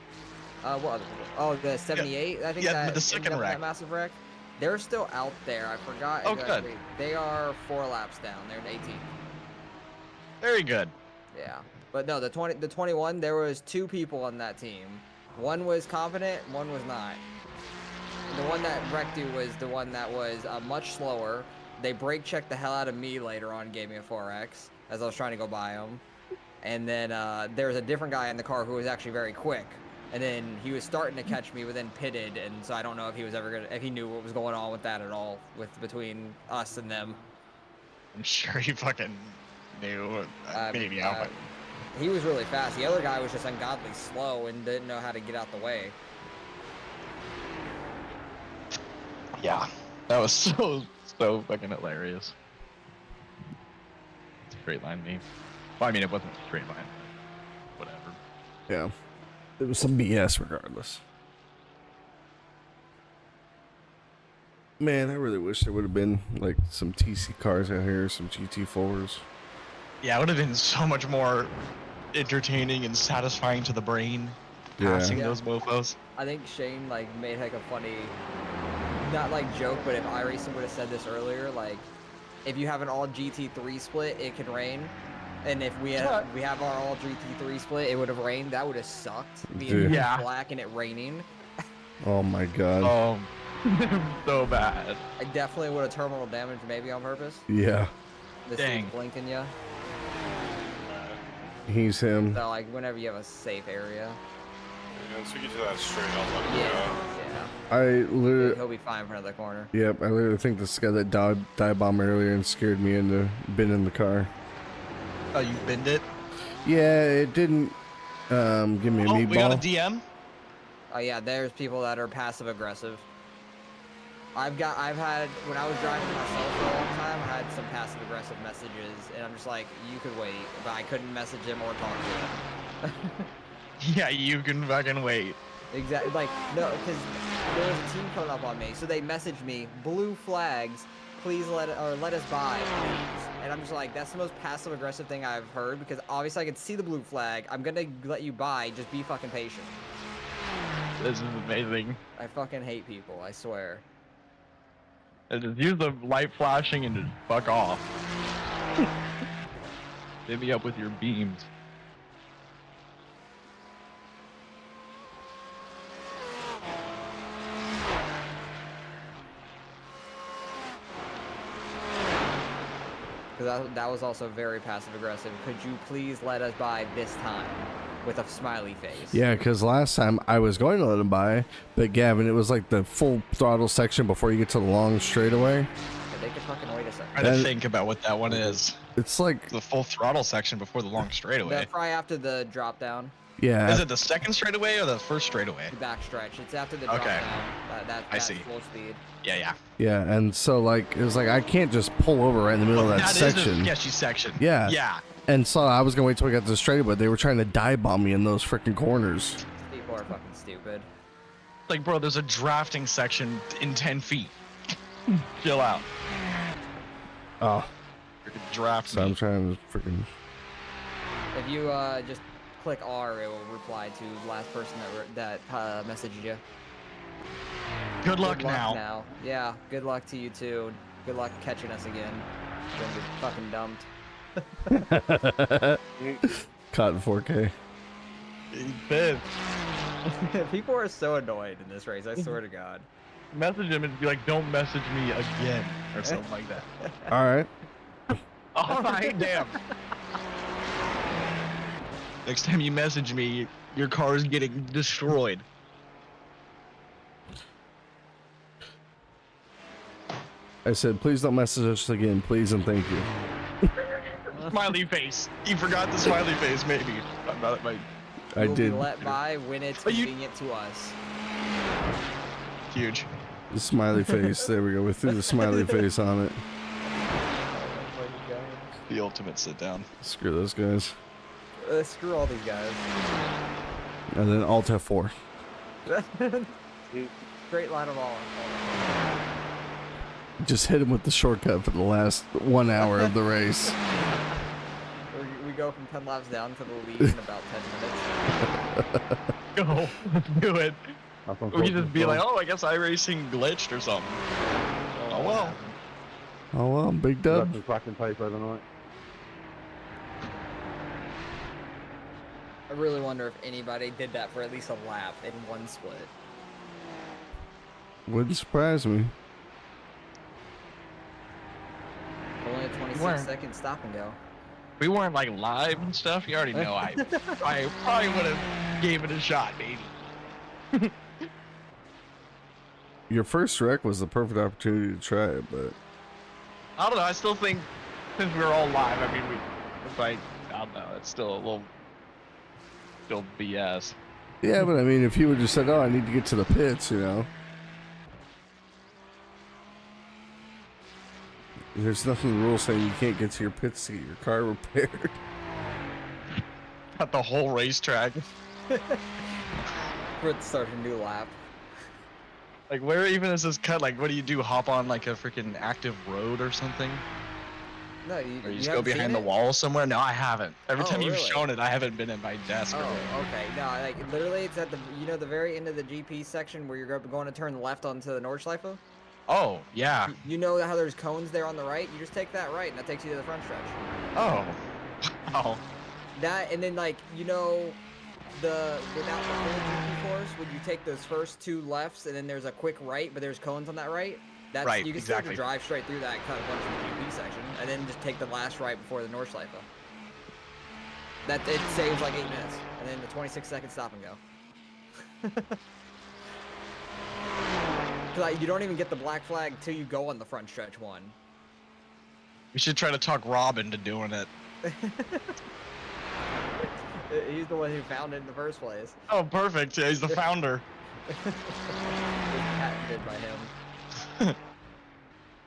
What? Oh, the 78. I think yeah, that the second ended up in wreck. that massive wreck. They're still out there. I forgot. Oh, good. exactly. They are 4 laps down. They're in 18. Very good. Yeah, but no, the 21. There was 2 people on that team. One was confident. One was not. The one that wrecked you was the one that was much slower. They brake checked the hell out of me later on, gave me a 4X as I was trying to go by him. And then there was a different guy in the car who was actually very quick. And then he was starting to catch me, but then pitted. And so I don't know if he was ever if he knew what was going on with that at all, between us and them. I'm sure he fucking knew. Maybe I would. He was really fast. The other guy was just ungodly slow and didn't know how to get out the way. Yeah, that was so fucking hilarious. It's a straight line meme. Well, I mean, it wasn't a straight line. Whatever. Yeah. It was some BS regardless. Man, I really wish there would have been like some TC cars out here, some GT4s. Yeah, it would have been so much more entertaining and satisfying to the brain passing those mofos. I think Shane like made like a funny, not like joke, but if iRacing would have said this earlier, like if you have an all GT3 split, it can rain. And if we have our all GT3 split, it would have rained. That would have sucked. Being black and it raining. Oh my god. Oh, so bad. I definitely would have terminal damage, maybe on purpose. Yeah. This Dang. thing's blinking you. He's him. So like whenever you have a safe area. Yeah, once we get to that straight, I'll let him go. I literally. He'll be fine for another corner. Yep, I literally think this guy that dive bombed earlier and scared me into binning the car. Oh, you binned it? Yeah, it didn't give me a meatball. We got a DM? Oh yeah, there's people that are passive aggressive. I've had, when I was driving myself for a long time, I had some passive aggressive messages, and I'm just like, you could wait, but I couldn't message him or talk to him. Yeah, you can fucking wait. Exactly, like, no, because there was a team coming up on me, so they messaged me, blue flags, please let us by, please. And I'm just like, that's the most passive aggressive thing I've heard, because obviously I can see the blue flag, I'm gonna let you by, just be fucking patient. This is amazing. I fucking hate people, I swear. Just use the light flashing and just fuck off. Hit me up with your beams. Because that was also very passive aggressive. Could you please let us by this time? With a smiley face. Yeah, because last time I was going to let him by, but Gavin, it was like the full throttle section before you get to the long straightaway. Yeah, they could fucking wait a second. I had to think about what that one is. It's like the full throttle section before the long straightaway. That's right after the drop down. Yeah. Is it the second straightaway or the first straightaway? The back stretch. It's after the drop down. That's full speed. Yeah. Yeah, and so like it was like I can't just pull over right in the middle of that section. Is a sketchy section. Yeah. Yeah. And so I was gonna wait till we got to the straight, but they were trying to dive bomb me in those freaking corners. People are fucking stupid. Like, bro, there's a drafting section in 10 feet. Chill out. Oh. Freaking draft So me. I'm trying to freaking. If you just click R, it will reply to the last person that messaged you. Good luck now. Yeah, good luck to you too. Good luck catching us again. Don't get fucking dumped. Caught in 4K. People are so annoyed in this race, I swear to God. Message him and be like, don't message me again, or something like that. All right. All right, damn. Next time you message me, your car is getting destroyed. I said, please don't message us again, please and thank you. Smiley face. You forgot the smiley face, maybe. I You'll did. Be let by when it's convenient to us. Huge. The smiley face. There we go. We threw the smiley face on it. The ultimate sit down. Screw those guys. Screw all these guys. And then Alt F4. Great line of all. Just hit him with the shortcut for the last 1 hour of the race. We go from 10 laps down to the lead in about 10 minutes. Go. Let's do it. We can just be like, oh, I guess iRacing glitched or something. Oh, well. Oh, well, big dub. Fucking paper tonight. I really wonder if anybody did that for at least a lap in one split. Wouldn't surprise me. Only a 26-second stop and go. We weren't like live and stuff. You already know I probably would have gave it a shot, baby. Your first wreck was the perfect opportunity to try it, but I don't know. I still think since we were all live, I mean, it's like, I don't know. It's still a little, still BS. yeah, but I mean, if you would just said, "Oh, I need to get to the pits," you know, there's nothing in the rules saying you can't get to your pits to get your car repaired. Got the whole racetrack. For it to start a new lap. Like, where even is this cut? Like, what do you do? Hop on like a freaking active road or something? No, Or you just go haven't behind seen the it? wall somewhere? No, I haven't. Every Oh, time you've really? shown it, I haven't been at my desk. or anything. Oh, okay. No, like literally, it's at the the very end of the GP section where you're going to turn left onto the Nordschleife. Oh, yeah. You know how there's cones there on the right? You just take that right, and that takes you to the front stretch. Oh. Oh. That, and then like without the full GP course, when you take those first two lefts, and then there's a quick right, but there's cones on that right. That's Right, you can exactly. still drive straight through that and cut a bunch of the GP section, and then just take the last right before the Nordschleife. That it saves like 8 minutes, and then the 26-second stop and go. Like, you don't even get the black flag till you go on the front stretch one. We should try to talk Rob into doing it. He's the one who found it in the first place. Oh, perfect. Yeah, he's the founder. It was patented by him.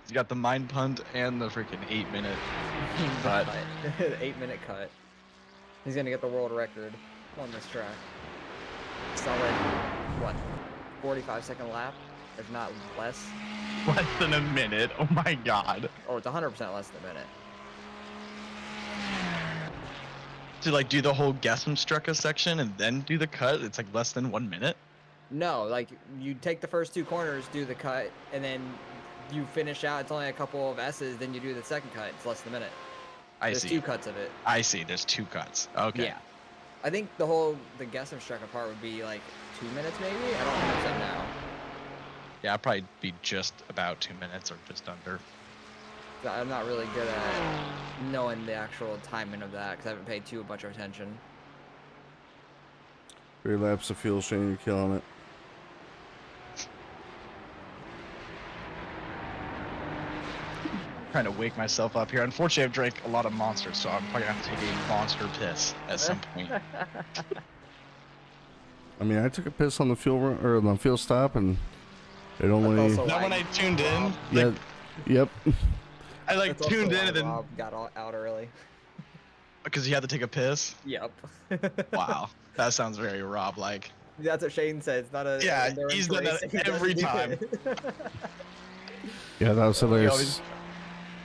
He's got the mind punt and the freaking 8-minute cut. 8-minute cut. He's gonna get the world record on this track. Solid, what, 45-second lap, if not less. Less than a minute. Oh my god. Oh, it's 100% less than a minute. To like do the whole Gessenstrecke section and then do the cut, it's like less than 1 minute. No, like you take the first two corners, do the cut, and then you finish out. It's only a couple of S's. Then you do the second cut. It's less than a minute. There's see. 2 cuts of it. I see. There's 2 cuts. Okay. Yeah. I think the Gessenstrecke part would be like 2 minutes maybe. I don't know now. Yeah, I'd probably be just about 2 minutes or just under. I'm not really good at knowing the actual timing of that because I haven't paid too much attention. 3 laps of fuel, Shane, you're killing it. Trying to wake myself up here. Unfortunately, I've drank a lot of Monsters, so I'm probably gonna have to take a monster piss at some point. I mean, I took a piss on the fuel run, or on the fuel stop, and it only. also Now when I tuned in, Yeah. like, Yep. I like That's also tuned in why and then Rob got out early. because you had to take a piss. Yep. Wow, that sounds very Rob-like. That's what Shane said. It's not a. Yeah, endurance he's done race. that He doesn't every do time. it. Yeah, that was hilarious.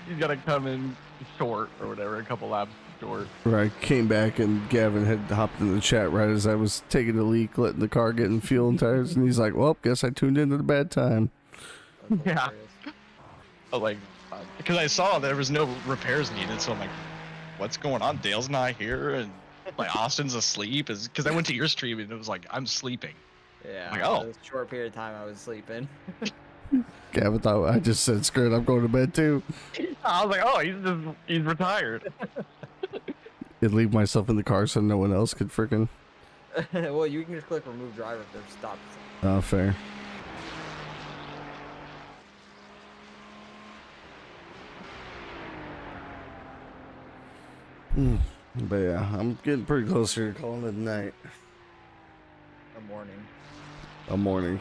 He's gotta come in short or whatever, a couple laps short. Right, came back and Gavin had hopped in the chat right as I was taking a leak, letting the car get in fuel and tires, and he's like, "Well, guess I tuned in at a bad time." That's Yeah. hilarious. But like, because I saw there was no repairs needed, so I'm like, what's going on? Dale's not here, and like Austin's asleep. Is because I went to your stream and it was like I'm sleeping. Yeah. Like, oh. It was a short period of time I was sleeping. Gavin thought I just said, "Screw it, I'm going to bed too," I was like, oh, he's retired. and leave myself in the car so no one else could freaking. Well, you can just click remove driver if they're stopped. Oh, fair. But yeah, I'm getting pretty close here to calling it a night. A morning. A morning.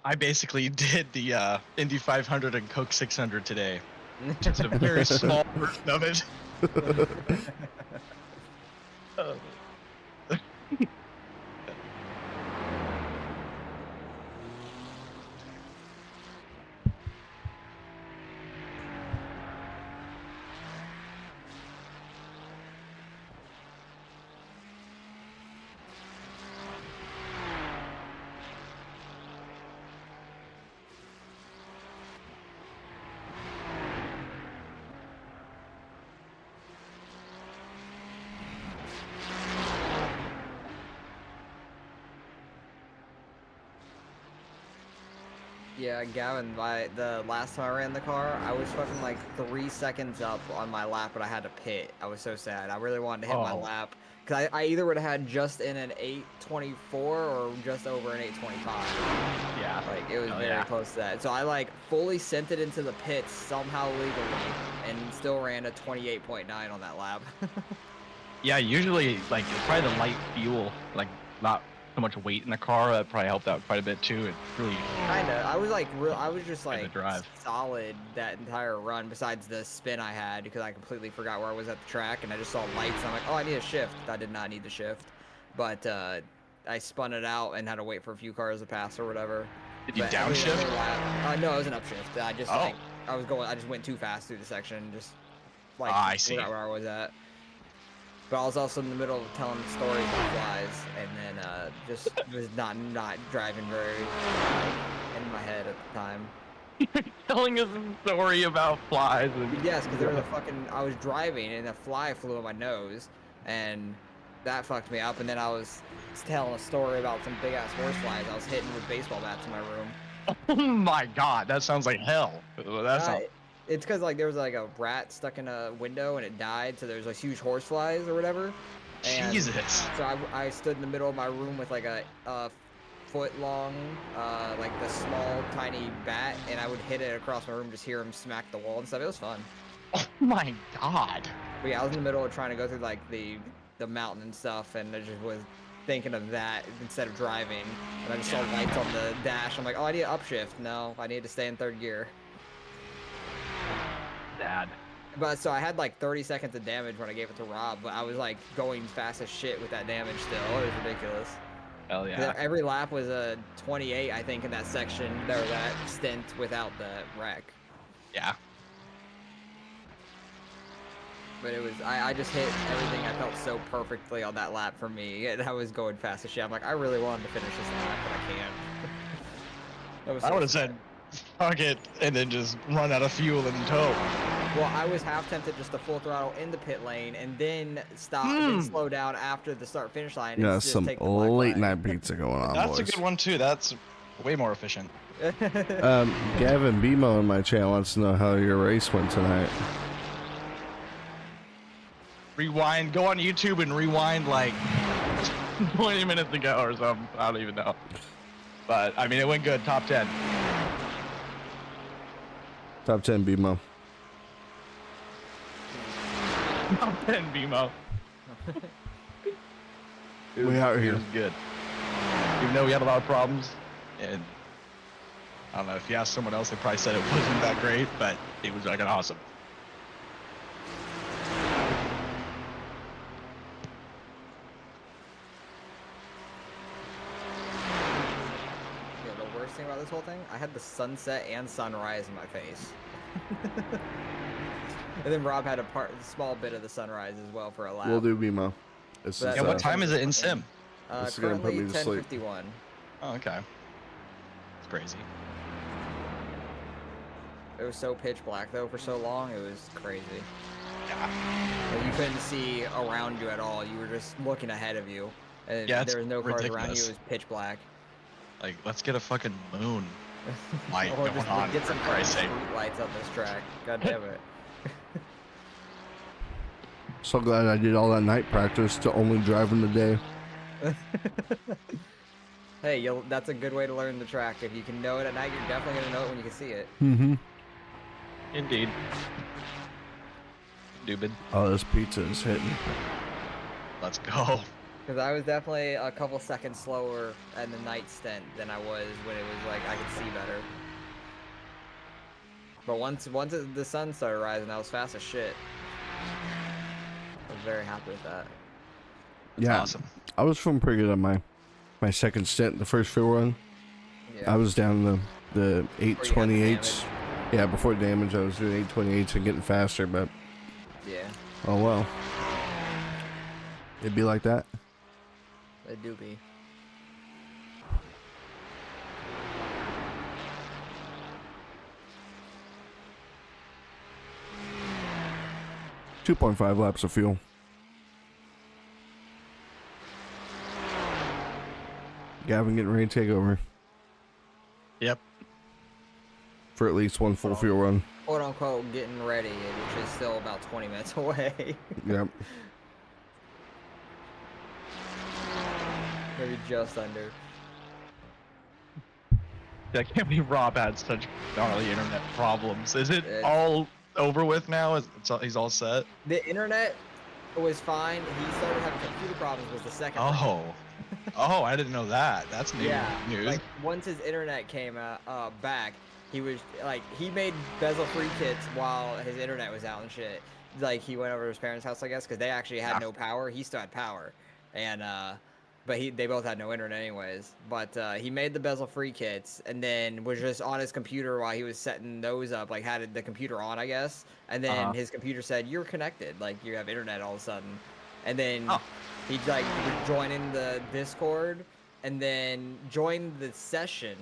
I basically did the Indy 500 and Coke 600 today. Just a very small version of it. Yeah, Gavin, the last time I ran the car, I was fucking like 3 seconds up on my lap, but I had to pit. I was so sad. I really wanted to hit my Oh. lap. Because I either would have had just in an 824 or just over an 825. Yeah. Like, it was Oh, very yeah. close to that. So I, like, fully sent it into the pits somehow legally and still ran a 28.9 on that lap. Yeah, usually, like, it's probably the light fuel, like, not so much weight in the car. That probably helped out quite a bit, too. It really Kinda. I was like, I was just good to like drive. solid that entire run. Besides the spin I had because I completely forgot where I was at the track and I just saw lights. And I'm like, oh, I need a shift. I did not need the shift, but I spun it out and had to wait for a few cars to pass or whatever. Did you But every downshift? other lap, no, it was an upshift. I just Oh. like I just went too fast through the section. Just like I see. forgot where I was at. But I was also in the middle of telling stories about flies, and then just was not driving very in my head at the time. Telling us a story about flies and Yes, because there was a fucking. I was driving and a fly flew on my nose, and that fucked me up. And then I was telling a story about some big ass horse flies I was hitting with baseball bats in my room. oh my god, that sounds like hell. That sounds It's because like there was like a rat stuck in a window and it died, so there's like huge horse flies or whatever. And Jesus. So I stood in the middle of my room with like a foot long, like the small tiny bat, and I would hit it across my room, just hear him smack the wall and stuff. It was fun. Oh my god. But yeah, I was in the middle of trying to go through like the mountain and stuff, and I just was thinking of that instead of driving. And I just saw lights on the dash. I'm like, oh, I need to upshift. No, I need to stay in third gear. Dad. But so I had like 30 seconds of damage when I gave it to Rob, but I was like going fast as shit with that damage still. It was ridiculous. Hell yeah. Every lap was a 28, I think, in that section, or that stint without the wreck. Yeah. But it was, I just hit everything I felt so perfectly on that lap for me, and I was going fast as shit. I'm like, I really wanted to finish this lap, but I can't. That was I so would have sad. said, fuck it, and then just run out of fuel and tow. Well, I was half tempted just to full throttle in the pit lane and then stop and slow down after the start finish line. And Yeah, just some take the black late flag. night pizza going on, That's boys. a good one too. That's way more efficient. Gavin Bemo in my channel wants to know how your race went tonight. Rewind, go on YouTube and rewind like 20 minutes ago or something. I don't even know. But I mean, it went good. Top 10. Top 10 Bemo. Top 10 BMO. We out It here. was good. Even though we had a lot of problems, and I don't know, if you ask someone else, they probably said it wasn't that great, but it was like an awesome. Yeah, the worst thing about this whole thing, I had the sunset and sunrise in my face. And then Rob had a small bit of the sunrise as well for a lap. We'll do Bemo. This But is, Yeah, what time is it in Sim? This is gonna put Currently me to sleep. 10:51. Oh, okay. It's crazy. It was so pitch black though for so long, it was crazy. Yeah. Like, you couldn't see around you at all. You were just looking ahead of you. And Yeah, it's there was no cars around you. ridiculous. It was pitch black. Like, let's get a fucking moon light Or going just on, get for some Christ's sake. street lights on this track. God damn it. So glad I did all that night practice to only drive in the day. Hey, that's a good way to learn the track. If you can know it at night, you're definitely gonna know it when you can see it. Mm-hmm. Indeed. Stupid. Oh, this pizza is hitting. Let's go. Because I was definitely a couple seconds slower at the night stint than I was when it was like I could see better. But once the sun started rising, I was fast as shit. I was very happy with that. That's Yeah, awesome. I was feeling pretty good on my second stint, the first field run. Yeah. I was down the Before you got the 828s. Yeah, before damage, I was doing 828s and getting faster, but Yeah, oh well. It'd be like that. it do be. 2.5 laps of fuel. Gavin getting ready to take over. Yep. for at least one full fuel run. Quote unquote getting ready, which is still about 20 minutes away. Yep. Maybe just under. I can't believe Rob had such gnarly internet problems. Is it It's- all over with now? He's all set? The internet was fine. He started having computer problems was the second round. Oh. Oh, I didn't know that. That's new news. Like once his internet came back, he was like he made bezel-free kits while his internet was out and shit. Like he went over to his parents' house, I guess, because they actually had no power. He still had power, and but they both had no internet anyways. But he made the bezel-free kits and then was just on his computer while he was setting those up. Like had the computer on, I guess, and then his computer said you're connected, like you have internet all of a sudden, and then. He like would join in the Discord and then join the session,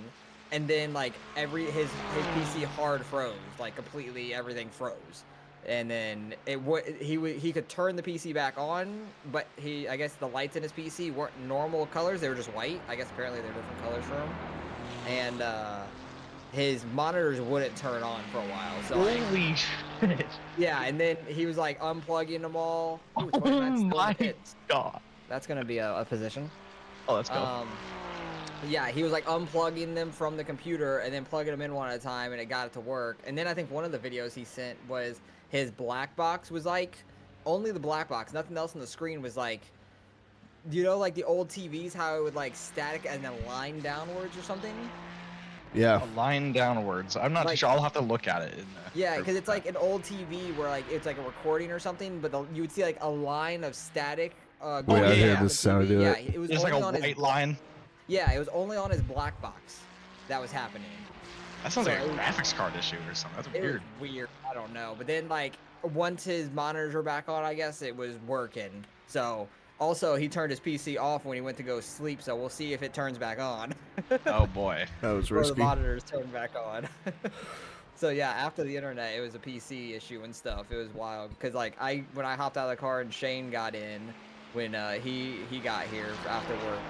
and then like his PC hard froze, like completely everything froze, and then he could turn the PC back on, but I guess the lights in his PC weren't normal colors, they were just white. I guess apparently they're different colors for him, and his monitors wouldn't turn on for a while. So holy shit! Yeah, and then he was like unplugging them all. Ooh, Oh my god! That's gonna be a position. Oh, let's go. Yeah, he was like unplugging them from the computer and then plugging them in one at a time, and it got it to work. And then I think one of the videos he sent was his black box was like only the black box, nothing else on the screen was like, you know, like the old TVs, how it would like static and then line downwards or something. Yeah. A line downwards. I'm not too sure. I'll have to look at it. Yeah, because it's like an old TV where like it's like a recording or something, but you would see like a line of static. Wait, I hear this sound do it. It was There's like a white line. Yeah, it was only on his black box that was happening. That sounds like a graphics card issue or something. That's weird. It was weird. I don't know. But then like once his monitors were back on, I guess it was working. So also he turned his PC off when he went to go sleep. So we'll see if it turns back on. Oh boy, that was or risky. the monitors turned back on. So yeah, after the internet, it was a PC issue and stuff. It was wild because like when I hopped out of the car and Shane got in when he got here after work.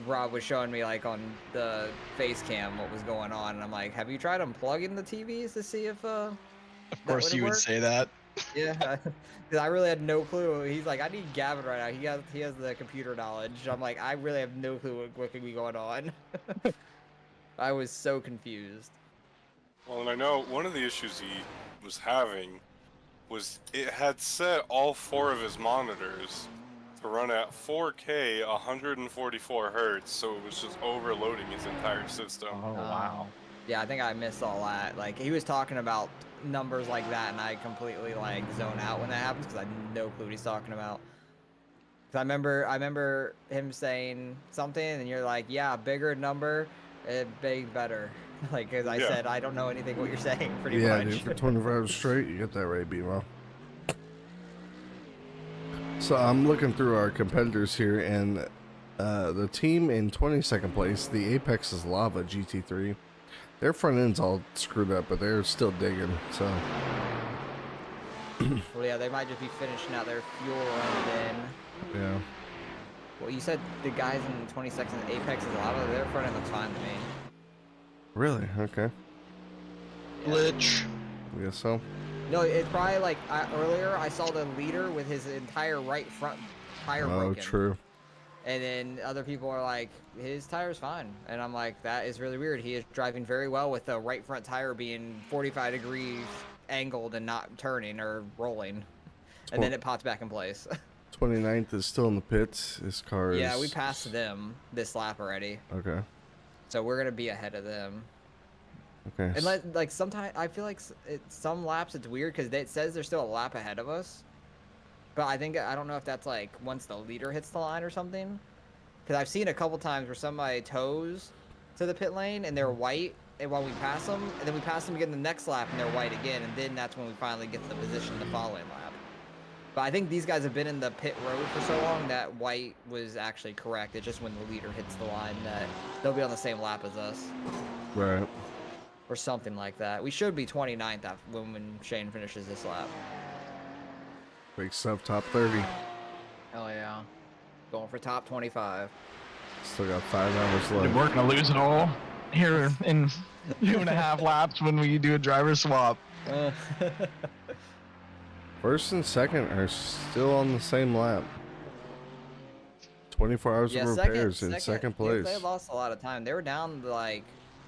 Rob was showing me like on the face cam what was going on, and I'm like, have you tried unplugging the TVs to see if of course you would say that. Yeah, because I really had no clue. He's like, I need Gavin right now. He has the computer knowledge. I'm like, I really have no clue what could be going on. I was so confused. Well, and I know one of the issues he was having was it had set all 4 of his monitors to run at 4K 144 hertz, so it was just overloading his entire system. Oh wow. Yeah, I think I missed all that. Like he was talking about numbers like that, and I completely like zone out when that happens because I have no clue what he's talking about. Cause I remember him saying something, and you're like, yeah, bigger number, big better. Like, cause I said I don't know anything what you're saying pretty much. Yeah, dude, for 24 hours straight, you get that right, B-Mo. So I'm looking through our competitors here, and the team in 22nd place, the Apex is Lava GT3. Their front end's all screwed up, but they're still digging. So. Well, yeah, they might just be finishing out their fuel run then. Yeah. Well, you said the guys in 22nd Apex is Lava. Their front end looks fine to me. Really? Okay. Glitch. I guess so. No, it's probably like earlier I saw the leader with his entire right front tire broken. Oh, true. And then other people are like, his tire's fine. And I'm like, that is really weird. He is driving very well with the right front tire being 45 degrees angled and not turning or rolling. And then it pops back in place. 29th is still in the pits. His car is... Yeah, we passed them this lap already. Okay. So we're going to be ahead of them. Okay. And like sometimes I feel like some laps it's weird because it says they're still a lap ahead of us. But I don't know if that's like once the leader hits the line or something. Because I've seen a couple times where somebody tows to the pit lane and they're white and while we pass them, and then we pass them again the next lap and they're white again, and then that's when we finally get the position the following lap. But I think these guys have been in the pit road for so long that white was actually correct. It's just when the leader hits the line that they'll be on the same lap as us. Right. Or something like that. We should be 29th when Shane finishes this lap. Big stuff, top 30. Hell yeah. Going for top 25. Still got 5 hours left. We're gonna lose it all. here in 2.5 laps when we do a driver swap. First and second are still on the same lap. 24 hours of repairs in second place. They lost a lot of time. They were down to like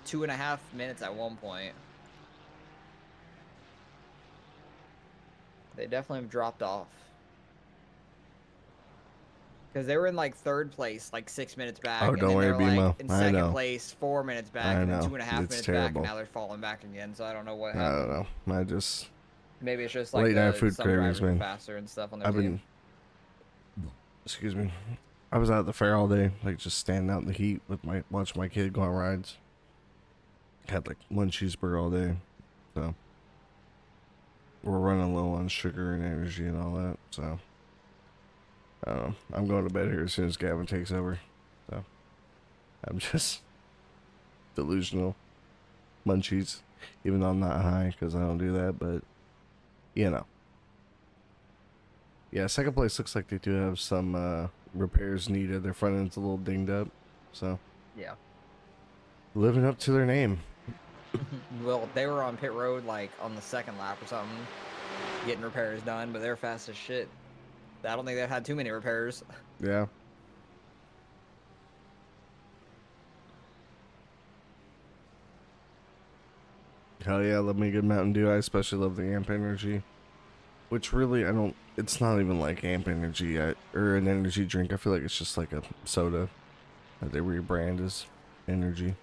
2.5 minutes at one point. They definitely have dropped off. Because they were in like third place like 6 minutes back. Oh, don't worry, BMO. In second place 4 minutes back, and then 2.5 minutes terrible. back, and now they're falling back again. So I don't know what I happened. don't know. I just Maybe it's just like late night food some cravings, drivers are man. faster and stuff on their team. Excuse me. I was out at the fair all day, like just standing out in the heat with watching my kid go on rides. Had like one cheeseburger all day, so we're running low on sugar and energy and all that. So I'm going to bed here as soon as Gavin takes over. So I'm just delusional munchies, even though I'm not high because I don't do that. But you know, yeah. Second place looks like they do have some repairs needed. Their front end's a little dinged up, so Yeah. living up to their name. Well, they were on pit road like on the second lap or something, getting repairs done, but they're fast as shit. I don't think they've had too many repairs. Yeah. Hell yeah, love me a good Mountain Dew. I especially love the Amp Energy, which really it's not even like Amp Energy or an energy drink. I feel like it's just like a soda that they rebrand as energy.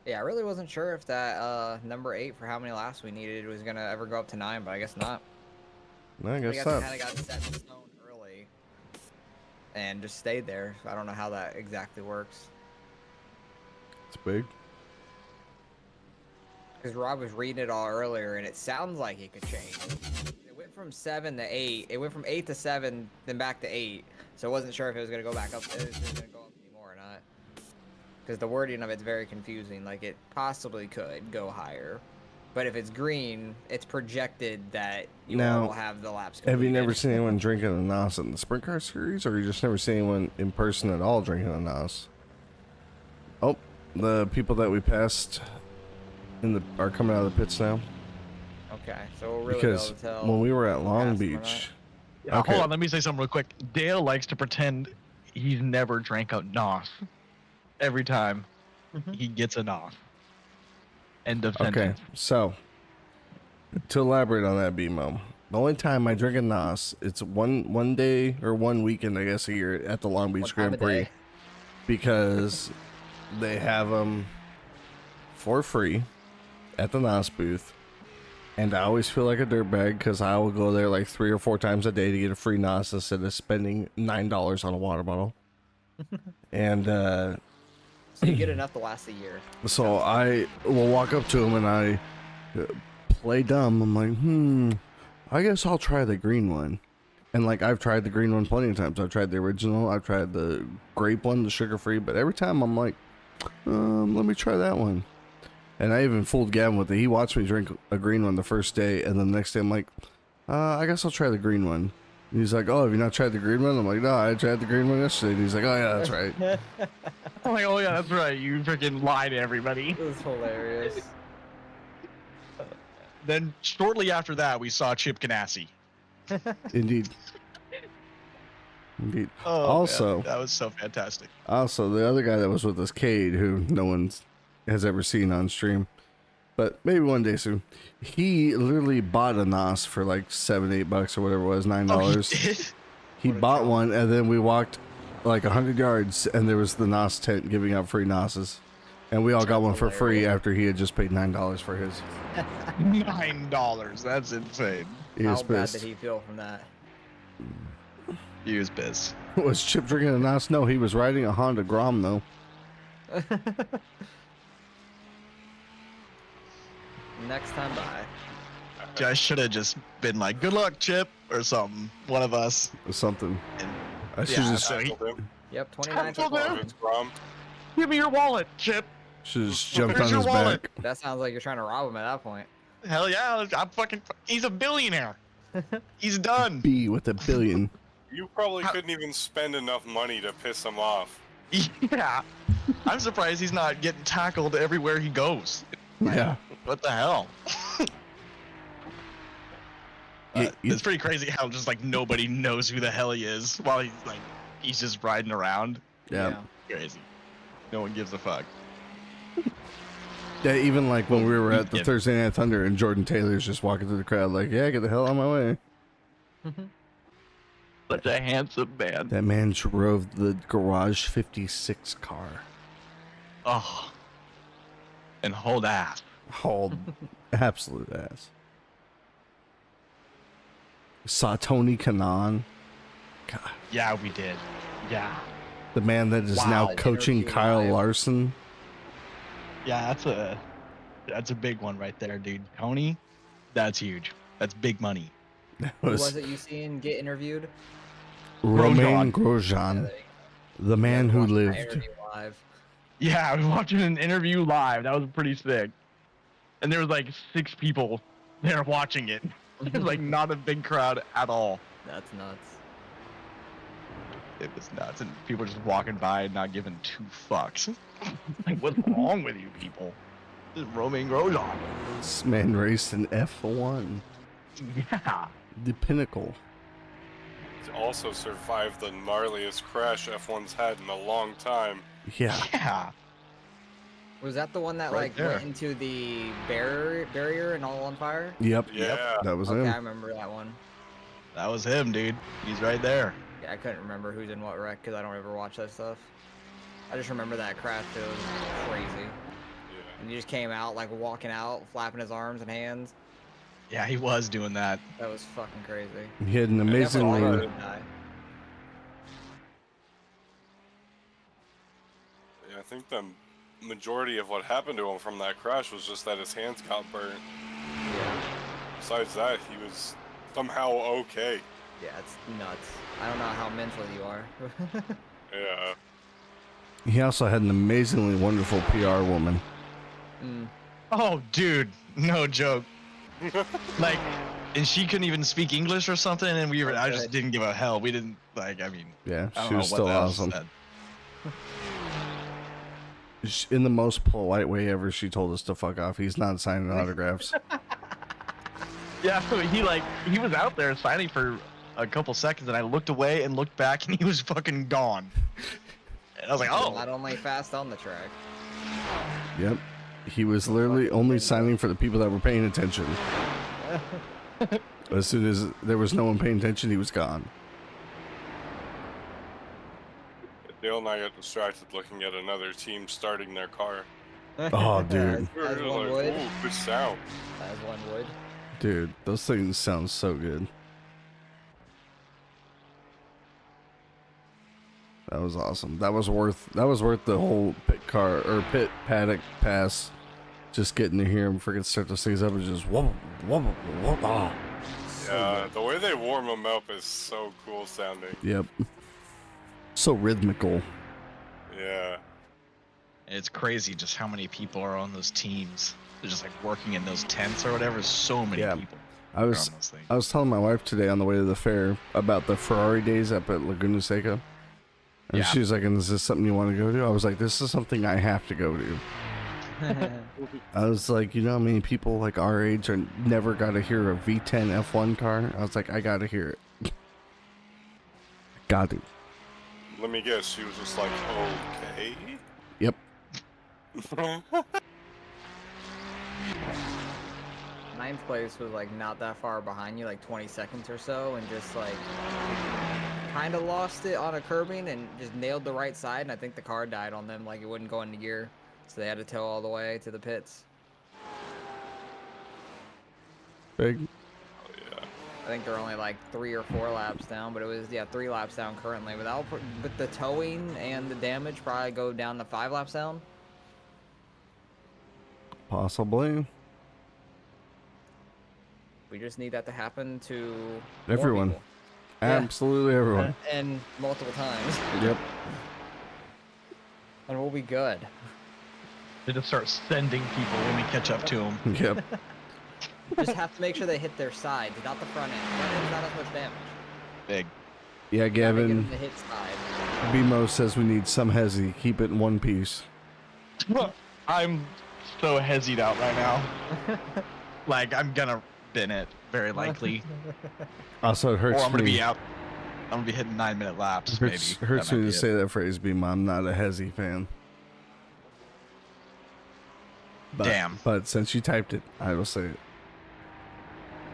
Yeah, I really wasn't sure if that number 8 for how many laps we needed was gonna ever go up to 9, but I guess not. No, I guess We not. kind of got set in stone early and just stayed there. I don't know how that exactly works. It's big. Because Rob was reading it all earlier, and it sounds like it could change. It went from 7 to 8. It went from 8 to 7, then back to 8. So I wasn't sure if it was gonna go back up. If it was gonna go up anymore or not. Because the wording of it's very confusing. Like, it possibly could go higher. But if it's green, it's projected that you all will have the laps completed. Have you never seen anyone drinking a NOS in the Sprint Car Series, or you just never seen anyone in person at all drinking a NOS? Oh, the people that we passed are coming out of the pits now. Okay, so we'll really Because be able to tell when we were at Long fast them or Beach, Yeah, Okay. Hold on, let me say something real quick. Dale likes to pretend he's never drank a NOS. Every time he gets a NOS. End of okay, sentence. so to elaborate on that, BMO, the only time I drink a NOS, it's one day or one weekend, I guess, a year at the Long Beach One time Grand a Prix, day. because they have them for free at the NOS booth, and I always feel like a dirtbag because I will go there like 3 or 4 times a day to get a free NOS instead of spending $9 on a water bottle. And So you get enough to last a year. so I will walk up to him and I play dumb. I'm like, I guess I'll try the green one. And like, I've tried the green one plenty of times. I've tried the original, I've tried the grape one, the sugar free, but every time I'm like, let me try that one. And I even fooled Gavin with it. He watched me drink a green one the first day, and then the next day I'm like, I guess I'll try the green one. And he's like, oh, have you not tried the green one? I'm like, no, I tried the green one yesterday. And he's like, oh yeah, that's right. I'm like, oh yeah, that's right. You freaking lied to everybody. It was hilarious. Then shortly after that, we saw Chip Ganassi. Indeed. Indeed. Oh, Also, man, that was so fantastic. Also, the other guy that was with us, Cade, who no one has ever seen on stream, but maybe one day soon, he literally bought a NOS for like $7-8 or whatever it was, $9. Oh, he did? He bought one, and then we walked like 100 yards, and there was the NOS tent giving out free NOSes. And we all got one for free after he had just paid $9 for his. $9. That's insane. He How was bad pissed. did he feel from that? He was pissed. Was Chip drinking a NOS? No, he was riding a Honda Grom, though. Next time by. I should have just been like, good luck, Chip, or something. One of us. Or something. And I should yeah, just. so Yep, 29 Still there? It's Grom. Give me your wallet, Chip. Should just jumped Where's on your his wallet? back. That sounds like you're trying to rob him at that point. Hell yeah, he's a billionaire. He's done. B with a billion. You probably couldn't even spend enough money to piss him off. Yeah. I'm surprised he's not getting tackled everywhere he goes. Yeah. What the hell? Yeah, It's pretty crazy how just like nobody knows who the hell he is while he's just riding around. Yeah. Crazy. No one gives a fuck. Yeah, even like when we were at the Yeah. Thursday Night Thunder and Jordan Taylor's just walking through the crowd like, yeah, get the hell out of my way. Such a handsome man. That man drove the Garage 56 car. Oh. And hold ass. Hauled absolute ass. Saw Tony Kanaan. God. Yeah, we did. Yeah. The man that is now Wow. coaching Interview Kyle live. Larson. Yeah, that's a big one right there, dude. Tony, that's huge. That's big money. That Who was was it you seen get interviewed? Romain Grosjean. Grosjean, Yeah, the man who watched that lived. interview live. Yeah, I was watching an interview live. That was pretty sick. And there was like 6 people there watching it. It was like not a big crowd at all. That's nuts. It was nuts, and people just walking by and not giving 2 fucks. Like, what's wrong with you people? This is Romain Grosjean. This man raced in F1, Yeah. the pinnacle. He's also survived the gnarliest crash F1's had in a long time. Yeah, Yeah. Was that the one that Right like there. went into the barrier and all on fire? yep, Yeah. that was Okay, I him. remember that one. That was him, dude. He's right there. Yeah, I couldn't remember who's in what wreck because I don't ever watch that stuff. I just remember that crash. It was crazy. Yeah. And he just came out like walking out, flapping his arms and hands. Yeah, he was doing that. That was fucking crazy. He had an Definitely thought he amazingly. would die. Yeah, I think the majority of what happened to him from that crash was just that his hands got burnt. Yeah. Besides that, he was somehow okay. Yeah, it's nuts. I don't know how mental you are. Yeah. He also had an amazingly wonderful PR woman. Mm. Oh, dude. No joke. Like, and she couldn't even speak English or something, and I just Okay. didn't give a hell. We didn't, like, I mean, Yeah, I don't she know was what still the hell she awesome. said. In the most polite way ever, she told us to fuck off. He's not signing autographs. Yeah, so he was out there signing for a couple seconds, and I looked away and looked back, and he was fucking gone. And I was like, oh. Not only fast on the track. Yep. He was literally only signing for the people that were paying attention. As soon as there was no one paying attention, he was gone. Dale and I got distracted looking at another team starting their car. Oh, dude. We were As just one like, would. ooh, good sound. As one would. Dude, those things sound so good. That was awesome. That was worth the whole pit paddock pass. Just getting to hear him freaking start those things up and just whoop, whoop, whoop, oh. Yeah, the way they warm them up is so cool sounding. Yep. So rhythmical. Yeah. It's crazy just how many people are on those teams. They're just like working in those tents or whatever. So many Yeah. people. I was are on those things. I was telling my wife today on the way to the fair about the Ferrari days up at Laguna Seca. And Yeah. she was like, "And is this something you want to go to?" I was like, "This is something I have to go to." I was like, you know how many people like our age are never got to hear a V10 F1 car? I was like, I got to hear it. Got to. Let me guess, she was just like, okay. Yep. Ninth place was like not that far behind you, like 20 seconds or so, and just like kind of lost it on a curbing and just nailed the right side. And I think the car died on them, like it wouldn't go into gear, so they had to tow all the way to the pits. Big. Oh, yeah. I think they're only like 3 or 4 laps down, but it was 3 laps down currently. Without with the towing and the damage, probably go down to 5 laps down. Possibly. We just need that to happen to more Everyone. people. Absolutely everyone. And multiple times. Yep. And we'll be good. They just start sending people when we catch up to them. Yep. Just have to make sure they hit their sides, not the front end. Front end's not as much damage. Big. Yeah, Gotta get Gavin. them to hit side. BMO says we need some hezzy. Keep it in one piece. I'm so hesied out right now. Like, I'm gonna bin it, very likely. Also, it hurts Or I'm gonna me. be out. I'm gonna be hitting 9-minute laps, Hurts, maybe. hurts That might me be to it. say that phrase, BMO. I'm not a hezzy fan. But, Damn. But since you typed it, I will say it.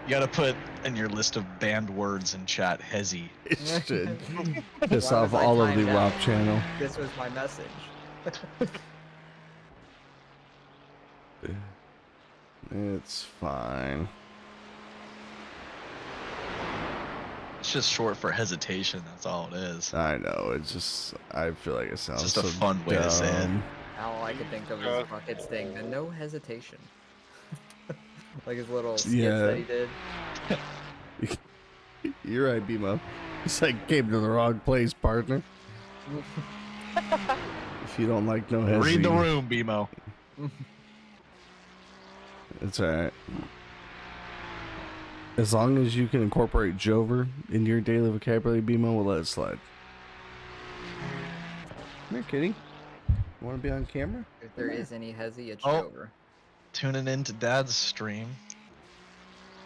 You gotta put in your list of banned words in chat, hezzy. It should piss Why off was I all of the timed out? WAP channel. This was my message. It's fine. It's just short for hesitation, that's all it is. I know. It's just. I feel like it sounds just a so fun way to say it. dumb. All I could think of is Bucket's thing, the no hesitation. Like his little skits Yeah. that he did. You're right, BMO. It's like came to the wrong place, partner. If you don't like no hezzy, Read the room, BMO. it's alright. As long as you can incorporate Jover into your daily vocabulary, BMO will let it slide. Come here, kitty. You want to be on camera? If there is any hezzy, it's Oh. over. Tuning into Dad's stream.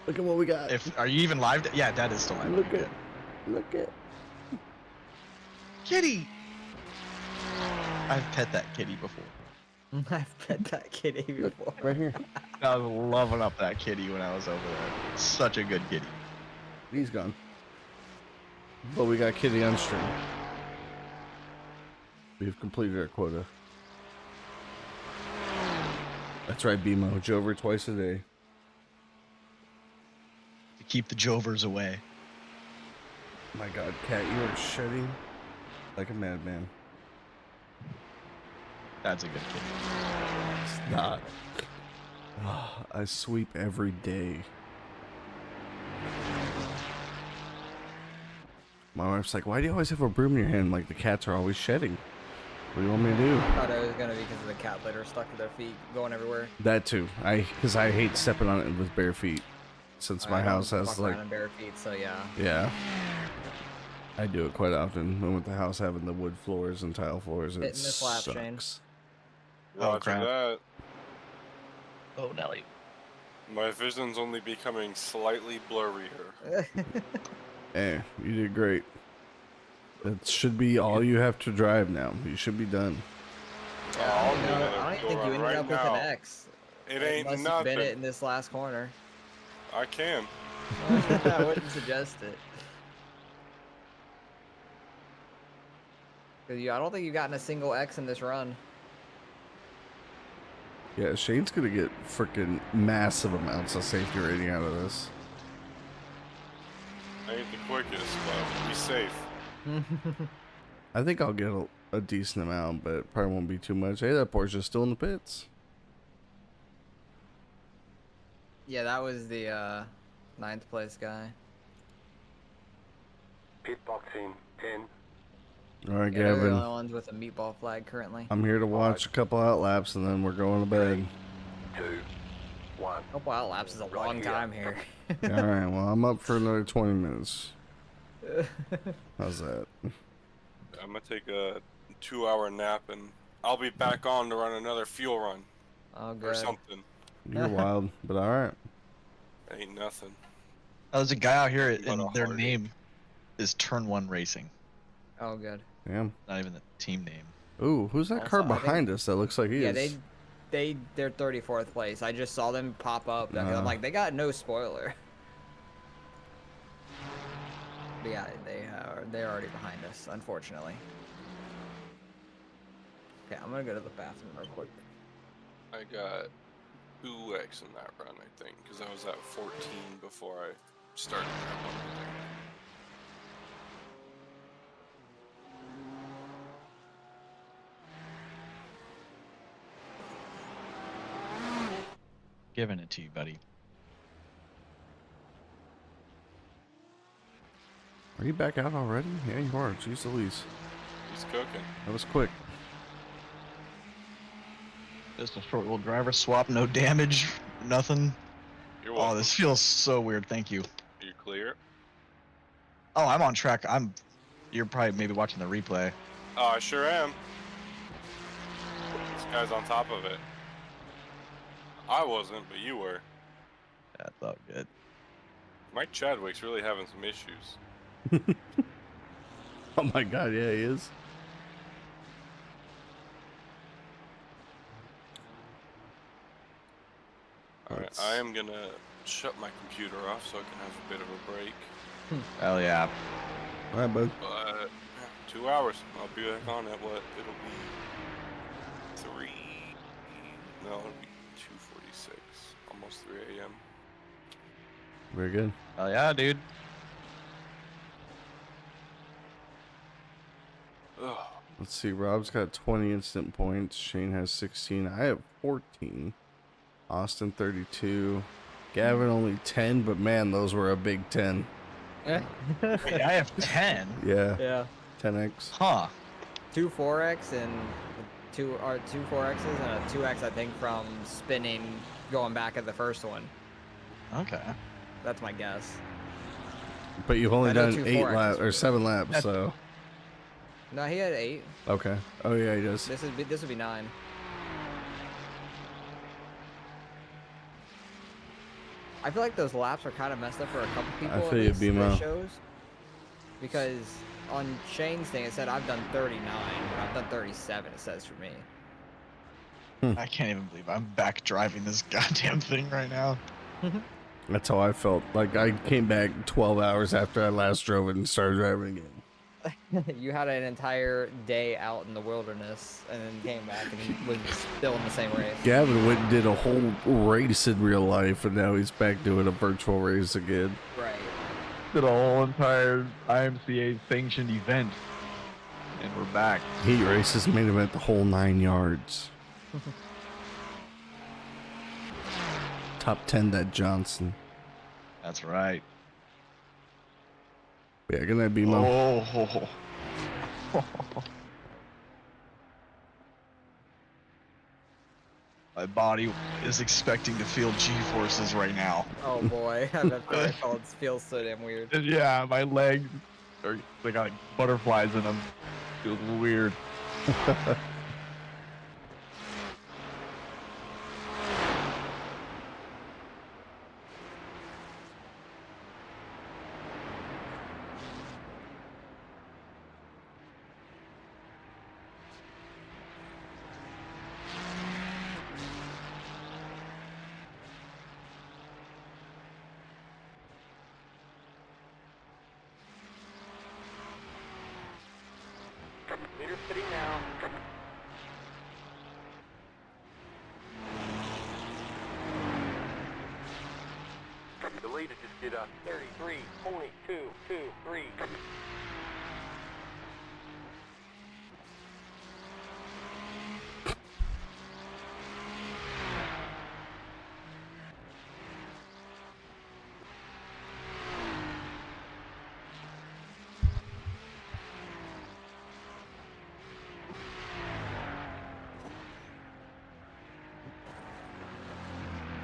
Look at what we got. Are you even live? Yeah, Dad is still live. Look Okay, at, look at. kitty. I've pet that kitty before. I've pet that kitty before. Right here. I was loving up that kitty when I was over there. Such a good kitty. He's gone. But we got Kitty on stream. We've completed our quota. That's right, BMO. Jover twice a day. To keep the Jovers away. My God, Cat, you are shedding like a madman. That's a good kitty. It's not. I sweep every day. My wife's like, why do you always have a broom in your hand? Like, the cats are always shedding. What do you want me to do? I thought it was gonna be because of the cat litter stuck to their feet, going everywhere. That too. Because I hate stepping on it with bare feet. Since my I house don't has walk like, around in bare feet, so yeah. yeah, I do it quite often. And with the house having the wood floors and tile floors, it Hitting this lap, Shane. sucks. Oh, Roger crap. that. Oh, Nelly. My vision's only becoming slightly blurrier. Hey, you did great. That should be all you have to drive now. You should be done. I'll do I another don't fuel think you run ended right up with now. an X. It ain't Unless you nothing. been it in this last corner. I can. I wouldn't suggest it. 'Cause I don't think you've gotten a single X in this run. Yeah, Shane's gonna get freaking massive amounts of safety rating out of this. I ain't the quickest, but be safe. I think I'll get a decent amount, but it probably won't be too much. Hey, that Porsche's still in the pits. Yeah, that was the 9th place guy. Pit boxing 10. All right, Yeah, they're the Gavin. only ones with a meatball flag currently. I'm here to watch a couple out laps and then we're going to bed. 2, 1. A couple out laps is a long time here. All right, well, I'm up for another 20 minutes. How's that? I'm gonna take a 2-hour nap and I'll be back on to run another fuel run Oh, or good. something. You're wild, but all right. Ain't nothing. There's a guy out here What and a their heart. name is Turn 1 Racing. Oh, good. Damn. Not even the team name. Ooh, who's that Also, car I think- behind us that looks like he Yeah, is? they're 34th place. I just saw them pop up. I'm like, they got no spoiler. But yeah, they're already behind us, unfortunately. Okay, I'm gonna go to the bathroom real quick. I got 2x in that run, I think, because I was at 14 before I started that one. Giving it to you, buddy. Are you back out already? Yeah, you are. Jeez Louise. He's cooking. That was quick. Pistol short wheel driver swap, no damage, nothing. You're Oh, welcome. this feels so weird. Thank you. Are you clear? Oh, I'm on track. You're probably maybe watching the replay. Oh, I sure am. This guy's on top of it. I wasn't, but you were. That felt good. Mike Chadwick's really having some issues. Oh my god, yeah, he is. Alright, I am gonna shut my computer off so I can have a bit of a break. Hell yeah. All right, bud. But 2 hours. I'll be back on at what? It'll be 3. No, it'll be 2:46. Almost 3 a.m. Very good. Hell yeah, dude. Ugh. Let's see. Rob's got 20 instant points. Shane has 16. I have 14. Austin 32. Gavin only 10, but man, those were a big 10. Wait, I have 10. Yeah. Yeah. 10x. Huh. 2 4x and two 4x's and a 2x, I think, from spinning going back at the first one. Okay. That's my guess. But you've only I know done 2 8 4Xs laps or were- 7 laps, That's- so No, he had 8. okay. Oh yeah, he does. This would be 9. I feel like those laps are kind of messed up for a couple people. I at feel you, least, B-Mo. that shows. Because on Shane's thing, it said I've done 39, but I've done 37. It says for me. I can't even believe I'm back driving this goddamn thing right now. That's how I felt. Like I came back 12 hours after I last drove it and started driving again. You had an entire day out in the wilderness and then came back and was still in the same race. Gavin went and did a whole race in real life, and now he's back doing a virtual race again. Right. Did a whole entire IMCA sanctioned event, and we're back. Heat races main event the whole 9 yards. Top 10 that Johnson. That's right. Yeah, good night, B-Mo. Oh. My body is expecting to feel G-forces right now. Oh boy, I bet that feels so damn weird. Yeah, my legs are they got like butterflies in them. Feels weird. Leader sitting now. The leader just did a 33.223.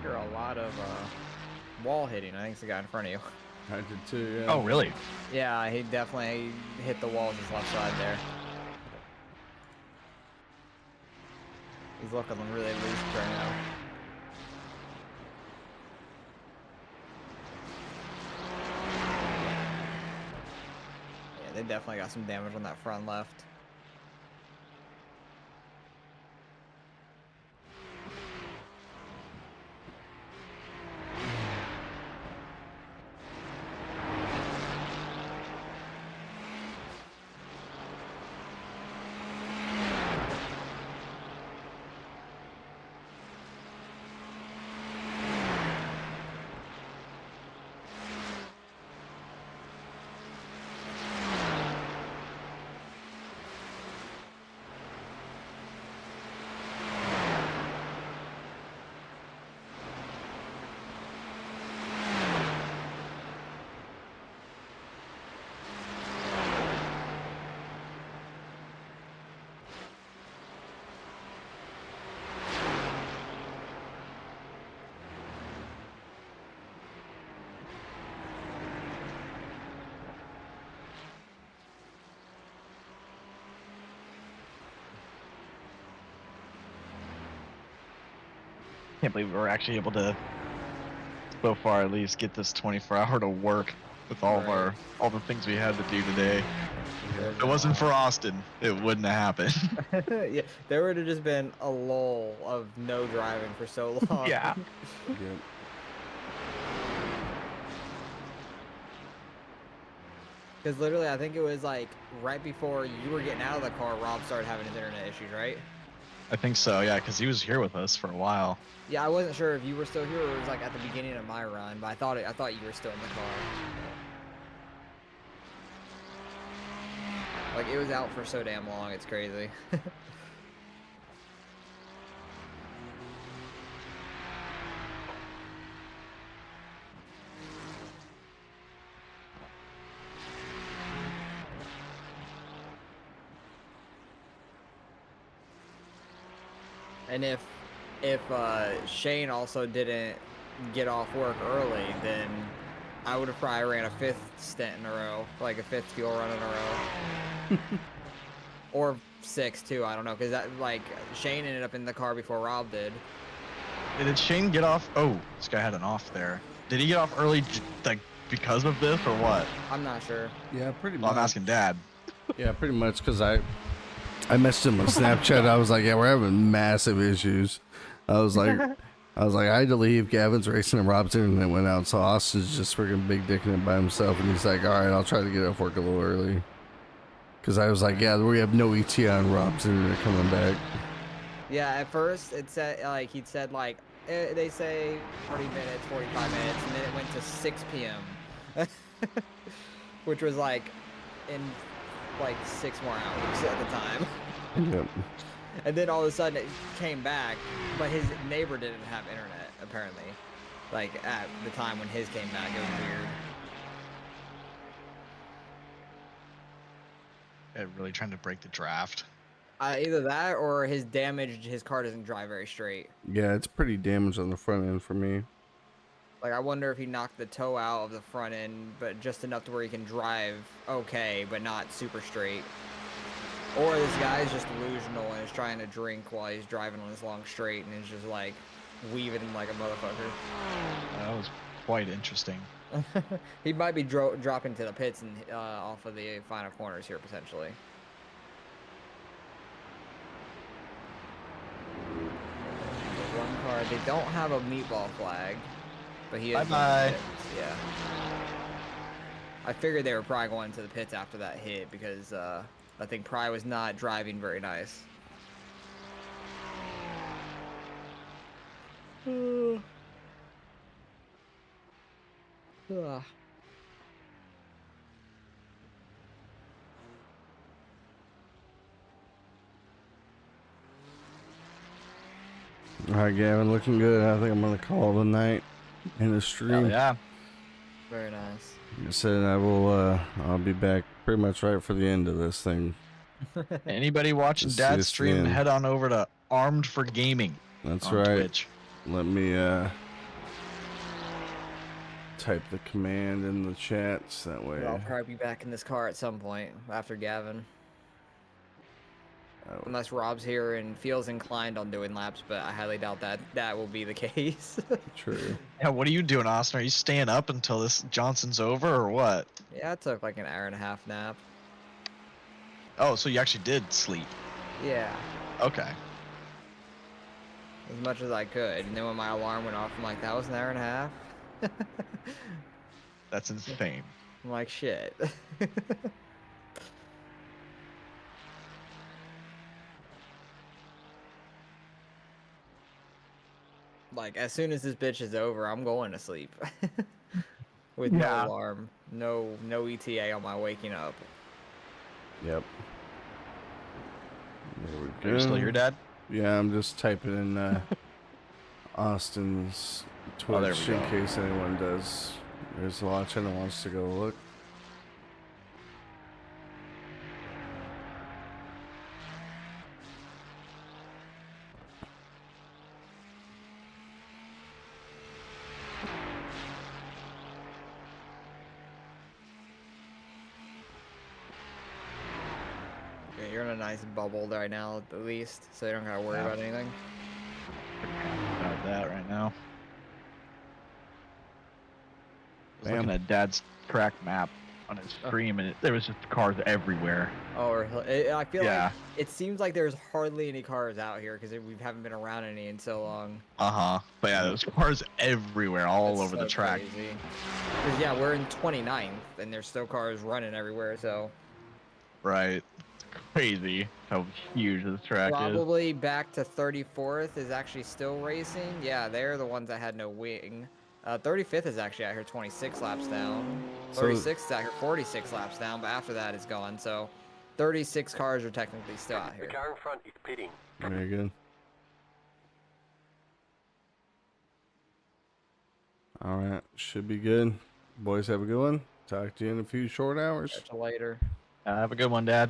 Hear a lot of wall hitting. I think it's the guy in front of you. I did too, yeah. Oh, really? Yeah, he definitely hit the wall with his left side there. He's looking really loose right now. Yeah, they definitely got some damage on that front left. Can't believe we were actually able to, so far at least, get this 24-hour to work with all of Right. all the things we had to do today. There's If it been a wasn't for lot. Austin, it wouldn't have happened. Yeah, there would have just been a lull of no driving for so long. Yeah. Yep. Because literally, I think it was like right before you were getting out of the car, Rob started having his internet issues, right? I think so, yeah, because he was here with us for a while. Yeah, I wasn't sure if you were still here or it was like at the beginning of my run, but I thought you were still in the car. Like it was out for so damn long, it's crazy. And if Shane also didn't get off work early, then I would have probably ran a 5th stint in a row, like a 5th fuel run in a row. Or 6 too, I don't know, because that like Shane ended up in the car before Rob did. Did Shane get off? Oh, this guy had an off there. Did he get off early, like, because of this or what? I'm not sure. Yeah, pretty Well, much. I'm asking Dad. Yeah, pretty much, because I messaged him on Snapchat. I was like, yeah, we're having massive issues. I was like, I had to leave. Gavin's racing and Rob's internet went out, so Austin's just freaking big dicking it by himself. And he's like, all right, I'll try to get off work a little early. Because I was like, yeah, we have no ETA on Rob's internet coming back. Yeah, at first it said like he'd said like they say 40 minutes, 45 minutes, and then it went to 6 p.m. which was like in like 6 more hours at the time. Yep. And then all of a sudden it came back, but his neighbor didn't have internet apparently. Like at the time when his came back, it was weird. Really trying to break the draft. Either that or his car doesn't drive very straight. Yeah, it's pretty damaged on the front end for me. Like, I wonder if he knocked the toe out of the front end, but just enough to where he can drive okay, but not super straight. Or this guy's just delusional and is trying to drink while he's driving on this long straight and is just, like, weaving like a motherfucker. That was quite interesting. He might be dropping to the pits and off of the final corners here, potentially. The one car, they don't have a meatball flag. But he is Bye-bye. Yeah. I figured they were probably going to the pits after that hit because I think Pry was not driving very nice. All right, Gavin, looking good. I think I'm gonna call it a night in the stream. Yeah. Very nice. I said I will. I'll be back pretty much right for the end of this thing. Anybody watching Let's see Dad's this stream, in. head on over to Armed for Gaming. That's on right. Twitch. Let me type the command in the chats that way. I'll probably be back in this car at some point after Gavin. Oh, Unless Rob's here and feels inclined on doing laps, but I highly doubt that will be the case. true. Yeah, what are you doing, Austin? Are you staying up until this Johnson's over or what? Yeah, I took like an hour-and-a-half nap. Oh, so you actually did sleep. Yeah, Okay. as much as I could. And then when my alarm went off, I'm like, that was an hour and a half? That's insane. I'm like, shit. Like, as soon as this bitch is over, I'm going to sleep. With Yeah. no alarm, no ETA on my waking up. Yep. There we Are go. you still here, Dad? Yeah, I'm just typing in Austin's Twitch there we in go. case anyone does. There's watching and wants to go look. Yeah, you're in a nice bubble right now, at least, so you don't gotta worry Yeah. about anything. About at right now. I was Damn. looking at Dad's track map on his stream, and there was just cars everywhere. Oh, I feel Yeah. like it seems like there's hardly any cars out here because we haven't been around any in so long. But yeah, there's cars everywhere, all It's over so the track. crazy. 'Cause, yeah, we're in 29th, and there's still cars running everywhere. So Right. It's crazy how huge this track is. probably back to 34th is actually still racing. Yeah, they're the ones that had no wing. 35th is actually out here 26 laps down. So- 36th is out here 46 laps down, but after that it's gone. So 36 cars are technically still out The here. car in front is pitting. Very good. All right, should be good. Boys, have a good one. Talk to you in a few short hours. Catch you later. Have a good one, Dad.